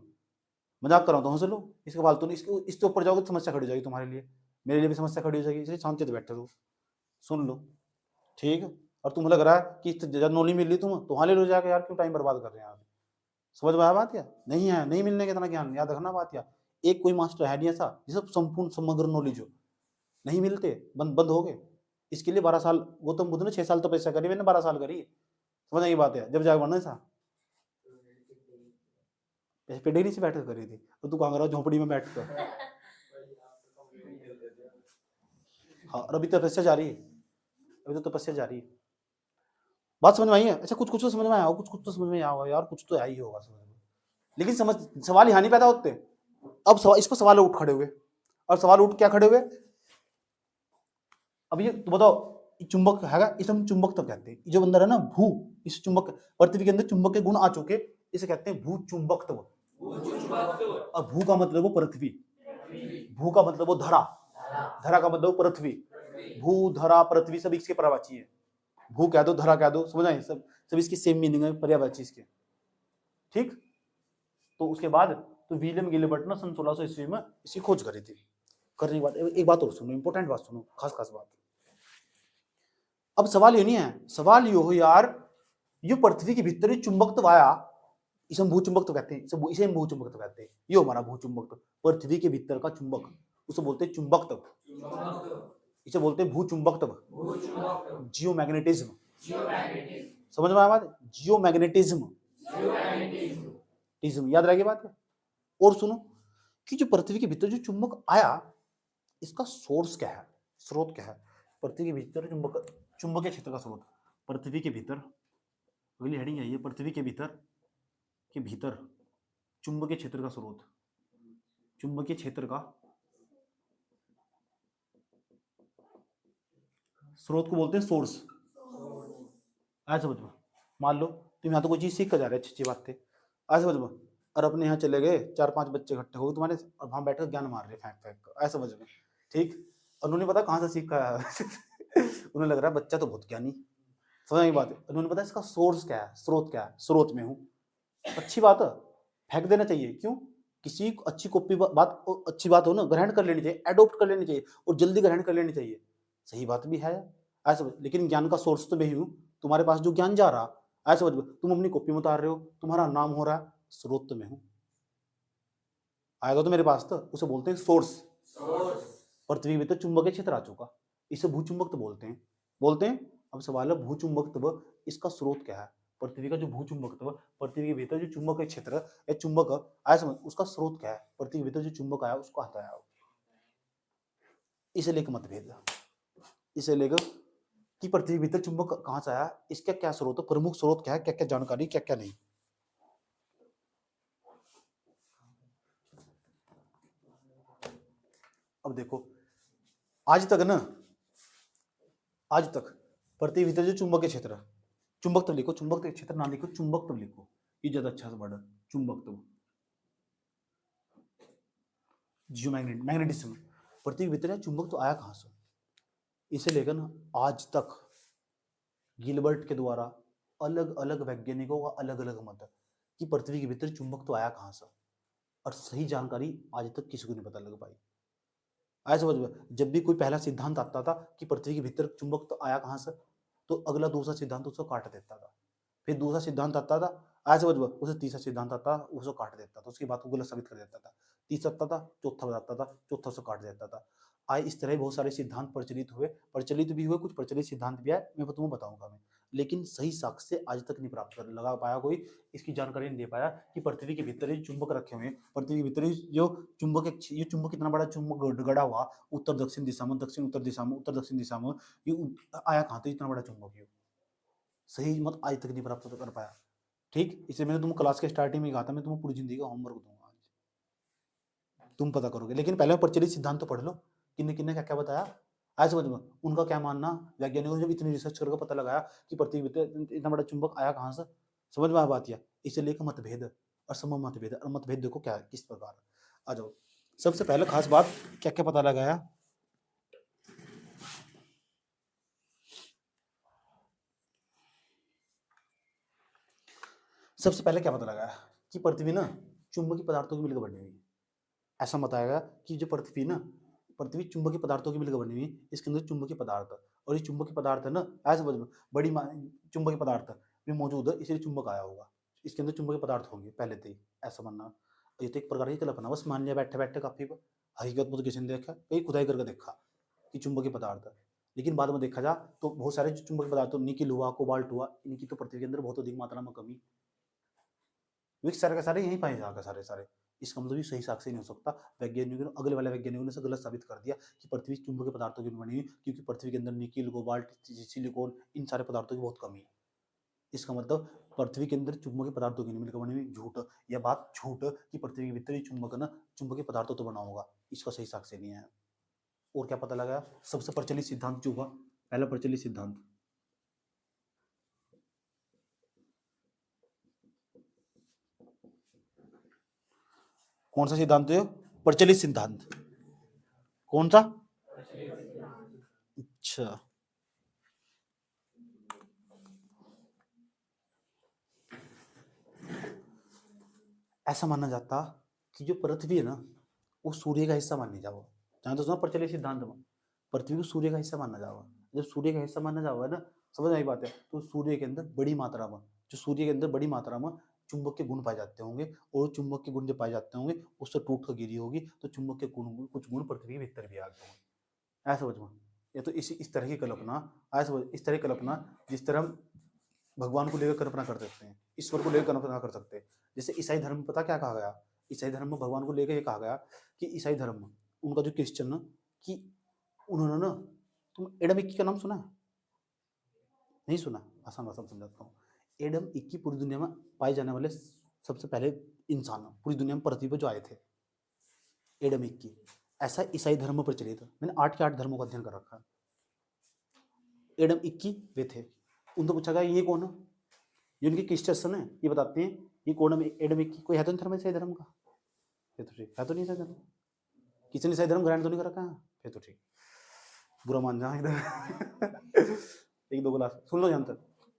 Speaker 1: मजाक कर रहा हूँ तो हंस लो, इसके फालतू नहीं, इसके ऊपर जाओगे तो समस्या खड़ी हो जाएगी तुम्हारे लिए, मेरे लिए भी समस्या खड़ी हो जाएगी, इसलिए शांति से बैठे रहो, सुन लो। ठीक है, और तुम्हें लग रहा है कि जब नौली मिल रही तुम तो वहां ले लो जाके, यार क्यों टाइम बर्बाद कर रहे हैं आप। समझ में आया बात या नहीं है, नहीं मिलने का इतना ज्ञान, याद रखना बात या। एक कोई मास्टर है नहीं ऐसा जिसे संपूर्ण समग्र नॉलेज हो, नहीं मिलते, बंद बंद हो गए। इसके लिए 12 साल गौतम बुद्ध ने 6 साल तपस्या करी, मैंने 12 साल करी। समझ आई बात है, जब जाके बनना ऐसा पेड़ नीचे बैठ कर करी थी, तो तू कहाँ झोपड़ी में बैठ कर। हाँ, और अभी तपस्या जारी है, अभी तो तपस्या जारी है। बात समझ में आई है? अच्छा कुछ कुछ तो समझ में आया होगा, कुछ तो समझ में आया होगा यार, कुछ तो आया ही होगा समझ में, लेकिन समझ सवाल यहाँ नहीं पैदा होते। अब सवाल, इस पर सवाल उठ खड़े हुए, और सवाल उठ क्या खड़े हुए, अब ये तो बताओ, चुंबक है, इसे हम चुंबक तो कहते हैं, जो अंदर है ना भू, इस चुंबक पृथ्वी के अंदर चुंबक के गुण आ चुके, इसे कहते हैं भू चुंबकत्व। और भू का मतलब वो पृथ्वी, भू का मतलब वो धरा, धरा का मतलब पृथ्वी, भू धरा पृथ्वी सब इसके पर्यायवाची है, भू कह दो धरा कह दो, समझ आए, सब इसकी सेम मीनिंग है, पर्यायवाची इसके। ठीक, तो उसके बाद तो विलियम गिलबर्ट ने सन 1600 ईस्वी में इसकी खोज करी थी। करने के बाद एक बात और सुनो, इंपॉर्टेंट बात सुनो, खास खास बात। अब सवाल ये नहीं है, सवाल ये हो यार, ये पृथ्वी के भीतर चुंबकत्व आया, इसे हम भूचुंबकत्व कहते हैं, इसे हम भूचुंबकत्व कहते हैं, ये हमारा भूचुंबकत्व, पृथ्वी के भीतर का चुंबक, उसे बोलते हैं चुंबकत्व, इसे बोलते हैं भूचुंबकत्व, जियोमैग्नेटिज्म। समझ में आया बात, जियोमैग्नेटिज्म, याद रहेगी बात है। और सुनो कि जो पृथ्वी के भीतर जो चुंबक आया, इसका सोर्स क्या है, स्रोत क्या है, पृथ्वी के भीतर चुंबकीय क्षेत्र का स्रोत, पृथ्वी के भीतर, अगली हेडिंग है ये, पृथ्वी के भीतर चुंबकीय क्षेत्र का स्रोत, चुंबकीय क्षेत्र का स्रोत को बोलते हैं सोर्स। आया समझ में, मान लो तुम यहाँ तो कोई चीज सीख कर जा रहे, अच्छी बात थे, आया समझ में, और अपने यहाँ चले गए 4-5 बच्चे इकट्ठे हो गए तुम्हारे, और वहां बैठकर ज्ञान मार रहे फेंक कर, आया समझ में। ठीक, और उन्होंने पता कहाँ से सीखा है उन्हें लग रहा है बच्चा तो बहुत ज्ञानी, समझ की बात है, उन्होंने पता इसका सोर्स क्या है, स्रोत क्या है, स्रोत में हूँ, अच्छी बात है, फेंक देना चाहिए, क्यों, किसी अच्छी कॉपी बात अच्छी बात हो ना, ग्रहण कर लेनी चाहिए, एडोप्ट कर लेनी चाहिए, और जल्दी ग्रहण कर लेनी चाहिए, सही बात भी है ऐसा। लेकिन ज्ञान का सोर्स तो मैं ही हूँ, तुम्हारे पास जो ज्ञान जा रहा, ऐसा समझ, तुम अपनी कॉपी में उतार रहे हो, तुम्हारा नाम हो रहा है, स्रोत तो मैं हूँ, आएगा तो मेरे पास, तो उसे बोलते हैं सोर्स। पृथ्वी में तो चुंबकीय क्षेत्र आ चुका, इसे भूचुंबकत्व बोलते हैं। अब सवाल है भूचुंबकत्व, इसका स्रोत क्या है, पृथ्वी का जो भूचुंबकत्व, पृथ्वी के भीतर जो चुंबकीय क्षेत्र या चुंबक आया समझ, उसका स्रोत क्या है, पृथ्वी के भीतर जो चुंबक आया उसको हटाया, इसे लेकर मतभेद, इसे लेकर कि पृथ्वी के भीतर चुंबक कहां से आया, इसका क्या स्रोत है, प्रमुख स्रोत क्या है, क्या क्या जानकारी, क्या क्या नहीं। अब देखो, आज तक पृथ्वी भीतर जो चुंबकीय क्षेत्र, चुंबकत्व लिखो, चुंबकीय क्षेत्र ना लिखो, चुंबकत्व लिखो, ये ज्यादा अच्छा से वर्ड, चुंबकत्व, मैग्नेटिज्म, पृथ्वी के भीतर चुंबक तो आया कहां से, इसे लेकर ना आज तक गिलबर्ट के द्वारा अलग अलग वैज्ञानिकों का अलग अलग मत है कि पृथ्वी के भीतर चुंबक तो आया कहां से, और सही जानकारी आज तक किसी को नहीं पता लग पाई। आया समझ में, जब भी कोई पहला सिद्धांत आता था कि पृथ्वी के भीतर चुंबक तो आया कहां से, तो अगला दूसरा सिद्धांत उसको काट देता था, फिर दूसरा सिद्धांत आता था, आया समझ में, उसे तीसरा सिद्धांत आता था, उसको काट देता था, उसकी बात को गलत साबित कर देता था, तीसरा आता था, चौथा बताता था, चौथा उसको काट देता था। आए इस तरह बहुत सारे सिद्धांत प्रचलित भी हुए, कुछ प्रचलित सिद्धांत भी आए, मैं तुम्हें बताऊंगा मैं। लेकिन सही साक्ष्य आज तक नहीं प्राप्त कर लगा पाया कोई, इसकी जानकारी नहीं दे पाया कि पृथ्वी के भीतर ही चुंबक रखे हुए हैं, पृथ्वी के भीतर ही जो ये चुंबक कितना बड़ा चुंबक गड़ा हुआ उत्तर दक्षिण दिशा में, दक्षिण उत्तर दिशा में, उत्तर दक्षिण दिशा में, ये आया कहाँ से इतना बड़ा चुंबक? ये सही मत आज तक नहीं प्राप्त कर पाया। ठीक, इसलिए मैंने तुम क्लास के स्टार्टिंग में कहा था मैं तुम्हें पूरी जिंदगी का होमवर्क दूंगा आज, तुम पता करोगे। लेकिन पहले प्रचलित सिद्धांत तो पढ़ लो, किन्ने किन्ने क्या क्या बताया आज समझ में। उनका क्या मानना, वैज्ञानिकों ने जब इतनी रिसर्च करके पता लगाया कि पृथ्वी पे इतना बड़ा चुंबक आया कहाँ से, समझ में आ बात यह। इसे लेकर मतभेद और समूह मतभेद, और मतभेद देखो क्या है किस प्रकार। आ जाओ, सबसे पहले खास बात क्या क्या पता लगाया। सबसे पहले क्या पता लगाया कि पृथ्वी ना चुंबकीय पदार्थों की मिलकर बनी हुई है। ऐसा बताया कि जो पृथ्वी चुंबकीय पदार्थों की मिलकर बनी हुई है, इसके अंदर चुंबकीय पदार्थ, और ये चुंबकीय पदार्थ है ना, ऐसे बड़ी चुंबकीय पदार्थ भी मौजूद है, इसलिए चुंबक आया होगा। इसके अंदर चुंबकीय पदार्थ होंगे पहले से ही, ऐसा मानना। ये तो एक प्रकार की कल्पना, बस मान लिया बैठे बैठे, काफी हकीकत में तो किसी ने देखा, कहीं खुदाई करके देखा कि चुंबकीय पदार्थ, लेकिन बाद में देखा जा तो बहुत सारे चुंबकीय पदार्थ, निकिल हुआ, कोबाल्ट हुआ, इनकी तो पृथ्वी के अंदर बहुत अधिक मात्रा में कमी, वे सारे के सारे यहीं पाए जाकर सारे सारे। इसका मतलब सही साक्ष्य नहीं हो सकता। वैज्ञानिकों ने, अगले वाले वैज्ञानिकों ने गलत साबित कर दिया कि पृथ्वी चुंबकीय पदार्थों की बनी हुई, क्योंकि पृथ्वी के अंदर निकिल, कोबाल्ट, सिलिकॉन, इन सारे पदार्थों की बहुत कमी है। इसका मतलब पृथ्वी के अंदर चुंबकीय पदार्थों की नहीं मिलकर बनी हुई, झूठ। यह बात झूठ कि पृथ्वी के भीतर ही चुंबक ना चुंबकीय पदार्थों तो बना होगा, इसका सही साक्ष्य नहीं है। और क्या पता लगा, सबसे प्रचलित सिद्धांत जो हुआ, पहला प्रचलित सिद्धांत, कौन सा सिद्धांत है? प्रचलित सिद्धांत। कौन सा? अच्छा, ऐसा माना जाता कि जो पृथ्वी है ना वो सूर्य का हिस्सा मानी जाओ। जहां तो सुना प्रचलित सिद्धांत में पृथ्वी को सूर्य का हिस्सा माना जाओगा। जब सूर्य का हिस्सा माना जाओगा ना, समझ आई बात है, तो सूर्य के अंदर बड़ी मात्रा में, जो सूर्य के अंदर बड़ी मात्रा में चुंबक के गुण पाए जाते होंगे, और चुंबक के गुण जब पाए जाते होंगे उससे टूट कर गिरी होगी, तो चुंबक के गुण, कुछ गुण पृथ्वी के भीतर भी आ गए होंगे। ऐसा समझ में। ये तो इस तरह की कल्पना, ऐसा इस तरह की कल्पना जिस तरह हम भगवान को लेकर कल्पना कर सकते हैं, ईश्वर को लेकर कल्पना कर सकते हैं। जैसे ईसाई धर्म में पता क्या कहा गया, ईसाई धर्म में भगवान को लेकर ये कहा गया कि ईसाई धर्म में उनका जो क्रिश्चियन ना, कि उन्होंने ना, तुम एडम इक्की का नाम सुना? नहीं सुना? आसान भाषा में समझाता हूँ। एडम इक्की पूरी दुनिया में पाए जाने वाले सबसे पहले इंसान पूरी दुनिया में पृथ्वी पर जो आए थे, एडम इक्की। ऐसा ईसाई धर्म में प्रचलित है। मैंने 8 के 8 धर्मों का अध्ययन कर रखा है। एडम इक्की वे थे। उनको पूछा गया ये कौन है, ये उनके क्रिश्चियन है, ये बताते हैं ये कौन है एडम इक्की। कोई है तो नहीं धर्म ईसाई धर्म का? फिर तो ठीक है, तो नहीं ईसाई धर्म, किसी ने ईसाई धर्म ग्रहण तो नहीं कर रखा है, फिर तो ठीक, बुरा मान जा इधर। एक दो क्लास सुन लो। जानते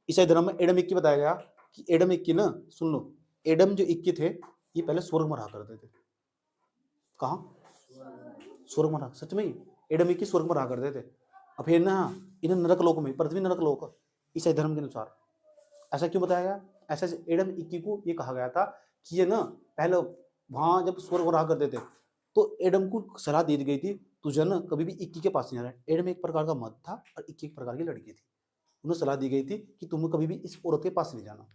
Speaker 1: ईसाई धर्म में एडम इक्की बताया गया कि एडम इक्की ना, सुन लो, एडम जो इक्की थे ये पहले स्वर्ग में रहा करते थे। कहाँ? स्वर्ग में रहा, सच में एडम इक्की स्वर्ग में रहा करते थे। अब फिर ना इन्हें नरक लोक में, पृथ्वी नरक लोक ईसाई धर्म के अनुसार। ऐसा क्यों बताया गया? ऐसा एडम इक्की को ये कहा गया था कि ये ना पहले वहां जब स्वर्ग में रहा करते थे तो एडम को सलाह दी गई थी, तुझे ना कभी भी इक्की के पास नहीं जाना। एडम एक प्रकार का मर्द था और इक्की एक प्रकार की लड़की थी। उन्हें सलाह दी गई थी कि तुम्हें कभी भी इस औरत के पास नहीं जाना,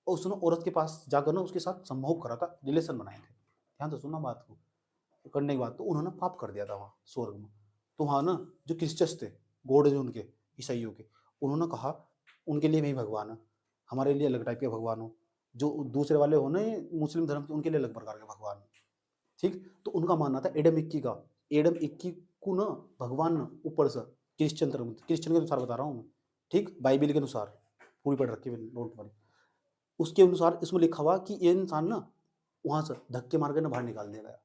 Speaker 1: और उसने औरत के पास जाकर ना उसके साथ संभोग करा था, रिलेशन बनाए थे। ध्यान से सुनना बात को। करने के बाद तो उन्होंने पाप कर दिया था वहाँ स्वर्ग में। तो वहाँ ना जो क्रिश्चियंस थे, गॉड जो उनके ईसाइयों के, उन्होंने कहा उनके लिए वही भगवान है, हमारे लिए अलग टाइप के भगवान हो। जो दूसरे वाले हो ना मुस्लिम धर्म के, उनके लिए अलग प्रकार के भगवान। ठीक, तो उनका मानना था एडम इक्की का, एडम इक्की को ना भगवान ना ऊपर से, क्रिश्चियन धर्म, क्रिश्चियन के अनुसार बता रहा हूँ मैं, ठीक, बाइबिल के अनुसार, पूरी पढ़ रखी है नोट वाली, उसके अनुसार इसमें लिखा हुआ कि ये इंसान ना वहां से धक्के मार के ना बाहर निकाल दिया गया।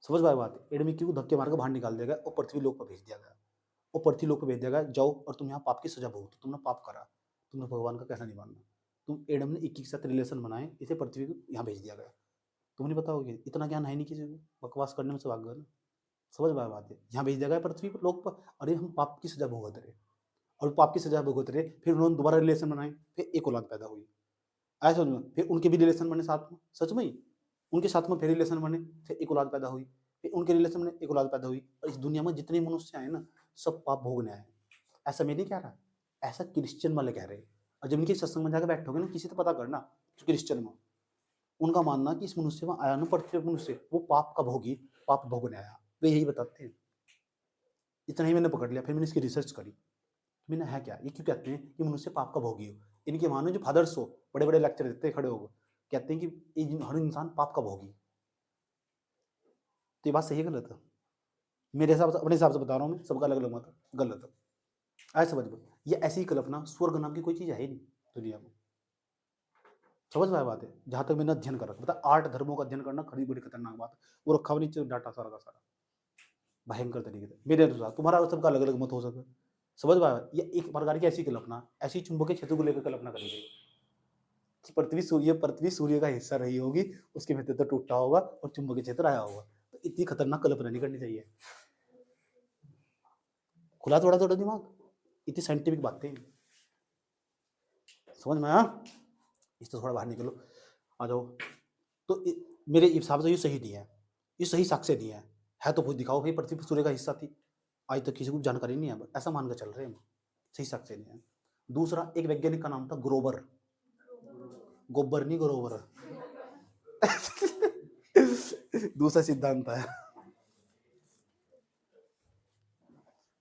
Speaker 1: समझ पाए बात? एडम इक्की को धक्के मार के बाहर निकाल दिया गया और पृथ्वी लोक पर भेज दिया गया। और पृथ्वी लोक पर भेज दिया गया, जाओ और तुम यहाँ पाप की सजा भुगतो, तुमने पाप करा, तुमने भगवान का कहना नहीं मानना। तुम एडम ने इक्की के साथ रिलेशन बनाए, इसे पृथ्वी को यहाँ भेज दिया गया। तुम्हें नहीं पता होगी, इतना ज्ञान है नहीं किसी को, बकवास करने में से भाग गए ना। समझ पाए बात है? यहाँ भेज दिया गया पृथ्वी पर लोक पर, अरे हम पाप की सजा भुगत रहे, और पाप की सजा भुगत रहे, फिर उन्होंने दोबारा रिलेशन बनाए, फिर एक औलाद पैदा हुई। आया समझ में? फिर उनके भी रिलेशन बने साथ में, सच में ही उनके साथ में फिर रिलेशन बने, फिर एक औलाद पैदा हुई, फिर उनके रिलेशन में एक औलाद पैदा हुई। और इस दुनिया में जितने मनुष्य आए ना, सब पाप भोगने आए। ऐसा मैं नहीं कह रहा, ऐसा क्रिश्चियन वाले कह रहे हैं। और जब इनके सत्संग में जाकर बैठोगे ना, किसी तो पता करना जो क्रिश्चियन में, उनका मानना कि इस मनुष्य में आया ना, पृथ्वी मनुष्य वो पाप का भोगी, पाप भोगने आया, वे यही बताते हैं। इतना ही मैंने पकड़ लिया। फिर मैंने इसकी रिसर्च करी, मैंने है क्या, ये क्यों कहते हैं कि मनुष्य पाप का भोगी हो। इनके मानो जो फादर्स हो, बड़े बड़े लेक्चर देते हैं खड़े होकर, कहते हैं कि हर इंसान पाप का भोगी। तो ये बात सही है गलत है? मेरे हिसाब से, अपने हिसाब से बता रहा हूँ मैं, सबका अलग अलग मत है, गलत है। ऐसे समझ लो, ये ऐसी कल्पना, स्वर्ग नाम की कोई चीज़ है ही नहीं दुनिया में। समझ में बात है? जहाँ तक मैंने अध्ययन कर रखा, बता 8 धर्मों का अध्ययन करना खड़ी बड़ी खतरनाक बात है। वो रखा हुआ नीचे डाटा सारा का सारा भयंकर तरीके से। मेरे अनुसार तुम्हारा सबका अलग अलग मत हो सकता है। समझ में आया? ये एक प्रकार की ऐसी कल्पना, ऐसी चुंबकीय क्षेत्र को लेकर कल्पना करी गई कि पृथ्वी सूर्य का हिस्सा रही होगी, उसके भीतर तो टूटा होगा और चुंबकीय क्षेत्र आया होगा। तो इतनी खतरनाक कल्पना नहीं करनी चाहिए। खुला थोड़ा थोड़ा दिमाग, इतनी साइंटिफिक बातें समझ में आया? इस तो थोड़ा बाहर निकलो, आ जाओ। तो मेरे हिसाब से ये सही नहीं है, ये सही साक्ष्य नहीं है तो खुद दिखाओ भाई पृथ्वी सूर्य का हिस्सा थी। आज तक किसी को जानकारी नहीं है, ऐसा मान कर चल रहे हैं, सही साक्ष्य नहीं है। दूसरा, एक वैज्ञानिक का नाम था ग्रोवर, गोबर नहीं ग्रोवर दूसरा सिद्धांत है।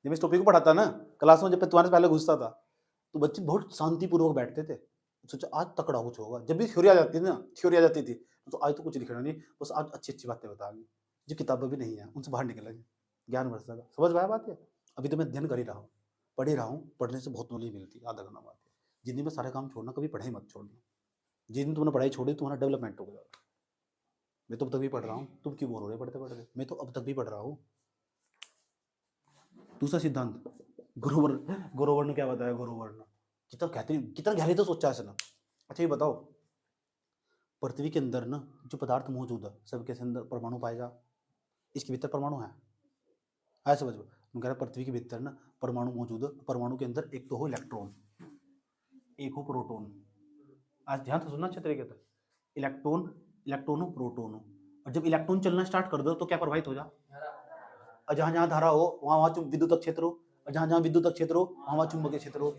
Speaker 1: जब इस टॉपिक को पढ़ाता ना क्लास में, जब तुम्हारे से पहले घुसता था तो बच्चे बहुत शांतिपूर्वक बैठते थे, सोचा आज तकड़ा कुछ होगा। जब भी थ्योरी आ जाती थी तो आज तो कुछ लिखना नहीं, बस आज अच्छी अच्छी बातें बताएंगे, जो किताबें भी नहीं है उनसे बाहर निकलेंगे, ज्ञान बढ़ सकेगा। समझ में आया बात है? अभी तो मैं अध्ययन कर ही रहा हूँ, पढ़ ही रहा हूँ। पढ़ने से बहुत नॉलेज मिलती है, आधा घंटा बात है। जिंदगी में सारे काम छोड़ना, कभी पढ़ाई मत छोड़ना। जिस दिन तुमने पढ़ाई छोड़ी तुम्हारा डेवलपमेंट हो जाएगा। मैं तो अब तक भी पढ़ रहा हूँ, तुम क्यों बोल रहे हो पढ़ते पढ़ते? मैं तो अब तक भी पढ़ रहा हूँ। दूसरा सिद्धांत गुरुवर ने क्या बताया? गुरुवर ने कितना गहरे तो सोचा है ना। अच्छा ये बताओ, पृथ्वी के अंदर ना जो पदार्थ मौजूद है सबके अंदर परमाणु पाएगा, इसके भीतर परमाणु है? ऐसे समझ लो, कह रहा पृथ्वी के भीतर ना परमाणु मौजूद है। परमाणु के अंदर एक तो हो इलेक्ट्रॉन, एक हो प्रोटॉन। आज ध्यान से सुनना अच्छे तरीके से, इलेक्ट्रॉन हो, प्रोटॉन हो। और जब इलेक्ट्रॉन चलना स्टार्ट कर दो तो क्या प्रभावित हो जा, और जहां जहां धारा हो वहां वहां विद्युत क्षेत्र हो, और जहां जहां विद्युत क्षेत्र हो वहां वहां चुंबकीय क्षेत्र हो।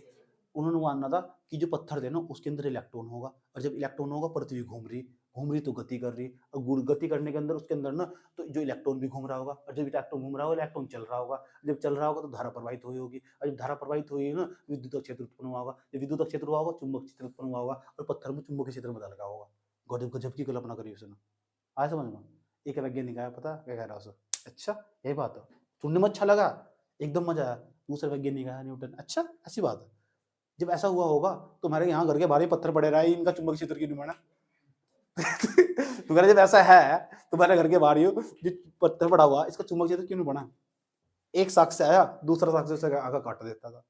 Speaker 1: उन्होंने मानना था कि जो पत्थर थे ना उसके अंदर इलेक्ट्रॉन होगा, और जब इलेक्ट्रॉन होगा पृथ्वी घूम रही तो गति कर रही, और गति करने के अंदर उसके अंदर ना तो जो इलेक्ट्रॉन भी घूम रहा होगा, और जब इलेक्ट्रॉन घूम रहा होगा इलेक्ट्रॉन चल रहा होगा, जब चल रहा होगा तो धारा प्रवाहित हुई होगी, और जब धारा प्रवाहित हुई ना विद्युत क्षेत्र उत्पन्न हुआ होगा, जब विद्युत क्षेत्र हुआ होगा चुंबक क्षेत्र उत्पन्न हुआ होगा, और पत्थर में चुंबकीय क्षेत्र बदल गया होगा। गजब की कल्पना करी उसने। आया समझ में? एक वैज्ञानिक आया, पता क्या कह रहा है? अच्छा यही बात है, सुनने में अच्छा लगा, एकदम मजा आया। दूसरा वैज्ञानिक आया न्यूटन, अच्छा ऐसी बात है। जब ऐसा हुआ होगा तो हमारे यहाँ घर के बाहर ही पत्थर पड़े रहा है, इनका चुंबक क्षेत्र क्यों नहीं बना? तुम्हारा जब ऐसा है, तुम्हारे घर के बाहर ही जो पत्थर पड़ा हुआ इसका चुंबक क्षेत्र क्यों नहीं बना? एक साक्ष्य आया, दूसरा साक्ष्य से आगा काट देता था।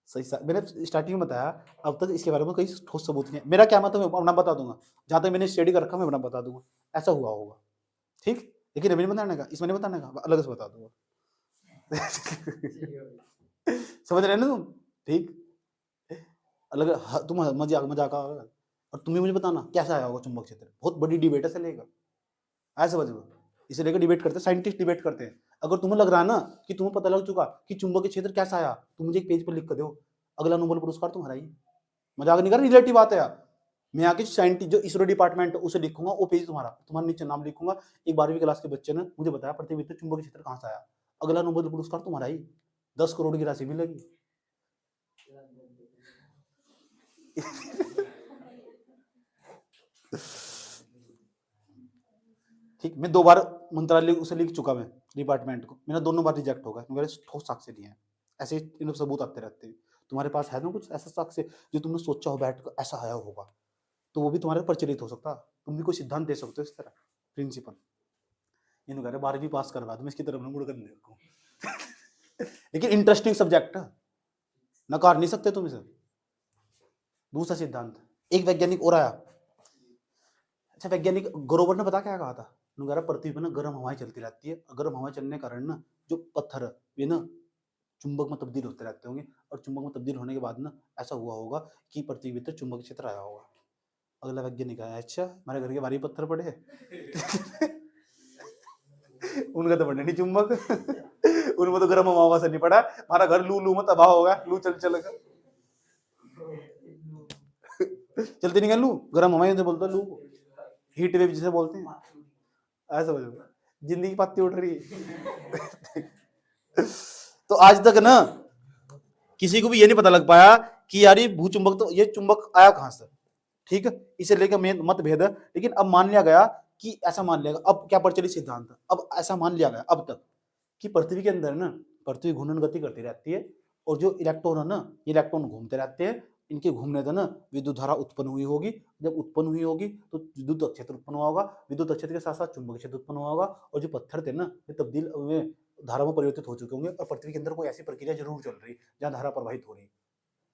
Speaker 1: सही मैंने स्टार्टिंग में बताया, अब तक इसके बारे में कोई ठोस सबूत नहीं है। मेरा क्या मतलब मैं अपना बता दूंगा, जहां तक मैंने स्टडी कर रखा मैं अपना बता दूंगा, ऐसा हुआ होगा, ठीक। लेकिन अभी नहीं बताने का, इसमें नहीं बताने का, अलग से बता दूंगा। समझ रहे ना तुम? ठीक, अलग तुम मजाक और तुम्हें मुझे बताना कैसा आया होगा चुंबक क्षेत्र। बहुत बड़ी डिबेट है, लेकर ऐसे समझ लो, इसे लेकर डिबेट करते हैं, साइंटिस्ट डिबेट करते हैं। अगर तुम्हें लग रहा है ना कि तुम्हें पता लग चुका कि चुंबकीय क्षेत्र कैसा आया, तो मुझे एक पेज पर लिख कर दो, अगला नोबेल पुरस्कार तुम्हारा ही। मजाक नहीं कर, रिलेटिव बात है यार। मैं आके साइंटिस्ट जो इसरो डिपार्टमेंट उसे लिखूंगा, वो पेज तुम्हारा नीचे नाम लिखूंगा, एक 12वीं क्लास के बच्चे ने मुझे बताया पृथ्वी पर चुंबकीय क्षेत्र कहां से आया, अगला नोबेल पुरस्कार तुम्हारा ही, 10 करोड़ की राशि मिलेगी। ठीक, मैं 2 बार मंत्रालय उसे लिख चुका, मैं डिपार्टमेंट को, मेरा दोनों बार रिजेक्ट होगा, मेरे ठोस साक्ष्य नहीं है। ऐसे इन सबूत आते रहते हैं। तुम्हारे पास है ना कुछ ऐसा साक्ष्य जो तुमने सोचा हो बैठ कर ऐसा आया होगा, तो वो भी तुम्हारे प्रचलित हो सकता, तुम भी कोई सिद्धांत दे सकते हो इस तरह, प्रिंसिपल। इन कह रहे 12वीं पास करवा दो, मैं इसकी तरफ मुड़ कर नहीं देखूं। लेकिन इंटरेस्टिंग सब्जेक्ट है, नकार नहीं सकते तुम इसे। दूसरा सिद्धांत, एक वैज्ञानिक और आया। अच्छा, वैज्ञानिक ग्रोवर ने पता क्या कहा था? उन्होंने कहा पृथ्वी पर ना गर्म हवाएं चलती रहती है, गर्म हवाएं चलने के कारण ना जो पत्थर ये ना चुंबक में तब्दील होते रहते होंगे, और चुंबक में तब्दील होने के बाद ना ऐसा हुआ होगा कि पृथ्वी भीतर चुंबक क्षेत्र आया होगा। अगला वैज्ञानिक आया, अच्छा हमारे घर के बाहर ही पत्थर पड़े उनका तो पड़े नहीं चुंबक उनमें तो गर्म हवा से नहीं पड़ा, हमारा घर लू में तबाह होगा, लू चल चलती निकल लू, गर्म हवाई से बोलता लू, हीट वेव जिसे बोलते हैं, ऐसा समझो, जिंदगी पत्ती उड़ रही है। तो आज तक ना किसी को भी ये नहीं पता लग पाया कि यार ये भूचुंबक, तो ये चुंबक आया कहां से, ठीक है, इसे लेकर मतभेद है। लेकिन अब मान लिया गया कि ऐसा मान लिया गया, अब क्या प्रचलित सिद्धांत है, अब ऐसा मान लिया गया अब तक कि पृथ्वी के अंदर ना, पृथ्वी घूर्णन गति करती रहती है, और जो इलेक्ट्रॉन है ना, ये इलेक्ट्रॉन घूमते रहते हैं, इनके घूमने से ना विद्युत धारा उत्पन्न हुई होगी, जब उत्पन्न हुई होगी तो विद्युत क्षेत्र उत्पन्न हुआ होगा, विद्युत क्षेत्र के साथ साथ चुंबकीय क्षेत्र उत्पन्न हुआ होगा, और जो पत्थर थे ना ये तब्दील में धारा में परिवर्तित हो चुके होंगे, और पृथ्वी के अंदर कोई ऐसी प्रक्रिया जरूर चल रही जहां धारा प्रवाहित हो रही है।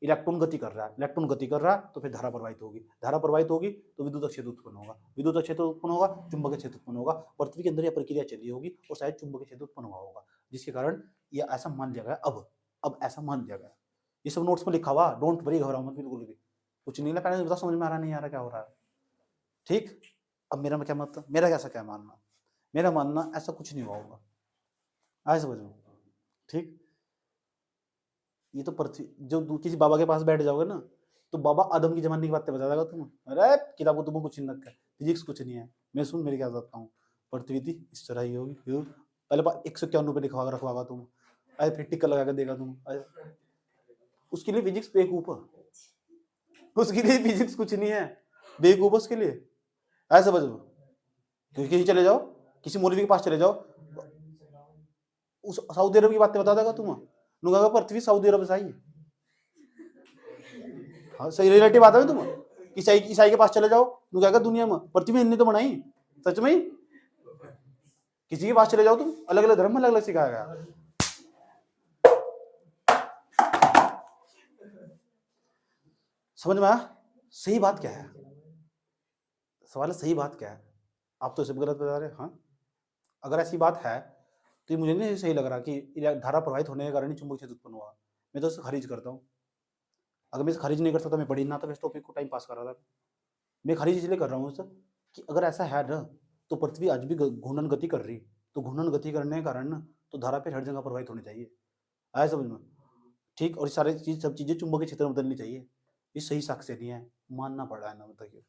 Speaker 1: इलेक्ट्रॉन गति कर रहा है, इलेक्ट्रॉन गति कर रहा है तो फिर धारा प्रवाहित होगी, धारा प्रवाहित होगी तो विद्युत क्षेत्र उत्पन्न होगा, विद्युत क्षेत्र उत्पन्न होगा, चुंबकीय क्षेत्र उत्पन्न होगा, पृथ्वी के अंदर यह प्रक्रिया चली होगी और शायद चुंबकीय क्षेत्र उत्पन्न हुआ होगा, जिसके कारण यह ऐसा मान लिया गया। अब ऐसा मान लिया गया, ये सब नोट्स में लिखा हुआ, डोंट वरी, घबराओ मत बिल्कुल भी, कुछ नहीं पहले बता, समझ में आ रहा नहीं आ रहा क्या हो रहा है, ठीक। अब मेरा क्या मतलब, मेरा कैसा क्या मानना, मेरा मानना ऐसा कुछ नहीं हुआ होगा, आज समझो, ठीक। ये तो पृथ्वी, जो किसी बाबा के पास बैठ जाओगे ना तो बाबा आदम की जमाने की बातें बता देगा तुम्हें, अरे किताब को तुमको कुछ नहीं रखा, फिजिक्स कुछ नहीं है, मैं सुन मेरी क्या बताता हूँ, पृथ्वी थी इस तरह ही होगी, पहले 151 लिखवा रखवागा तुम, अरे फिर टिक्का लगा कर देगा तुम, उसके लिए फिजिक्स बेवकूफ है, उसके लिए फिजिक्स कुछ नहीं है, बेवकूफ उसके लिए, ऐसा समझ लो। कहीं चले जाओ, किसी मौलवी के पास चले जाओ, उस सऊदी अरब की बातें बता देगा तुम्हें, नुगा पृथ्वी सऊदी अरब से आई है, हाँ सही रिलेटिव आता है तुम्हें, ईसाई के पास चले जाओ, नुगा दुनिया में पृथ्वी इनने तो बनाई, सच में ही किसी के पास चले जाओ तुम, अलग अलग धर्म में अलग अलग सिखाया गया। समझ में आया सही बात क्या है, सवाल है सही बात क्या है, आप तो सब गलत बता रहे हैं। हाँ अगर ऐसी बात है तो ये मुझे नहीं सही लग रहा कि धारा प्रवाहित होने के कारण ही चुंबकीय क्षेत्र उत्पन्न हुआ, मैं तो खारिज करता हूँ। अगर मैं खारिज नहीं करता तो मैं पढ़ी ना था, इस टॉपिक को टाइम पास कर रहा था, मैं खारिज इसलिए कर रहा हूँ सर कि अगर ऐसा है ना तो पृथ्वी आज भी घूर्णन गति कर रही, तो घूर्णन गति करने के कारण ना तो धारा पे हर जगह प्रवाहित होनी चाहिए, आया समझ में, ठीक। और सारी चीज सब चीजें चुंबकीय क्षेत्र में बदलनी चाहिए, ये सही साक्ष्य नहीं है, मानना पड़ रहा है ना, मतलब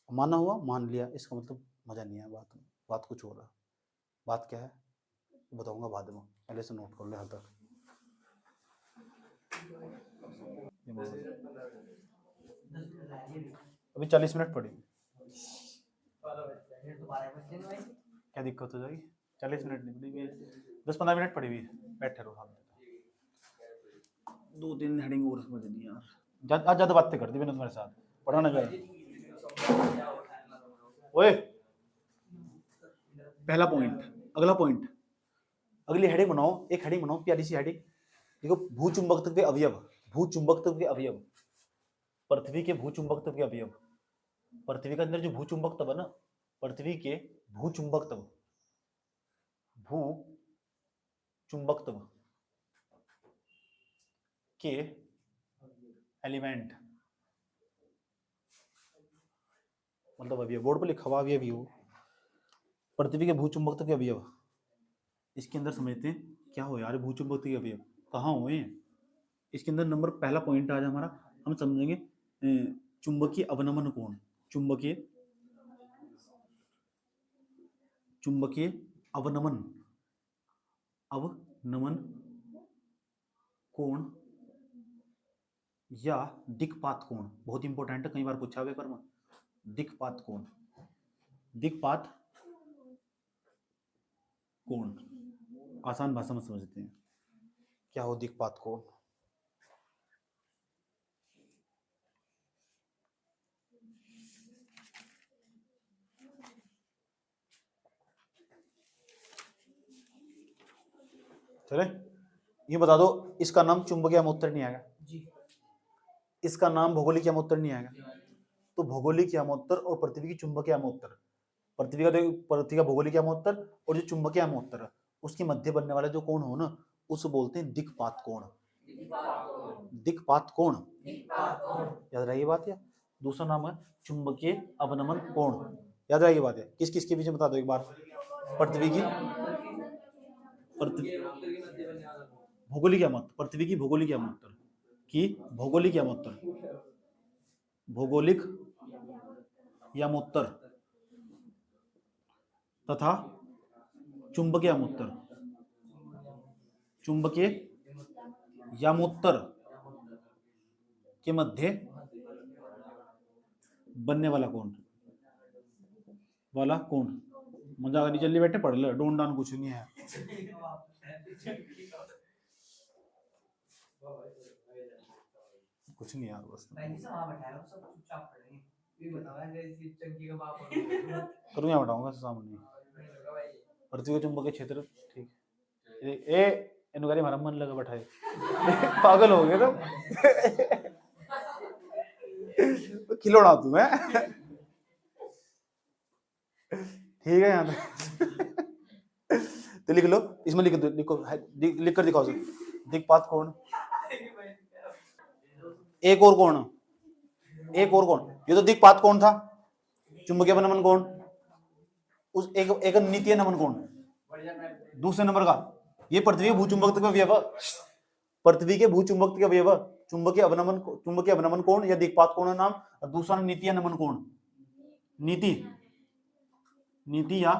Speaker 1: माना हुआ मान लिया, इसका मतलब मजा नहीं है, बात कुछ हो रहा, बात क्या है बताऊंगा बाद में, पहले से नोट कर ले हाल तक। अभी 40 मिनट पड़ी, क्या दिक्कत हो जाएगी, 40 मिनट नहीं, 10-15 मिनट पड़ी हुई, बैठे रहो, 2-3 हेडिंग और समझ नहीं यार, आज ज्यादा बातें करती मैंने तुम्हारे साथ, पढ़ाना चाहिए। ओए पहला पॉइंट, अगला पॉइंट, अगली हेडिंग बनाओ, एक हेडिंग बनाओ प्यारी सी हेडिंग, देखो भूचुंबकत्व के अवयव, भूचुंबकत्व के अवयव, पृथ्वी के भूचुंबकत्व के अवयव, पृथ्वी के अंदर जो भूचुंबकत्व है ना, पृथ्वी के भूचुंबकत्व, भूचुंबकत्व के एलिमेंट, मतलब अवयव, बोर्ड पर लिखा हुआ अवयव, पृथ्वी के भूचुंबकत्व के अवयव, इसके अंदर समझते हैं क्या हो यार, भूचुंबकत्व के अवयव कहाँ हुए हैं, इसके अंदर नंबर पहला पॉइंट आज हमारा, हम समझेंगे चुंबकीय अवनमन कोण, चुंबकीय अवनमन कोण या दिक्पात कोण, बहुत इंपॉर्टेंट है, कई बार पूछा हुआ पेपर में, दिक्पात कोण, दिक्पात कोण, आसान भाषा में समझते हैं क्या हो दिक्पात कोण। चले ये बता दो, इसका नाम चुंबकीय अमोत्तर नहीं आएगा जी, इसका नाम भौगोलिक अमोत्तर नहीं आएगा, तो भौगोलिक अमोत्तर और पृथ्वी की चुंबकीय अमोत्तर, पृथ्वी का भौगोलिक अमोत्तर और जो चुंबकीय अमोत्तर है उसके मध्य बनने वाला जो कोण हो ना, उसे बोलते हैं दिक्पात कोण, दिक्पात कोण, याद रहिए बात है। दूसरा नाम है चुंबकीय अवनमन कोण, याद रहिए बात है। किस किस के पीछे बता दो एक बार, पृथ्वी की भौगोलिक अमोत्तर, पृथ्वी की भौगोलिक अमोत्तर की भौगोलिक अमोत्तर, भौगोलिक यामोत्तर तथा चुंबकीय यामोत्तर, चुंबकीय यामोत्तर के मध्य बनने वाला कोण, मजा नहीं जल्दी बैठे पढ़ ले, डोन डान कुछ नहीं है। कुछ नहीं यार, बस करूँ या बताऊंगा सामने पृथ्वी के चुंबकीय क्षेत्र, ठीक ए इनकारी हमारा मन लगा बैठाए पागल हो गए तो खिलौना तू है। ठीक है, यहाँ तो लिख लो, इसमें लिख दो, लिख कर दिखाओ सर। दिक्पात कोण, एक और कोण, ये तो दिक्पात कोण था, चुंबकीय नमन कोण, उस एक नीतीय नमन कोण दूसरे नंबर का, ये पृथ्वी के भूचुंबकत्व का अवयव, पृथ्वी के भूचुंबकत्व का अवयव चुंबकीय अवनमन कोण या दिक्पात कोण नाम, और दूसरा नीतीय नमन कोण, नीति या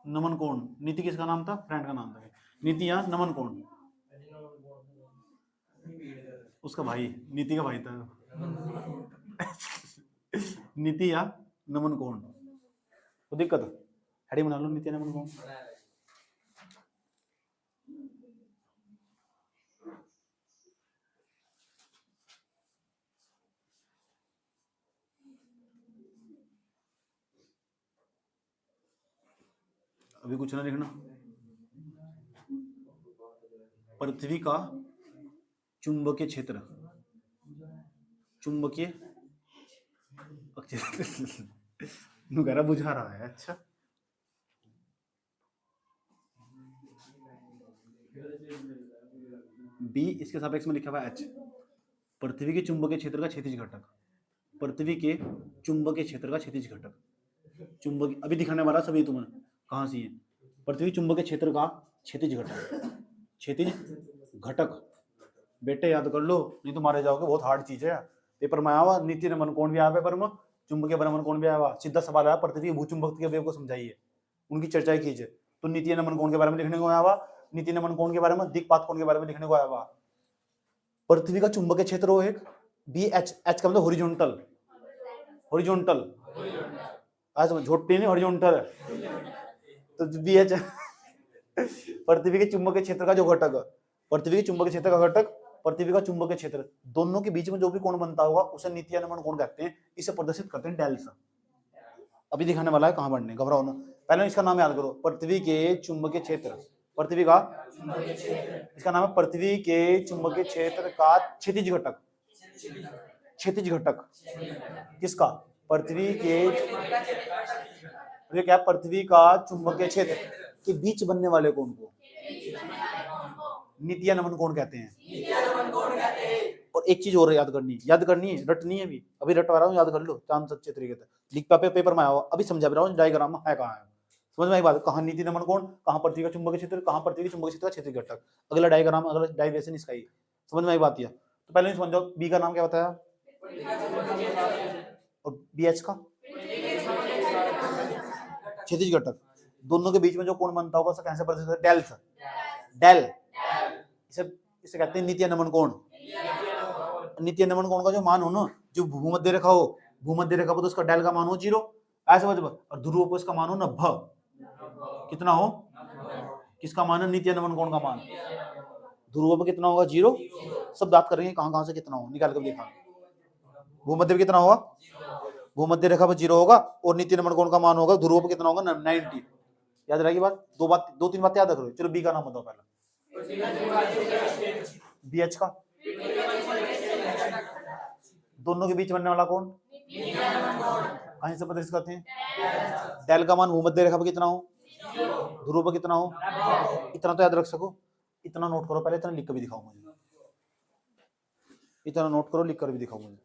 Speaker 1: नमन कोण। नीति किसका नाम था, फ्रेंड का नाम था। नीति या नमन कोण उसका भाई, नीति का भाई था। नीति या नमन कोण तो दिक्कत हेडिंग बना लो, नीति या नमन कोण। अभी कुछ ना लिखना। पृथ्वी का चुंबकीय क्षेत्र, बुझा रहा है। अच्छा, बी इसके सापेक्ष में लिखा हुआ एच, पृथ्वी के चुंबकीय क्षेत्र का क्षैतिज घटक, पृथ्वी के चुंबकीय क्षेत्र का क्षैतिज घटक, चुंबकीय अभी दिखाने वाला सभी तुम्हें कहाँ से है, पृथ्वी चुंबकीय क्षेत्र का क्षैतिज घटक, क्षैतिज घटक। बेटे याद कर लो, नहीं तो मारे जाओगे, बहुत हार्ड चीज है। पेपर में आया हुआ नीति नमन कोण भी आया पेपर में, चुंबकीय नमन कोण भी आया हुआ। सीधा सवाल आया पृथ्वी भूचुंबकत्व के अवयव को समझाइए, उनकी चर्चा कीजिए। तो नीति नमन कोण के बारे में लिखने को आया हुआ, नीति नमन कोण के बारे में, दिक्पात कोण के बारे में लिखने को आया हुआ। पृथ्वी का चुंबकीय क्षेत्र हो एक, बी एच, एच का मतलब हॉरिजॉन्टल, आज झोटी नहीं हॉरिजॉन्टल है, तो बी एच पृथ्वी के चुंबकीय क्षेत्र का जो घटक, पृथ्वी के चुंबकीय क्षेत्र का घटक, पृथ्वी का चुंबकीय क्षेत्र, दोनों के बीच में जो भी कोण बनता होगा उसे नीति या नमन कोण कहते हैं। इसे प्रदर्शित करते हैं डेल्स। अभी दिखाने वाला है, कहां बढ़ने, घबराओ ना। पहले इसका नाम याद करो, पृथ्वी के चुंबकीय क्षेत्र, पृथ्वी का इसका नाम है पृथ्वी के चुंबकीय क्षेत्र का क्षैतिज घटक, क्षैतिज घटक किसका, पृथ्वी के, क्या पृथ्वी का चुंबकीय क्षेत्र के बीच बनने वाले कोण को नीति या नमन कोण कहते हैं। और एक चीज और याद करनी है, रटनी है भी, अभी रटवा रहा हूँ, याद कर लो चांद सच्चे तरीके से। लिख पेपर में आया हो, अभी समझा भी रहा हूँ, डायग्राम है कहाँ है, समझ में आई बात। कहाँ नीति नमन कोण, कहाँ पृथ्वी का चुंबकीय क्षेत्र, कहाँ पृथ्वी के चुंबकीय क्षेत्र का क्षैतिज घटक। अगला डायग्राम, अगला डाइवेशन इसका ही, समझ में आई बात। यह तो पहले समझ जाओ, बी का नाम क्या बताया, और बी एच का क्षैतिज घटक। दोनों के बीच में जो कोण बनता होगा कैसे प्रदर्शित, डेल्स, डेल, इसे कहते हैं नीति या नमन कोण। नीति या नमन कोण का जो मान हो ना, जो भूमध्य रेखा हो, भूमध्य रेखा पर तो उसका डेल का मान हो 0, ऐसे समझ, और ध्रुव पर इसका मान हो 90, कितना हो, किसका मान है, नीति या नमन कोण का मान। ध्रुव पर कितना होगा 0, सब बात करेंगे कहां से कितना हो, निकाल कर दिखा। भूमध्य पर कितना होगा, भूमध्य रेखा पर 0 होगा, और नीति नमन कोण का मान होगा ध्रुव पर कितना होगा 90। याद रहेगी बात, दो तीन बातें याद रखो। चलो बी का नाम बताओ पहले, बी एच का, दोनों के बीच बनने वाला कोण कहीं से प्रदर्शित करते हैं, डेल का मान भूमध्य रेखा पर कितना हो, ध्रुव पर कितना हो, इतना तो याद रख सको। इतना नोट करो पहले, इतना लिख कर भी दिखाओ मुझे, इतना नोट करो, लिख कर भी दिखाओ मुझे।